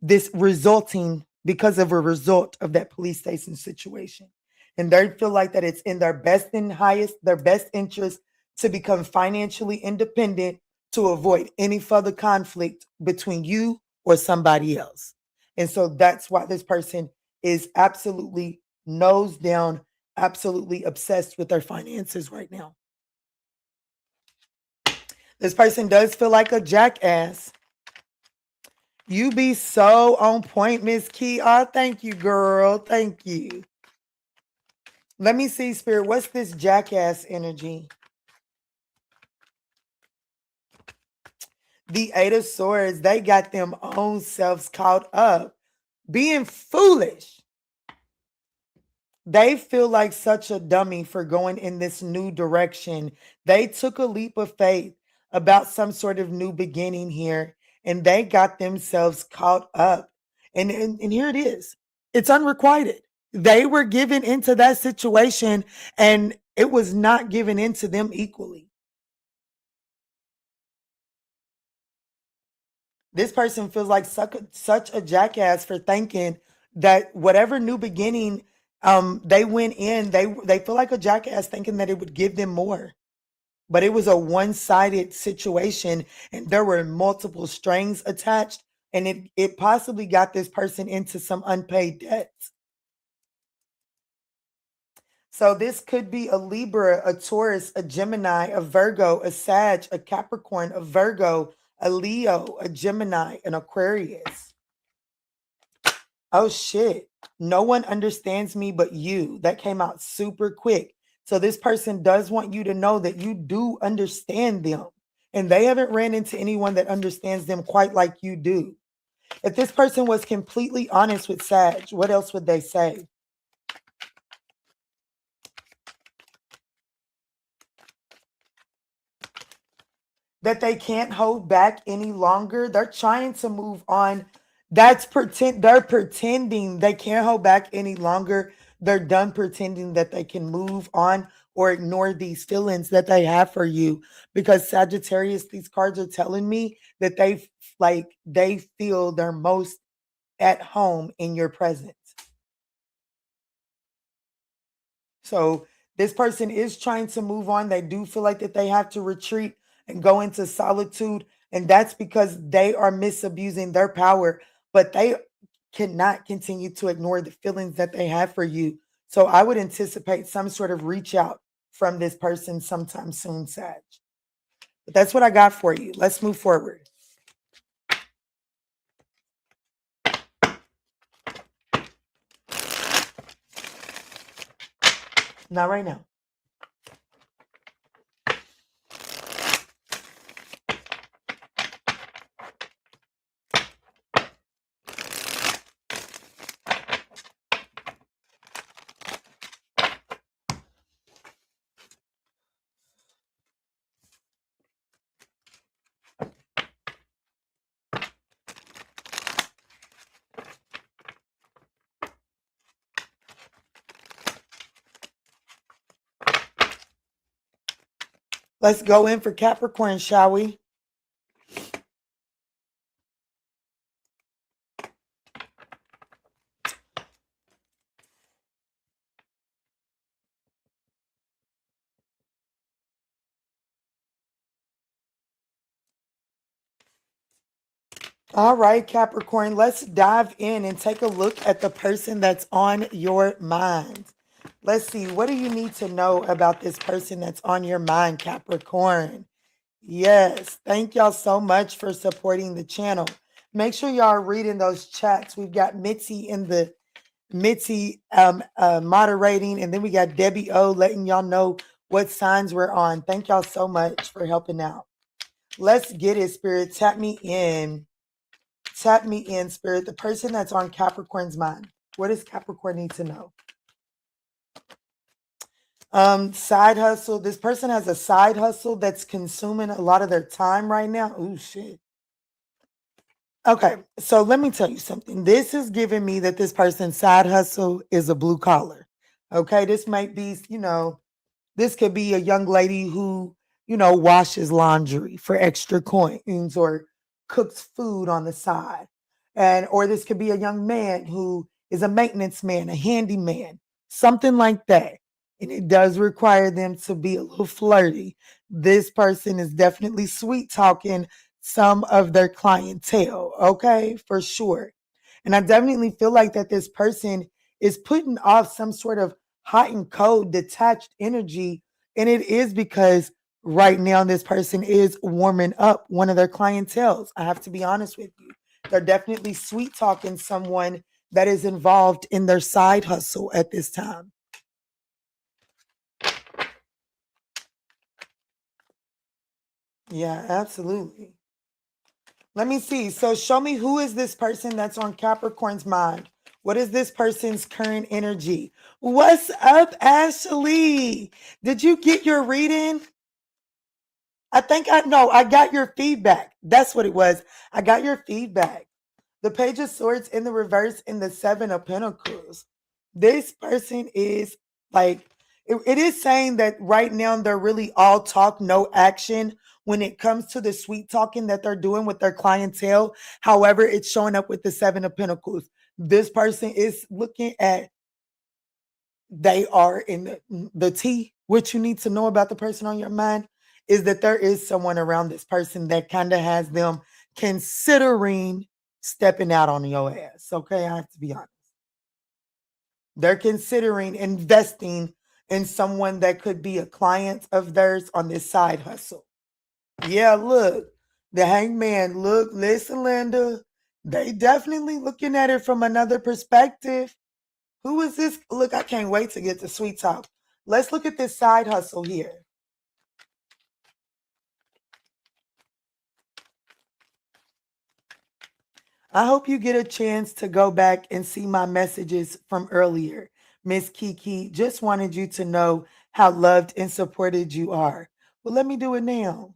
this resulting because of a result of that police station situation. And they feel like that it's in their best and highest, their best interest to become financially independent to avoid any further conflict between you or somebody else. And so that's why this person is absolutely nose down, absolutely obsessed with their finances right now. This person does feel like a jackass. You be so on point, Miss Key. Oh, thank you, girl. Thank you. Let me see, Spirit. What's this jackass energy? The Eight of Swords. They got them own selves caught up, being foolish. They feel like such a dummy for going in this new direction. They took a leap of faith about some sort of new beginning here, and they got themselves caught up. And here it is. It's unrequited. They were given into that situation, and it was not given into them equally. This person feels like such a jackass for thinking that whatever new beginning they went in, they feel like a jackass thinking that it would give them more. But it was a one-sided situation, and there were multiple strings attached, and it possibly got this person into some unpaid debts. So this could be a Libra, a Taurus, a Gemini, a Virgo, a Sag, a Capricorn, a Virgo, a Leo, a Gemini, an Aquarius. Oh shit. No one understands me but you. That came out super quick. So this person does want you to know that you do understand them. And they haven't ran into anyone that understands them quite like you do. If this person was completely honest with Sag, what else would they say? That they can't hold back any longer. They're trying to move on. They're pretending they can't hold back any longer. They're done pretending that they can move on or ignore these feelings that they have for you. Because Sagittarius, these cards are telling me that they feel they're most at home in your presence. So this person is trying to move on. They do feel like that they have to retreat and go into solitude. And that's because they are misabusing their power, but they cannot continue to ignore the feelings that they have for you. So I would anticipate some sort of reach out from this person sometime soon, Sag. But that's what I got for you. Let's move forward. Not right now. Let's go in for Capricorn, shall we? All right, Capricorn, let's dive in and take a look at the person that's on your mind. Let's see. What do you need to know about this person that's on your mind, Capricorn? Yes. Thank y'all so much for supporting the channel. Make sure y'all are reading those chats. We've got Mitzi moderating, and then we got Debbie O letting y'all know what signs we're on. Thank y'all so much for helping out. Let's get it, Spirit. Tap me in. Tap me in, Spirit. The person that's on Capricorn's mind. What does Capricorn need to know? Side hustle. This person has a side hustle that's consuming a lot of their time right now. Oh, shit. Okay, so let me tell you something. This is giving me that this person's side hustle is a blue collar. Okay, this might be, this could be a young lady who, washes laundry for extra coins or cooks food on the side. Or this could be a young man who is a maintenance man, a handyman, something like that. And it does require them to be a little flirty. This person is definitely sweet talking some of their clientele, okay, for sure. And I definitely feel like that this person is putting off some sort of hot and cold, detached energy. And it is because right now this person is warming up one of their clientels. I have to be honest with you. They're definitely sweet talking someone that is involved in their side hustle at this time. Yeah, absolutely. Let me see. So show me, who is this person that's on Capricorn's mind? What is this person's current energy? What's up, Ashley? Did you get your reading? I got your feedback. That's what it was. I got your feedback. The Page of Swords in the reverse and the Seven of Pentacles. This person is like, it is saying that right now they're really all talk, no action when it comes to the sweet talking that they're doing with their clientele. However, it's showing up with the Seven of Pentacles. This person is looking at, they are in the T. What you need to know about the person on your mind is that there is someone around this person that kind of has them considering stepping out on your ass. Okay, I have to be honest. They're considering investing in someone that could be a client of theirs on this side hustle. Yeah, look, the hangman, look, listen, Linda, they definitely looking at it from another perspective. Who is this? Look, I can't wait to get to sweet talk. Let's look at this side hustle here. I hope you get a chance to go back and see my messages from earlier. Miss Keke, just wanted you to know how loved and supported you are. Well, let me do it now.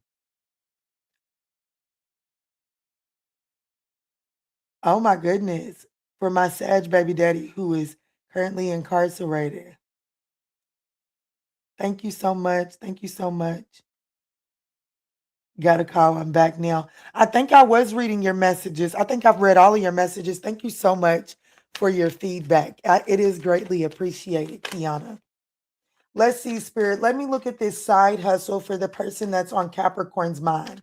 Oh my goodness. For my Sag baby daddy who is currently incarcerated. Thank you so much. Thank you so much. Got a call. I'm back now. I think I was reading your messages. I think I've read all of your messages. Thank you so much for your feedback. It is greatly appreciated, Kiana. Let's see, Spirit. Let me look at this side hustle for the person that's on Capricorn's mind.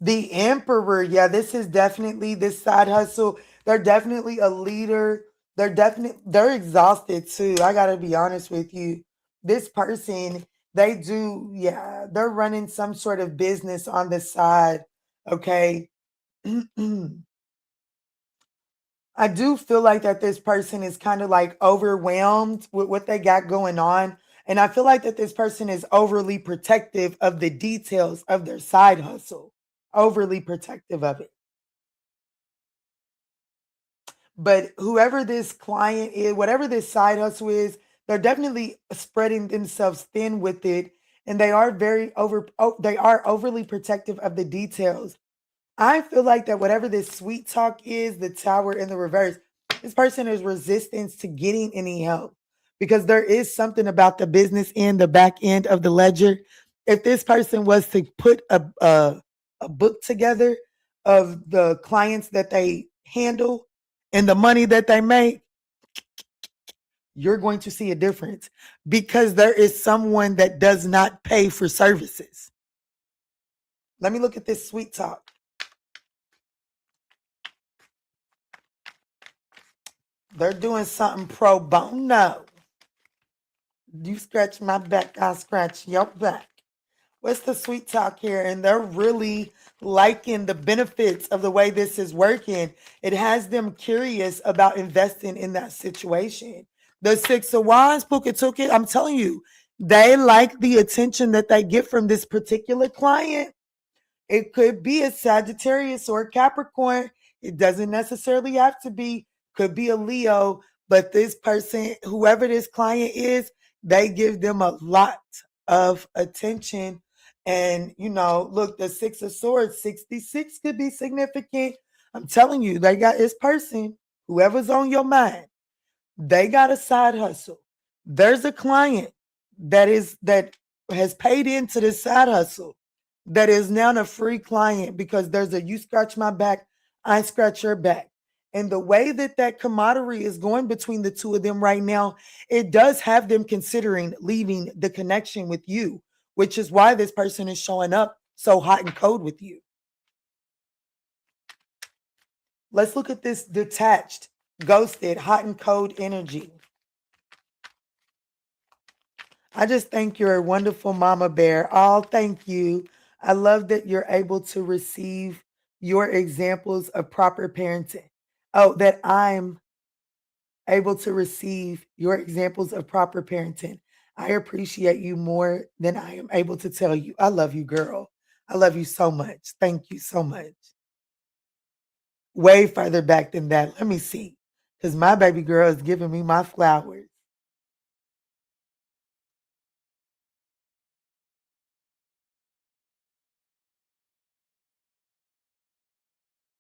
The Emperor. Yeah, this is definitely this side hustle. They're definitely a leader. They're exhausted too. I gotta be honest with you. This person, they're running some sort of business on the side. Okay. I do feel like that this person is kind of like overwhelmed with what they got going on. And I feel like that this person is overly protective of the details of their side hustle, overly protective of it. But whoever this client is, whatever this side hustle is, they're definitely spreading themselves thin with it. And they are they are overly protective of the details. I feel like that whatever this sweet talk is, the Tower in the reverse, this person is resistance to getting any help because there is something about the business end, the back end of the ledger. If this person was to put a book together of the clients that they handle and the money that they make, you're going to see a difference because there is someone that does not pay for services. Let me look at this sweet talk. They're doing something pro bono. You scratch my back, I'll scratch your back. What's the sweet talk here? And they're really liking the benefits of the way this is working. It has them curious about investing in that situation. The Six of Wands, Pukatuki, I'm telling you, they like the attention that they get from this particular client. It could be a Sagittarius or a Capricorn. It doesn't necessarily have to be, could be a Leo, but this person, whoever this client is, they give them a lot of attention. And, you know, look, the Six of Swords, 66 could be significant. I'm telling you, they got this person, whoever's on your mind, they got a side hustle. There's a client that has paid into this side hustle that is now a free client because there's a you scratch my back, I scratch your back. And the way that that camaraderie is going between the two of them right now, it does have them considering leaving the connection with you, which is why this person is showing up so hot and cold with you. Let's look at this detached, ghosted, hot and cold energy. I just think you're a wonderful mama bear. Oh, thank you. I love that you're able to receive your examples of proper parenting. Oh, that I'm able to receive your examples of proper parenting. I appreciate you more than I am able to tell you. I love you, girl. I love you so much. Thank you so much. Way further back than that. Let me see. Because my baby girl is giving me my flowers.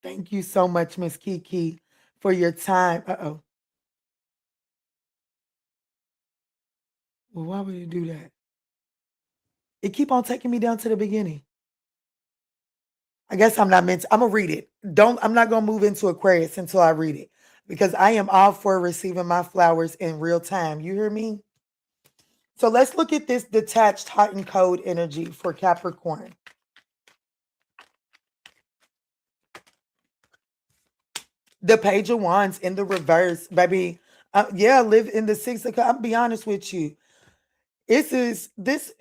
Thank you so much, Miss Keke, for your time. Uh-oh. Well, why would you do that? It keep on taking me down to the beginning. I guess I'm not meant to. I'm gonna read it. I'm not gonna move into Aquarius until I read it because I am all for receiving my flowers in real time. You hear me? So let's look at this detached, hot and cold energy for Capricorn. The Page of Wands in the reverse, baby. Yeah, live in the Six of Cups. I'll be honest with you. And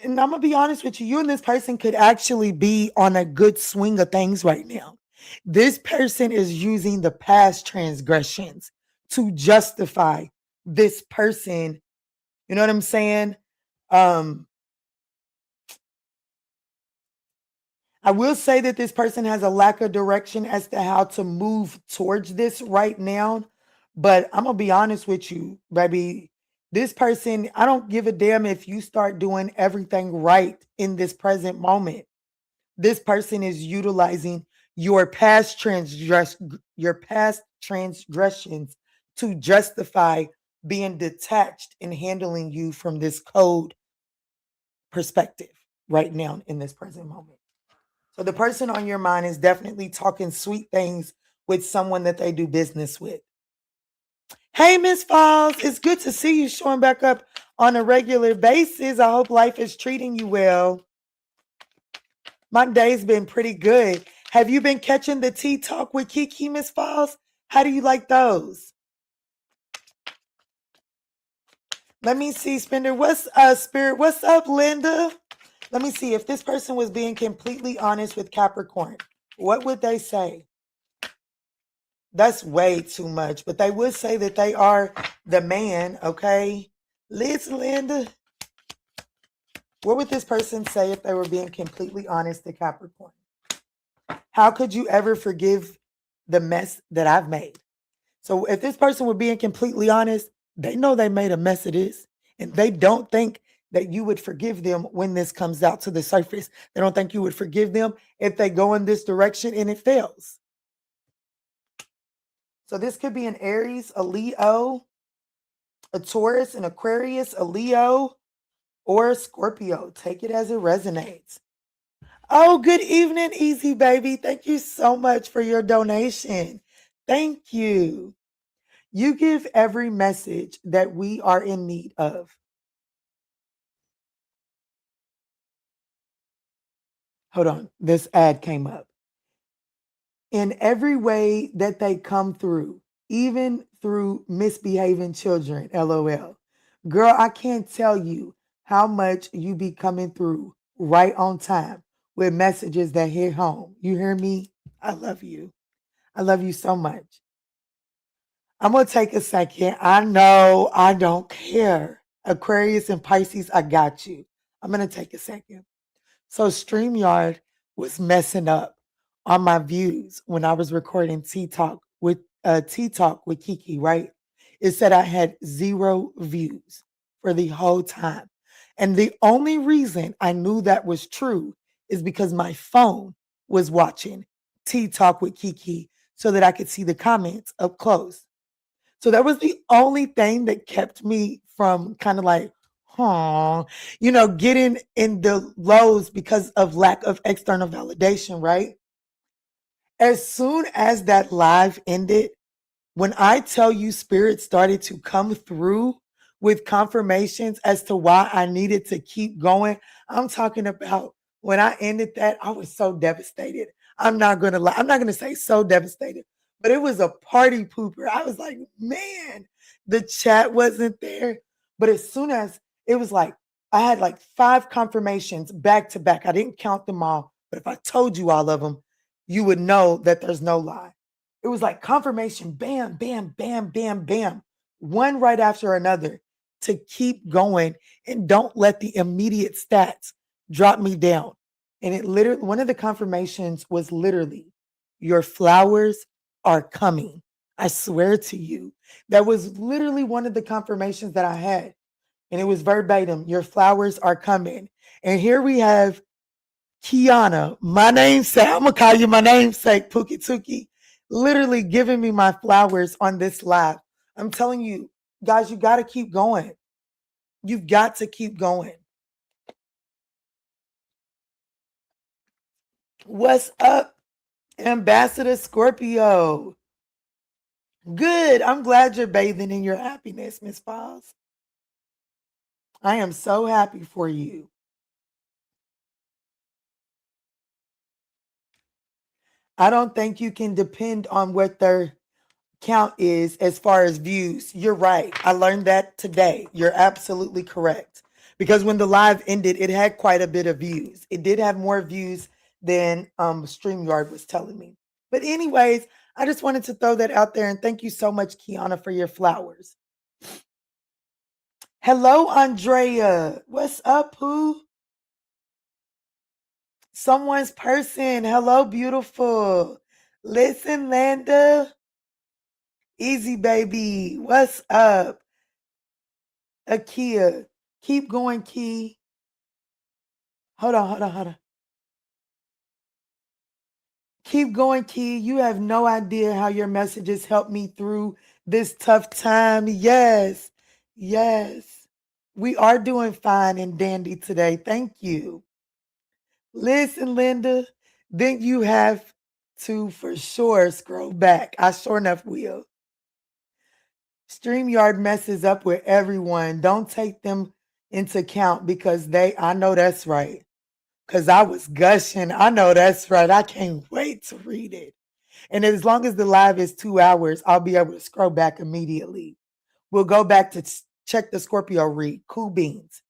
I'm gonna be honest with you. You and this person could actually be on a good swing of things right now. This person is using the past transgressions to justify this person. You know what I'm saying? Um, I will say that this person has a lack of direction as to how to move towards this right now. But I'm gonna be honest with you, baby. This person, I don't give a damn if you start doing everything right in this present moment. This person is utilizing your past transgressions to justify being detached and handling you from this cold perspective right now in this present moment. So the person on your mind is definitely talking sweet things with someone that they do business with. Hey, Miss Falls, it's good to see you showing back up on a regular basis. I hope life is treating you well. My day's been pretty good. Have you been catching the tea talk with Keke, Miss Falls? How do you like those? Let me see, Spender. What's Spirit? What's up, Linda? Let me see if this person was being completely honest with Capricorn. What would they say? That's way too much, but they would say that they are the man, okay? Listen, Linda. What would this person say if they were being completely honest to Capricorn? How could you ever forgive the mess that I've made? So if this person were being completely honest, they know they made a mess of this, and they don't think that you would forgive them when this comes out to the surface. They don't think you would forgive them if they go in this direction and it fails. So this could be an Aries, a Leo, a Taurus, an Aquarius, a Leo, or a Scorpio. Take it as it resonates. Oh, good evening, Easy Baby. Thank you so much for your donation. Thank you. You give every message that we are in need of. Hold on. This ad came up. In every way that they come through, even through misbehaving children. LOL. Girl, I can't tell you how much you be coming through right on time with messages that hit home. You hear me? I love you. I love you so much. I'm going to take a second. I know I don't care. Aquarius and Pisces, I got you. I'm going to take a second. So StreamYard was messing up on my views when I was recording Tea Talk with Keke, right? It said I had 0 views for the whole time. And the only reason I knew that was true is because my phone was watching Tea Talk with Keke so that I could see the comments up close. So that was the only thing that kept me from kind of like, getting in the lows because of lack of external validation, right? As soon as that live ended, when I tell you spirit started to come through with confirmations as to why I needed to keep going, I'm talking about when I ended that, I was so devastated. I'm not going to lie. I'm not going to say so devastated, but it was a party pooper. I was like, man, the chat wasn't there. But as soon as it was like, I had like 5 confirmations back to back. I didn't count them all, but if I told you all of them, you would know that there's no lie. It was like confirmation, bam, bam, bam, bam, bam, one right after another to keep going and don't let the immediate stats drop me down. And it literally, one of the confirmations was literally, your flowers are coming. I swear to you. That was literally one of the confirmations that I had. And it was verbatim, your flowers are coming. And here we have Kiana, my namesake. I'm gonna call you my namesake, Pookie Tookie, literally giving me my flowers on this live. I'm telling you, guys, you got to keep going. You've got to keep going. What's up, Ambassador Scorpio? Good. I'm glad you're bathing in your happiness, Miss Falls. I am so happy for you. I don't think you can depend on what their count is as far as views. You're right. I learned that today. You're absolutely correct. Because when the live ended, it had quite a bit of views. It did have more views than StreamYard was telling me. But anyways, I just wanted to throw that out there and thank you so much, Kiana, for your flowers. Hello, Andrea. What's up, who? Someone's person. Hello, beautiful. Listen, Landa. Easy, baby. What's up? Akia. Keep going, Key. Hold on. Keep going, Key. You have no idea how your messages helped me through this tough time. Yes. We are doing fine and dandy today. Thank you. Listen, Linda, then you have to for sure scroll back. I sure enough will. StreamYard messes up with everyone. Don't take them into account because I know that's right. Because I was gushing. I know that's right. I can't wait to read it. And as long as the live is 2 hours, I'll be able to scroll back immediately. We'll go back to check the Scorpio read. Cool beans.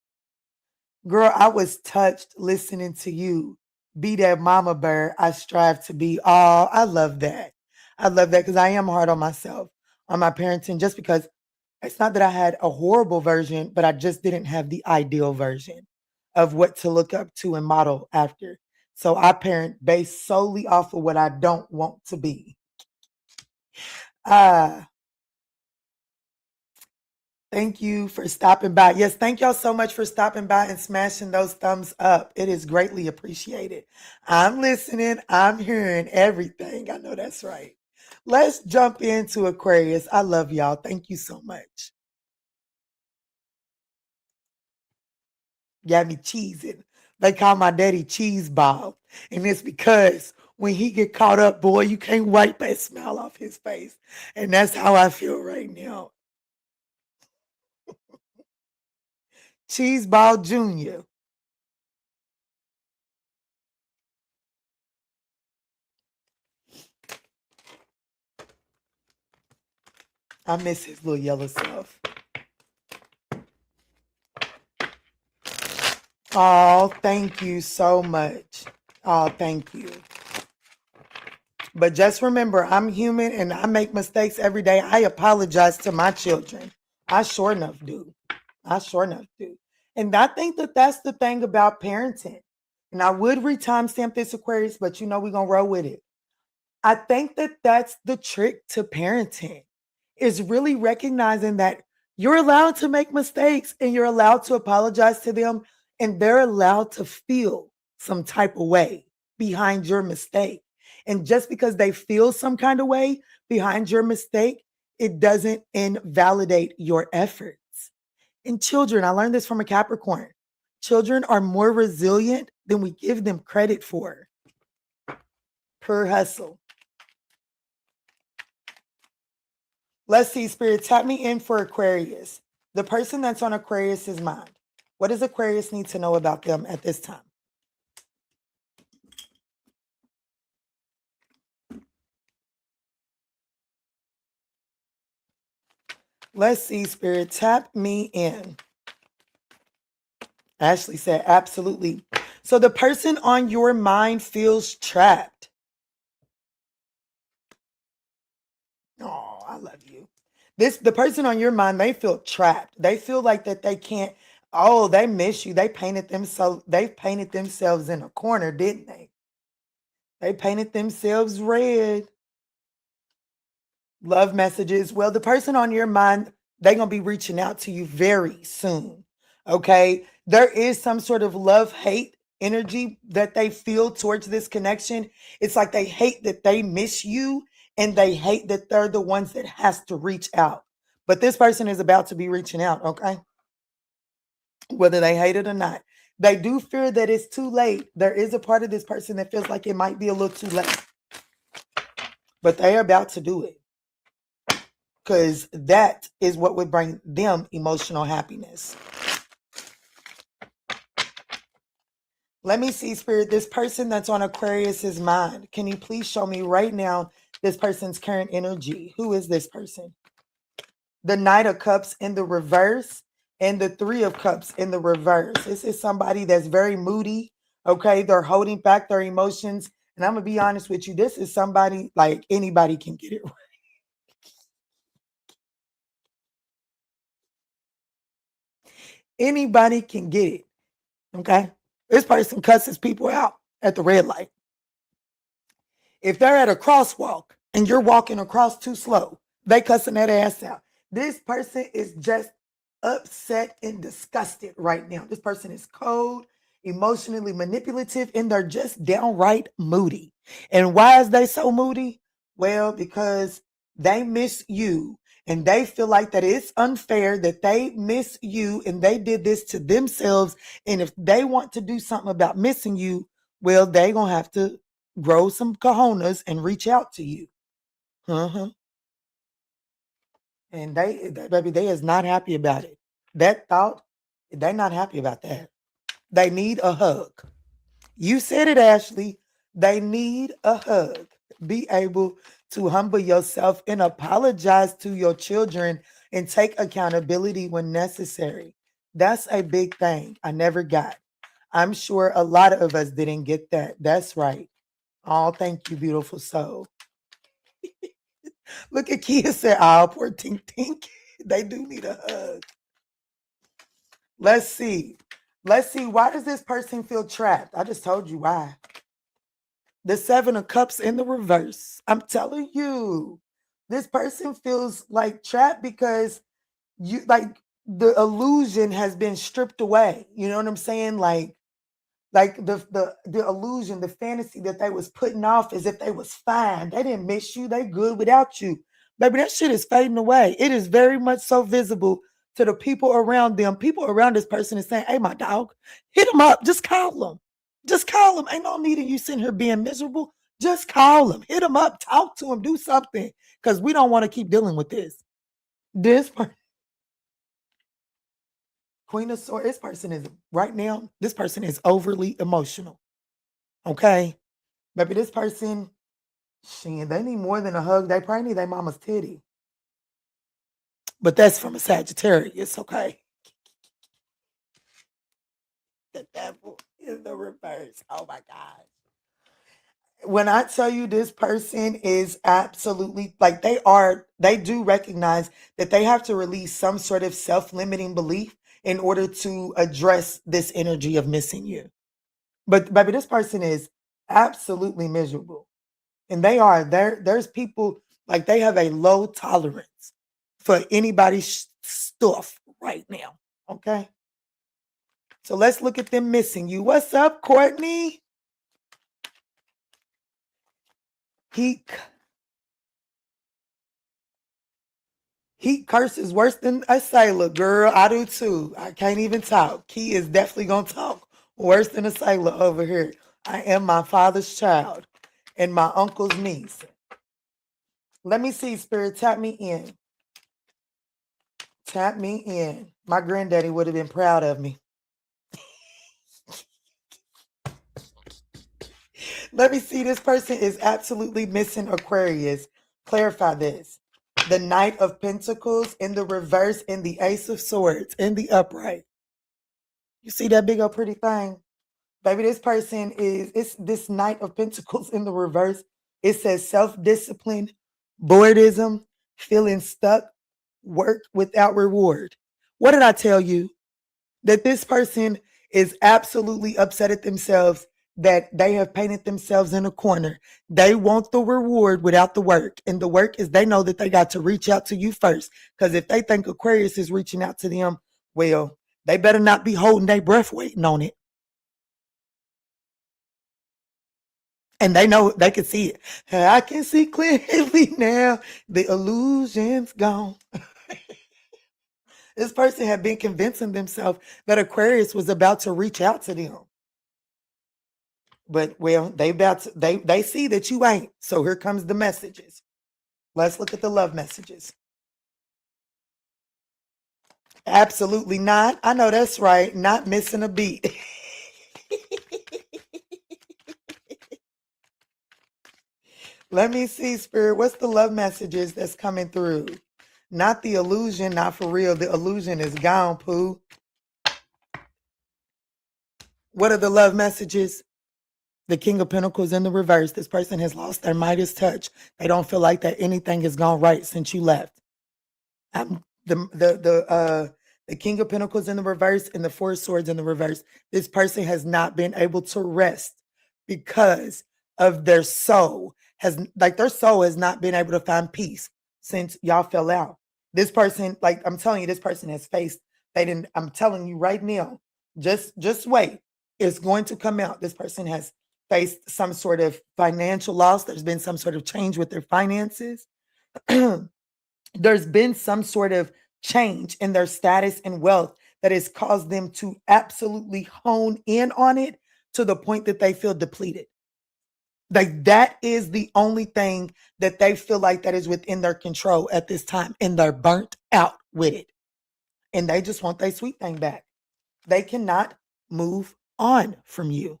Girl, I was touched listening to you. Be that mama bear I strive to be. Oh, I love that. I love that because I am hard on myself, on my parenting, just because it's not that I had a horrible version, but I just didn't have the ideal version of what to look up to and model after. So I parent based solely off of what I don't want to be. Uh, Thank you for stopping by. Yes, thank y'all so much for stopping by and smashing those thumbs up. It is greatly appreciated. I'm listening. I'm hearing everything. I know that's right. Let's jump into Aquarius. I love y'all. Thank you so much. Got me cheesing. They call my daddy cheese ball. And it's because when he get caught up, boy, you can't wipe that smile off his face. And that's how I feel right now. Cheese ball junior. I miss his little yellow self. Oh, thank you so much. Oh, thank you. But just remember, I'm human and I make mistakes every day. I apologize to my children. I sure enough do. I sure enough do. And I think that that's the thing about parenting. And I would re-timestamp this, Aquarius, but you know we're going to roll with it. I think that that's the trick to parenting, is really recognizing that you're allowed to make mistakes and you're allowed to apologize to them, and they're allowed to feel some type of way behind your mistake. And just because they feel some kind of way behind your mistake, it doesn't invalidate your efforts. And children, I learned this from a Capricorn. Children are more resilient than we give them credit for. Per hustle. Let's see, Spirit, tap me in for Aquarius. The person that's on Aquarius's mind. What does Aquarius need to know about them at this time? Let's see, Spirit, tap me in. Ashley said, absolutely. So the person on your mind feels trapped. Oh, I love you. The person on your mind, they feel trapped. They feel like that they can't. Oh, they miss you. They painted themselves in a corner, didn't they? They painted themselves red. Love messages. Well, the person on your mind, they're going to be reaching out to you very soon. Okay. There is some sort of love-hate energy that they feel towards this connection. It's like they hate that they miss you and they hate that they're the ones that has to reach out. But this person is about to be reaching out. Okay. Whether they hate it or not. They do fear that it's too late. There is a part of this person that feels like it might be a little too late. But they are about to do it. Because that is what would bring them emotional happiness. Let me see, Spirit, this person that's on Aquarius's mind. Can you please show me right now this person's current energy? Who is this person? The Knight of Cups in the reverse and the Three of Cups in the reverse. This is somebody that's very moody. Okay, they're holding back their emotions. And I'm going to be honest with you. This is somebody like anybody can get it right. Anybody can get it. Okay. This person cusses people out at the red light. If they're at a crosswalk and you're walking across too slow, they cussing that ass out. This person is just upset and disgusted right now. This person is cold, emotionally manipulative, and they're just downright moody. And why is they so moody? Well, because they miss you. And they feel like that it's unfair that they miss you and they did this to themselves. And if they want to do something about missing you, well, they're going to have to grow some cojones and reach out to you. Uh-huh. And baby, they is not happy about it. That thought, they're not happy about that. They need a hug. You said it, Ashley. They need a hug. Be able to humble yourself and apologize to your children and take accountability when necessary. That's a big thing I never got. I'm sure a lot of us didn't get that. That's right. Oh, thank you, beautiful soul. Look at Kia said, oh, poor Tink Tink. They do need a hug. Let's see. Why does this person feel trapped? I just told you why. The Seven of Cups in the reverse. I'm telling you, this person feels like trapped because you like the illusion has been stripped away. You know what I'm saying? Like the illusion, the fantasy that they was putting off as if they was fine. They didn't miss you. They good without you. Baby, that shit is fading away. It is very much so visible to the people around them. People around this person is saying, hey, my dog, hit him up. Just call him. Just call him. Ain't no need of you sitting here being miserable. Just call him. Hit him up. Talk to him. Do something. Because we don't want to keep dealing with this. Queen of Swords, this person is overly emotional. Okay? Maybe this person, they need more than a hug. They probably need their mama's titty. But that's from a Sagittarius, okay? The devil in the reverse. Oh my God. When I tell you this person is absolutely like they do recognize that they have to release some sort of self-limiting belief in order to address this energy of missing you. But baby, this person is absolutely miserable. And there's people like they have a low tolerance for anybody's stuff right now. Okay. So let's look at them missing you. What's up, Courtney? Heat curses worse than a sailor, girl. I do too. I can't even talk. Key is definitely gonna talk worse than a sailor over here. I am my father's child and my uncle's niece. Let me see, Spirit. Tap me in. Tap me in. My granddaddy would have been proud of me. Let me see. This person is absolutely missing Aquarius. Clarify this. The Knight of Pentacles in the reverse and the Ace of Swords in the upright. You see that big old pretty thing? Baby, this person it's this Knight of Pentacles in the reverse. It says self-discipline, boredom, feeling stuck, work without reward. What did I tell you? That this person is absolutely upset at themselves that they have painted themselves in a corner. They want the reward without the work. And the work is they know that they got to reach out to you first. Because if they think Aquarius is reaching out to them, well, they better not be holding their breath waiting on it. And they know they can see it. I can see clearly now. The illusion's gone. This person had been convincing themselves that Aquarius was about to reach out to them. But well, they see that you ain't. So here comes the messages. Let's look at the love messages. Absolutely not. I know that's right. Not missing a beat. Let me see, Spirit. What's the love messages that's coming through? Not the illusion, not for real. The illusion is gone, Pooh. What are the love messages? The King of Pentacles in the reverse. This person has lost their Midas touch. They don't feel like that anything has gone right since you left. The King of Pentacles in the reverse and the Four of Swords in the reverse. This person has not been able to rest because of their soul their soul has not been able to find peace since y'all fell out. This person, like I'm telling you, this person has faced. I'm telling you right now. Just wait. It's going to come out. This person has faced some sort of financial loss. There's been some sort of change with their finances. There's been some sort of change in their status and wealth that has caused them to absolutely hone in on it to the point that they feel depleted. Like that is the only thing that they feel like that is within their control at this time, and they're burnt out with it. And they just want their sweet thing back. They cannot move on from you.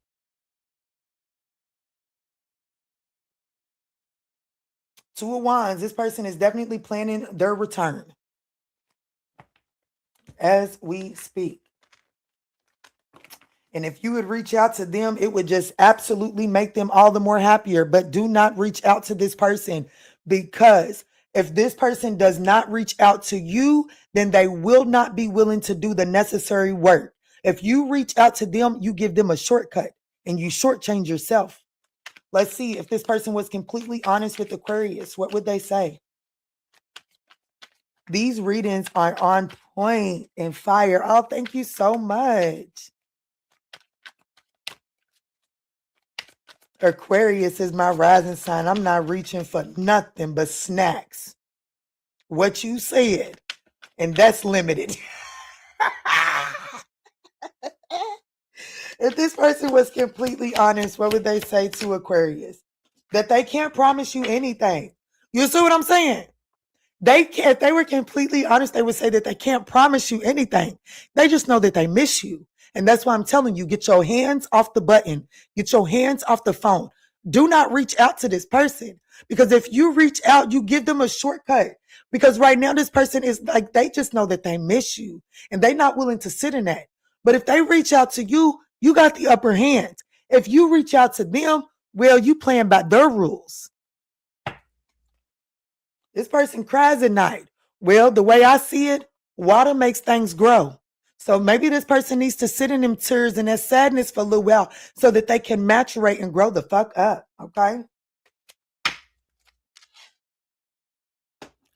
Two of Wands, this person is definitely planning their return as we speak. And if you would reach out to them, it would just absolutely make them all the more happier. But do not reach out to this person, because if this person does not reach out to you, then they will not be willing to do the necessary work. If you reach out to them, you give them a shortcut and you shortchange yourself. Let's see if this person was completely honest with Aquarius. What would they say? These readings are on point and fire. Oh, thank you so much. Aquarius is my rising sign. I'm not reaching for nothing but snacks. What you said, and that's limited. If this person was completely honest, what would they say to Aquarius? That they can't promise you anything. You see what I'm saying? If they were completely honest, they would say that they can't promise you anything. They just know that they miss you. And that's why I'm telling you, get your hands off the button. Get your hands off the phone. Do not reach out to this person, because if you reach out, you give them a shortcut Because right now, this person is like, they just know that they miss you and they're not willing to sit in that. But if they reach out to you, you got the upper hand. If you reach out to them, well, you playing by their rules. This person cries at night. Well, the way I see it, water makes things grow. So maybe this person needs to sit in them tears and that sadness for a little while so that they can maturate and grow the fuck up. Okay?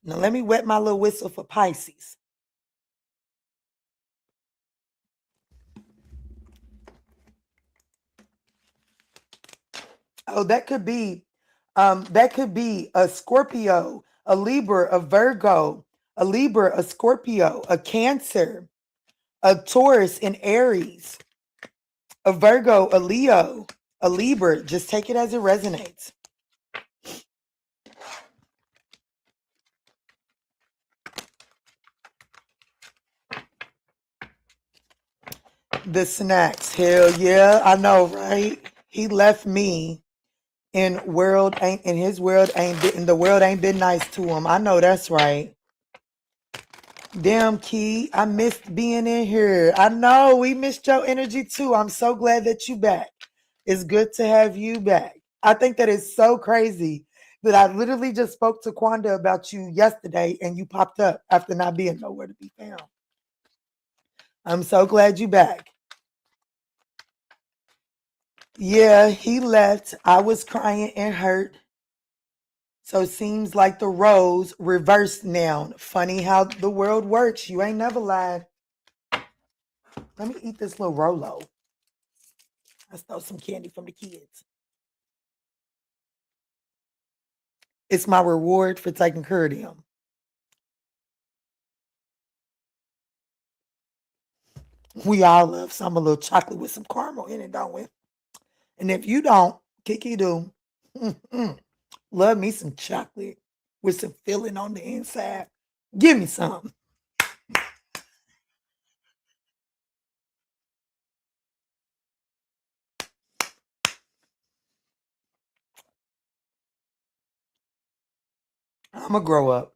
Now let me wet my little whistle for Pisces. Oh, that could be a Scorpio, a Libra, a Virgo, a Libra, a Scorpio, a Cancer, a Taurus, an Aries, a Virgo, a Leo, a Libra. Just take it as it resonates. The snacks. Hell yeah. I know, right? He left me and the world ain't been nice to him. I know that's right. Damn, Key, I missed being in here. I know we missed your energy too. I'm so glad that you back. It's good to have you back. I think that is so crazy that I literally just spoke to Kwanda about you yesterday and you popped up after not being nowhere to be found. I'm so glad you back. Yeah, he left. I was crying and hurt. So it seems like the roles reversed now. Funny how the world works. You ain't never lied. Let me eat this little Rolo. I stole some candy from the kids. It's my reward for taking care of them. We all love some a little chocolate with some caramel in it, don't we? And if you don't, Keke do. Love me some chocolate with some filling on the inside. Give me some. I'm going to grow up.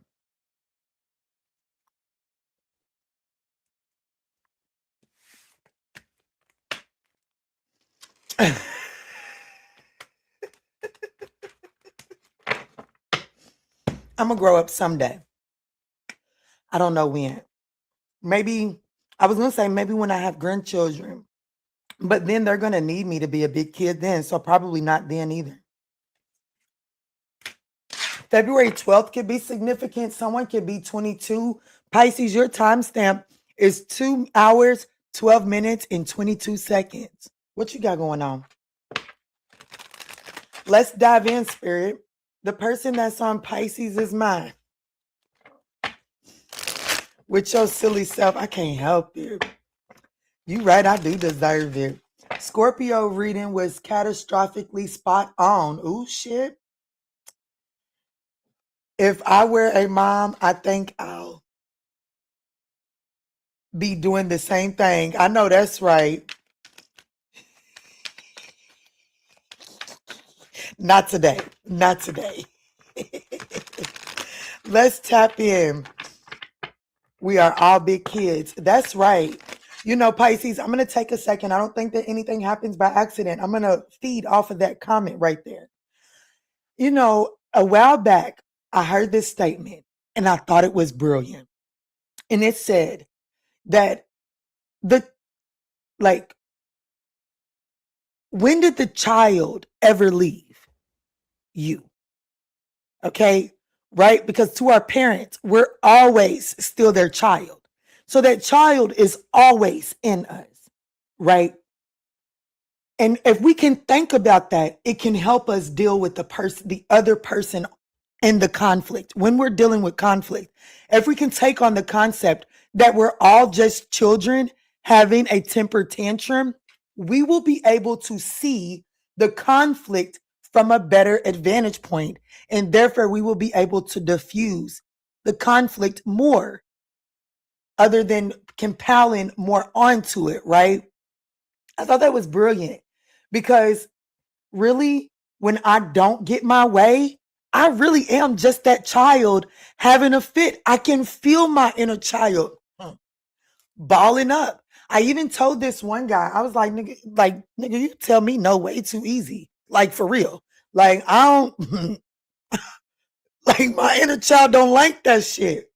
I'm going to grow up someday. I don't know when. Maybe, I was going to say maybe when I have grandchildren. But then they're going to need me to be a big kid then. So probably not then either. February 12th could be significant. Someone could be 22. Pisces, your timestamp is 2 hours, 12 minutes, and 22 seconds. What you got going on? Let's dive in, Spirit. The person that's on Pisces is mine. With your silly self, I can't help it. You right, I do deserve it. Scorpio reading was catastrophically spot on. Ooh, shit. If I were a mom, I think I'll be doing the same thing. I know that's right. Not today. Not today. Let's tap in. We are all big kids. That's right. You know, Pisces, I'm going to take a second. I don't think that anything happens by accident. I'm going to feed off of that comment right there. You know, a while back, I heard this statement and I thought it was brilliant. And it said that when did the child ever leave you? Okay, right? Because to our parents, we're always still their child. So that child is always in us, right? And if we can think about that, it can help us deal with the other person in the conflict. When we're dealing with conflict, if we can take on the concept that we're all just children having a temper tantrum, we will be able to see the conflict from a better advantage point, and therefore we will be able to diffuse the conflict more, other than compelling more onto it, right? I thought that was brilliant because really, when I don't get my way, I really am just that child having a fit. I can feel my inner child balling up. I even told this one guy, I was like, nigga, you tell me no way too easy. Like for real. Like I don't like my inner child don't like that shit.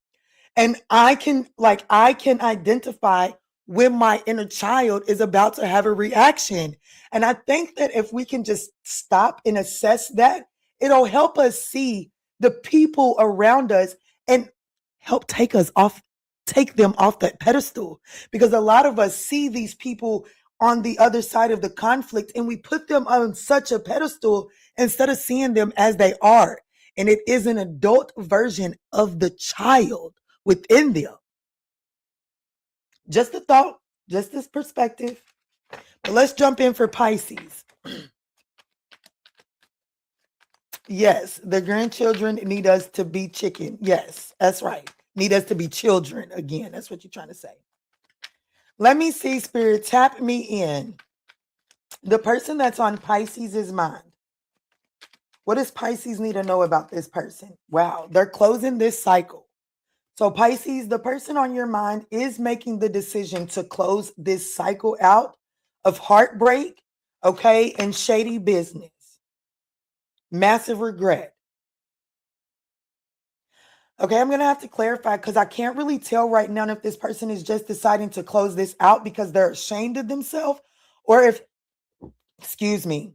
And I can identify when my inner child is about to have a reaction. And I think that if we can just stop and assess that, it'll help us see the people around us and help take them off that pedestal. Because a lot of us see these people on the other side of the conflict and we put them on such a pedestal instead of seeing them as they are. And it is an adult version of the child within them. Just a thought, just this perspective. But let's jump in for Pisces. Yes, the grandchildren need us to be chicken. Yes, that's right. Need us to be children again. That's what you're trying to say. Let me see, Spirit, tap me in. The person that's on Pisces' mind. What does Pisces need to know about this person? Wow, they're closing this cycle. So Pisces, the person on your mind is making the decision to close this cycle out of heartbreak, okay, and shady business. Massive regret. Okay, I'm going to have to clarify because I can't really tell right now if this person is just deciding to close this out because they're ashamed of themselves or if, excuse me,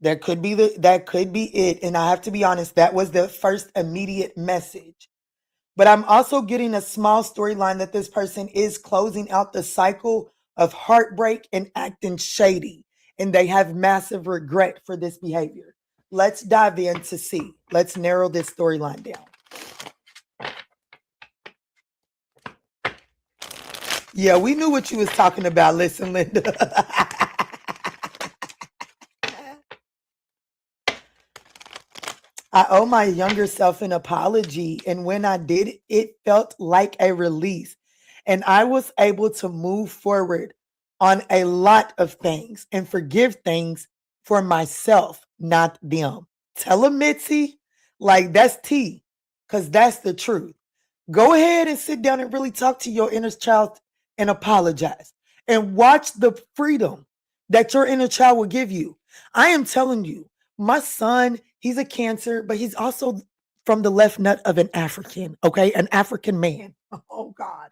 that could be it. And I have to be honest, that was the first immediate message. But I'm also getting a small storyline that this person is closing out the cycle of heartbreak and acting shady. And they have massive regret for this behavior. Let's dive in to see. Let's narrow this storyline down. Yeah, we knew what you was talking about. Listen, Linda. I owe my younger self an apology. And when I did, it felt like a release. And I was able to move forward on a lot of things and forgive things for myself, not them. Tell them, Mitzi, like that's tea, because that's the truth. Go ahead and sit down and really talk to your inner child and apologize. And watch the freedom that your inner child will give you. I am telling you, my son, he's a Cancer, but he's also from the left nut of an African, okay? An African man. Oh, God.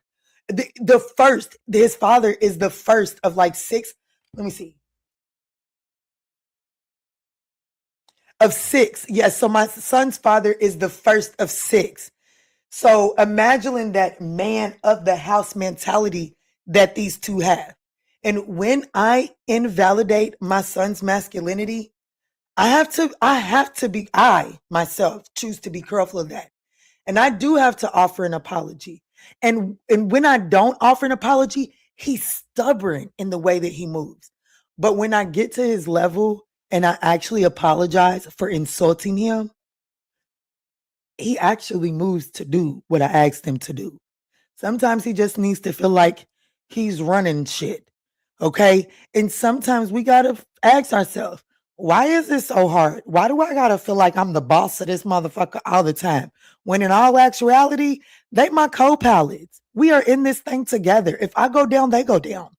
His father is the first of like 6. Let me see. Of 6. Yes, so my son's father is the first of 6. So imagine that man of the house mentality that these two have. And when I invalidate my son's masculinity, I myself choose to be careful of that. And I do have to offer an apology. And when I don't offer an apology, he's stubborn in the way that he moves. But when I get to his level and I actually apologize for insulting him, he actually moves to do what I asked him to do. Sometimes he just needs to feel like he's running shit. Okay. And sometimes we got to ask ourselves, why is this so hard? Why do I got to feel like I'm the boss of this motherfucker all the time? When in all actuality, they my co-pilots. We are in this thing together. If I go down, they go down.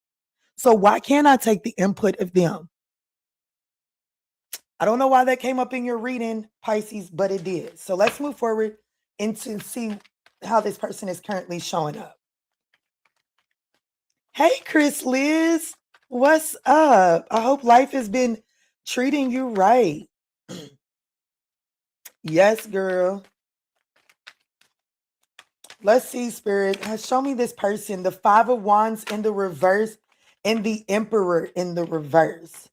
So why can't I take the input of them? I don't know why that came up in your reading, Pisces, but it did. So let's move forward and to see how this person is currently showing up. Hey, Chris Liz, what's up? I hope life has been treating you right. Yes, girl. Let's see, Spirit. Show me this person. The 5 of Wands in the reverse and the Emperor in the reverse.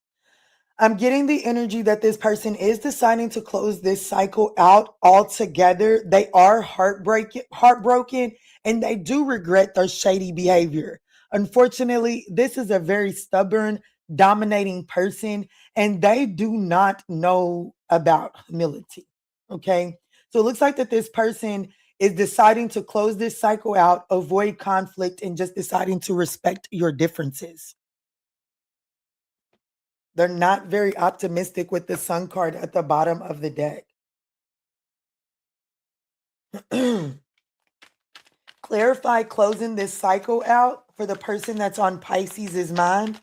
I'm getting the energy that this person is deciding to close this cycle out altogether. They are heartbroken, and they do regret their shady behavior. Unfortunately, this is a very stubborn, dominating person, and they do not know about humility. Okay. So it looks like that this person is deciding to close this cycle out, avoid conflict, and just deciding to respect your differences. They're not very optimistic with the Sun card at the bottom of the deck. Clarify closing this cycle out for the person that's on Pisces' mind.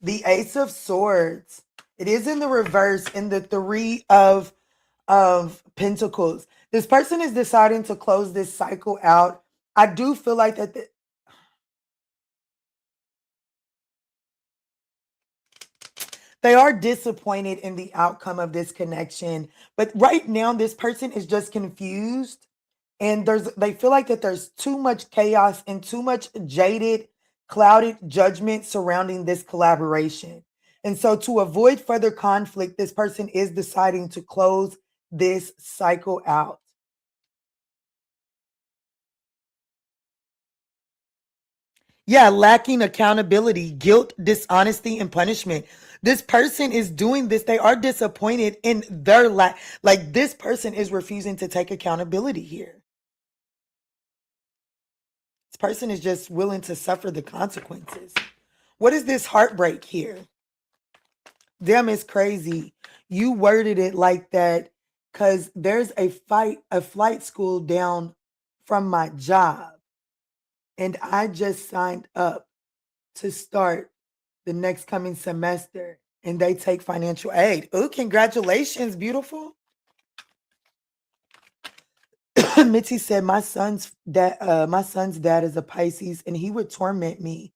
The Ace of Swords. It is in the reverse in the Three of Pentacles. This person is deciding to close this cycle out. I do feel like that they are disappointed in the outcome of this connection. But right now, this person is just confused. And they feel like that there's too much chaos and too much jaded, clouded judgment surrounding this collaboration. And so to avoid further conflict, this person is deciding to close this cycle out. Yeah, lacking accountability, guilt, dishonesty, and punishment. This person is doing this. They are disappointed in their like this person is refusing to take accountability here. This person is just willing to suffer the consequences. What is this heartbreak here? Damn, it's crazy. You worded it like that because there's a flight school down from my job. And I just signed up to start the next coming semester. And they take financial aid. Oh, congratulations, beautiful. Mitzi said, my son's dad is a Pisces, and he would torment me.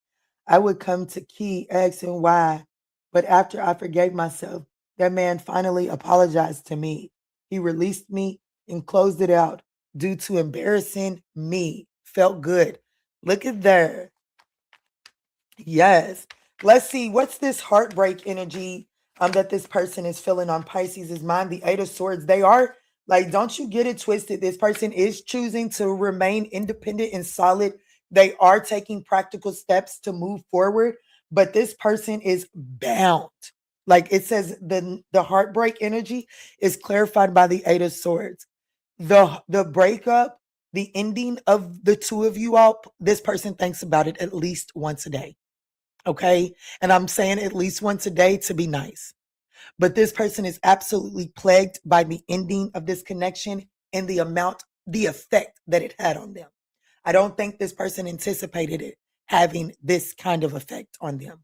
I would come to Key asking why, but after I forgave myself, that man finally apologized to me. He released me and closed it out due to embarrassing me. Felt good. Look at that. Yes. Let's see. What's this heartbreak energy that this person is feeling on Pisces' mind? The Eight of Swords. They are like, don't you get it twisted. This person is choosing to remain independent and solid. They are taking practical steps to move forward, but this person is bound. Like it says, the heartbreak energy is clarified by the Eight of Swords. The breakup, the ending of the two of you all, this person thinks about it at least once a day. Okay. And I'm saying at least once a day to be nice. But this person is absolutely plagued by the ending of this connection and the effect that it had on them. I don't think this person anticipated it having this kind of effect on them.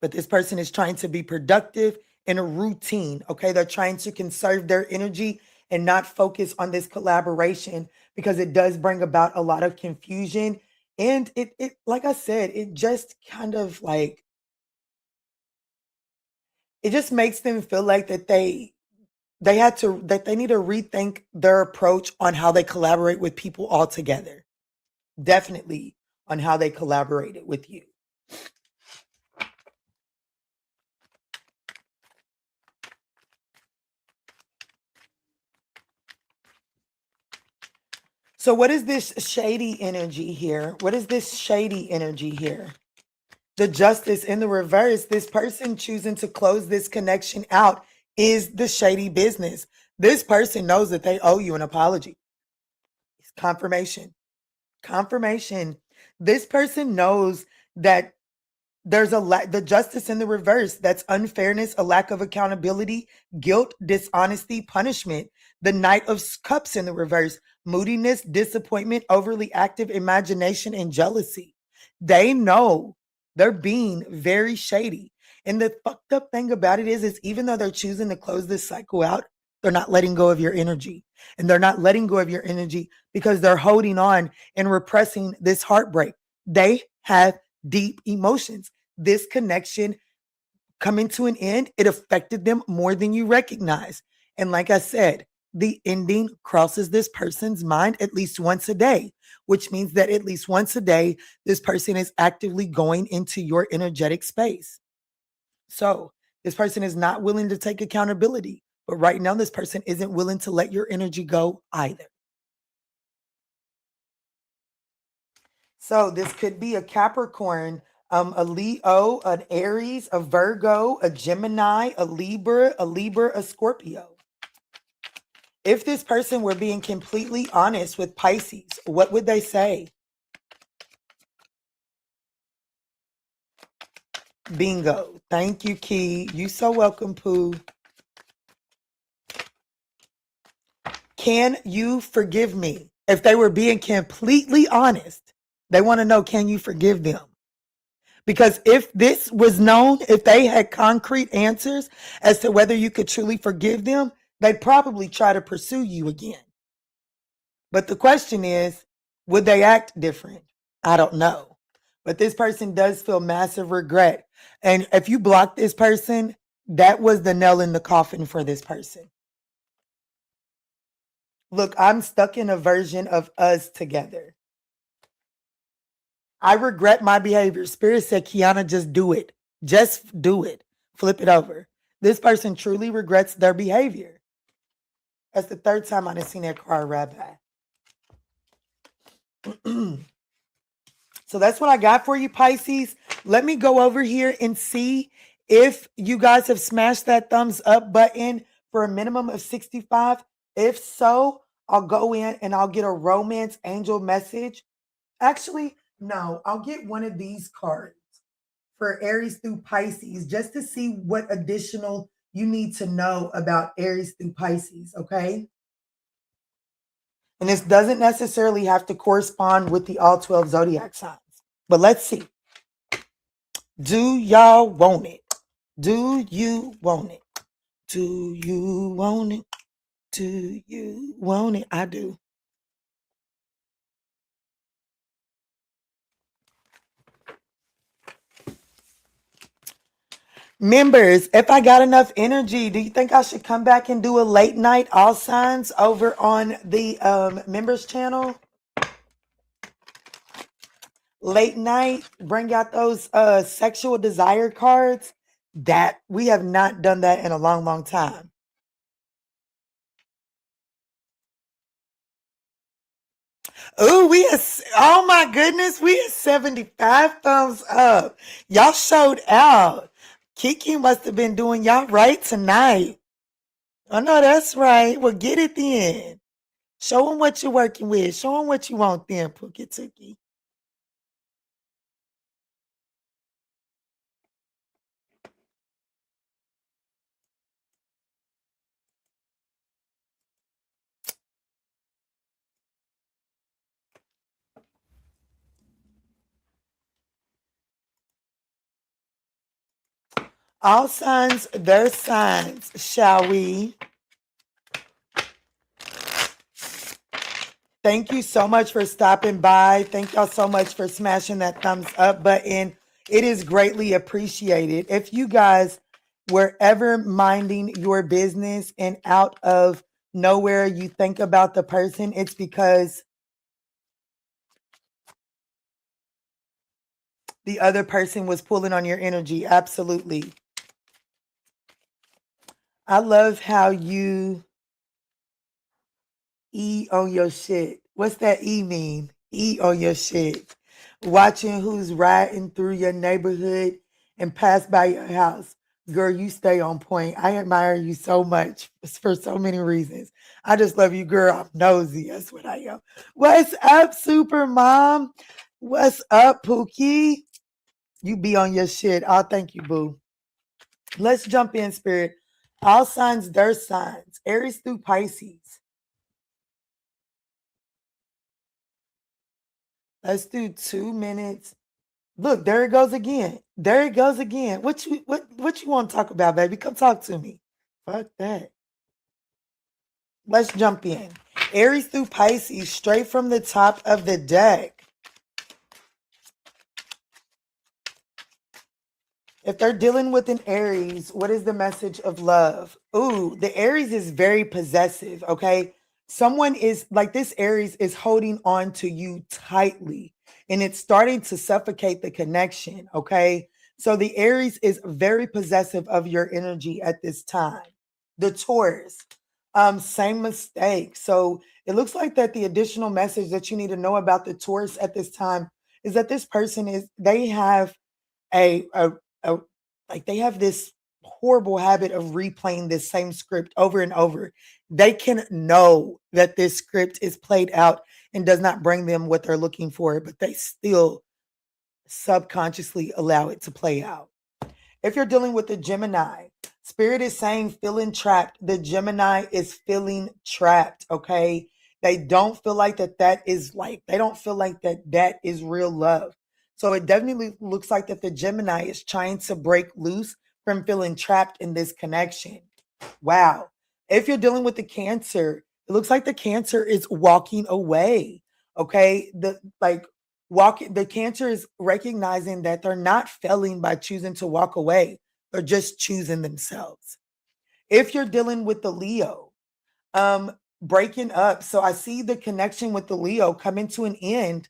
But this person is trying to be productive in a routine. Okay. They're trying to conserve their energy and not focus on this collaboration because it does bring about a lot of confusion. And it like I said, it just kind of like, it just makes them feel like that they need to rethink their approach on how they collaborate with people altogether. Definitely on how they collaborated with you. So what is this shady energy here? What is this shady energy here? The Justice in the reverse. This person choosing to close this connection out is the shady business. This person knows that they owe you an apology. It's confirmation. Confirmation. This person knows that there's the Justice in the reverse. That's unfairness, a lack of accountability, guilt, dishonesty, punishment. The Knight of Cups in the reverse, moodiness, disappointment, overly active imagination, and jealousy. They know they're being very shady. And the fucked up thing about it is even though they're choosing to close this cycle out, they're not letting go of your energy. And they're not letting go of your energy because they're holding on and repressing this heartbreak. They have deep emotions. This connection coming to an end, it affected them more than you recognize. And like I said, the ending crosses this person's mind at least once a day, which means that at least once a day, this person is actively going into your energetic space. So this person is not willing to take accountability, but right now this person isn't willing to let your energy go either. So this could be a Capricorn, a Leo, an Aries, a Virgo, a Gemini, a Libra, a Scorpio. If this person were being completely honest with Pisces, what would they say? Bingo. Thank you, Key. You so welcome, Pooh. Can you forgive me? If they were being completely honest, they want to know, can you forgive them? Because if this was known, if they had concrete answers as to whether you could truly forgive them, they'd probably try to pursue you again. But the question is, would they act different? I don't know. But this person does feel massive regret. And if you block this person, that was the nail in the coffin for this person. Look, I'm stuck in a version of us together. I regret my behavior. Spirit said, Kiana, just do it. Just do it. Flip it over. This person truly regrets their behavior. That's the third time I've seen that card right back. So that's what I got for you, Pisces. Let me go over here and see if you guys have smashed that thumbs up button for a minimum of 65. If so, I'll go in and I'll get a romance angel message. Actually, no, I'll get one of these cards for Aries through Pisces just to see what additional you need to know about Aries through Pisces, okay? And this doesn't necessarily have to correspond with the all 12 zodiac signs. But let's see. Do y'all want it? Do you want it? Do you want it? Do you want it? I do. Members, if I got enough energy, do you think I should come back and do a late night all signs over on the members channel? Late night, bring out those sexual desire cards. That we have not done that in a long, long time. Oh, oh my goodness, we had 75 thumbs up. Y'all showed out. Keke must have been doing y'all right tonight. Oh no, that's right. Well, get it then. Show them what you're working with. Show them what you want then, Pookie Tookie. All signs, their signs, shall we? Thank you so much for stopping by. Thank y'all so much for smashing that thumbs up button. It is greatly appreciated. If you guys were ever minding your business and out of nowhere you think about the person, it's because the other person was pulling on your energy. Absolutely. I love how you E on your shit. What's that E mean? E on your shit. Watching who's riding through your neighborhood and pass by your house. Girl, you stay on point. I admire you so much for so many reasons. I just love you, girl. I'm nosy. That's what I am. What's up, Super Mom? What's up, Pookie? You be on your shit. Oh, thank you, boo. Let's jump in, Spirit. All signs, their signs. Aries through Pisces. Let's do 2 minutes. Look, there it goes again. There it goes again. What you want to talk about, baby? Come talk to me. Fuck that. Let's jump in. Aries through Pisces, straight from the top of the deck. If they're dealing with an Aries, what is the message of love? Ooh, the Aries is very possessive, okay? Someone is like this Aries is holding on to you tightly and it's starting to suffocate the connection, okay? So the Aries is very possessive of your energy at this time. The Taurus, same mistake. So it looks like that the additional message that you need to know about the Taurus at this time is that this person they have a like they have this horrible habit of replaying this same script over and over. They can know that this script is played out and does not bring them what they're looking for, but they still subconsciously allow it to play out. If you're dealing with the Gemini, Spirit is saying feeling trapped. The Gemini is feeling trapped, okay? They don't feel like that is like, they don't feel like that is real love. So it definitely looks like that the Gemini is trying to break loose from feeling trapped in this connection. Wow. If you're dealing with the Cancer, it looks like the Cancer is walking away, okay? The Cancer is recognizing that they're not failing by choosing to walk away. They're just choosing themselves. If you're dealing with the Leo, breaking up. So I see the connection with the Leo coming to an end,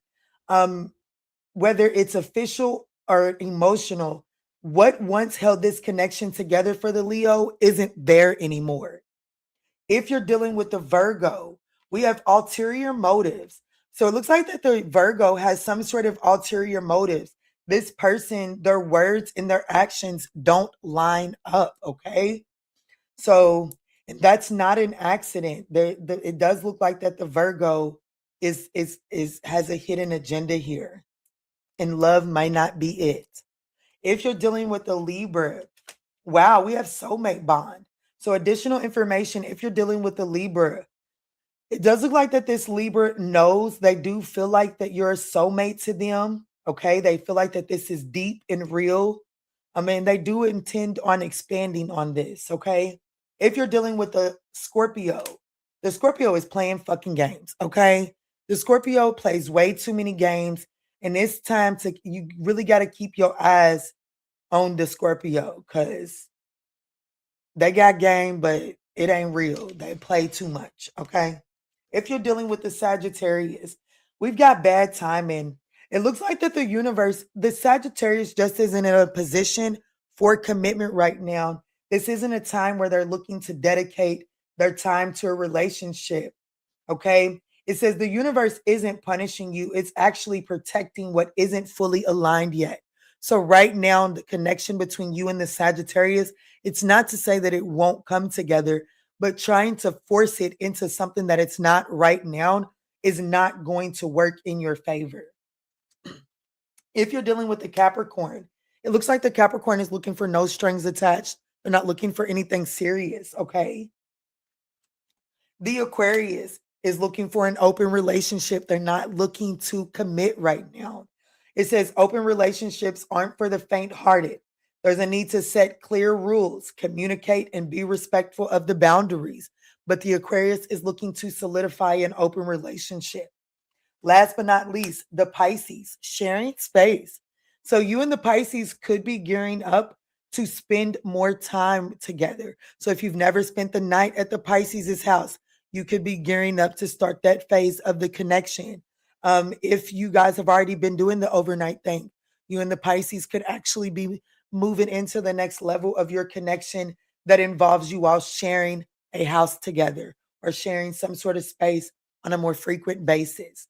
whether it's official or emotional. What once held this connection together for the Leo isn't there anymore. If you're dealing with the Virgo, we have ulterior motives. So it looks like that the Virgo has some sort of ulterior motives. This person, their words and their actions don't line up, okay? So, and that's not an accident. It does look like that the Virgo is has a hidden agenda here, and love might not be it. If you're dealing with the Libra, wow, we have soulmate bond. So additional information, if you're dealing with the Libra, it does look like that this Libra knows, they do feel like that you're a soulmate to them. Okay. They feel like that this is deep and real. I mean, they do intend on expanding on this. Okay. If you're dealing with the Scorpio is playing fucking games. Okay. The Scorpio plays way too many games. And it's time you really got to keep your eyes on the Scorpio because they got game, but it ain't real. They play too much. Okay. If you're dealing with the Sagittarius, we've got bad timing. It looks like that the Sagittarius just isn't in a position for commitment right now. This isn't a time where they're looking to dedicate their time to a relationship. Okay. It says the universe isn't punishing you, it's actually protecting what isn't fully aligned yet. So, right now, the connection between you and the Sagittarius, it's not to say that it won't come together, but trying to force it into something that it's not right now is not going to work in your favor. If you're dealing with the Capricorn, it looks like the Capricorn is looking for no strings attached. They're not looking for anything serious, okay? The Aquarius is looking for an open relationship. They're not looking to commit right now. It says open relationships aren't for the faint-hearted. There's a need to set clear rules, communicate, and be respectful of the boundaries. But the Aquarius is looking to solidify an open relationship. Last but not least, the Pisces, sharing space. So you and the Pisces could be gearing up to spend more time together. So if you've never spent the night at the Pisces' house, you could be gearing up to start that phase of the connection. If you guys have already been doing the overnight thing, you and the Pisces could actually be moving into the next level of your connection that involves you all sharing a house together or sharing some sort of space on a more frequent basis.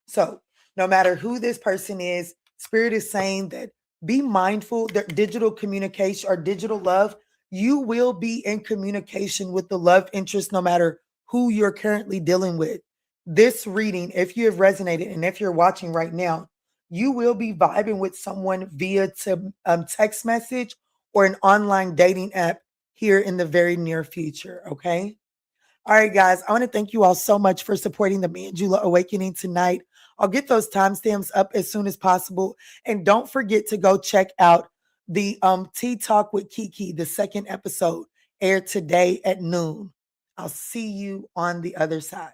So, no matter who this person is, Spirit is saying that be mindful that digital communication or digital love, you will be in communication with the love interest no matter who you're currently dealing with. This reading, if you have resonated and if you're watching right now, you will be vibing with someone via text message or an online dating app here in the very near future. Okay. All right, guys, I want to thank you all so much for supporting the Manjula Awakening tonight. I'll get those timestamps up as soon as possible. And don't forget to go check out the Tea Talk with Keke. The second episode aired today at noon. I'll see you on the other side.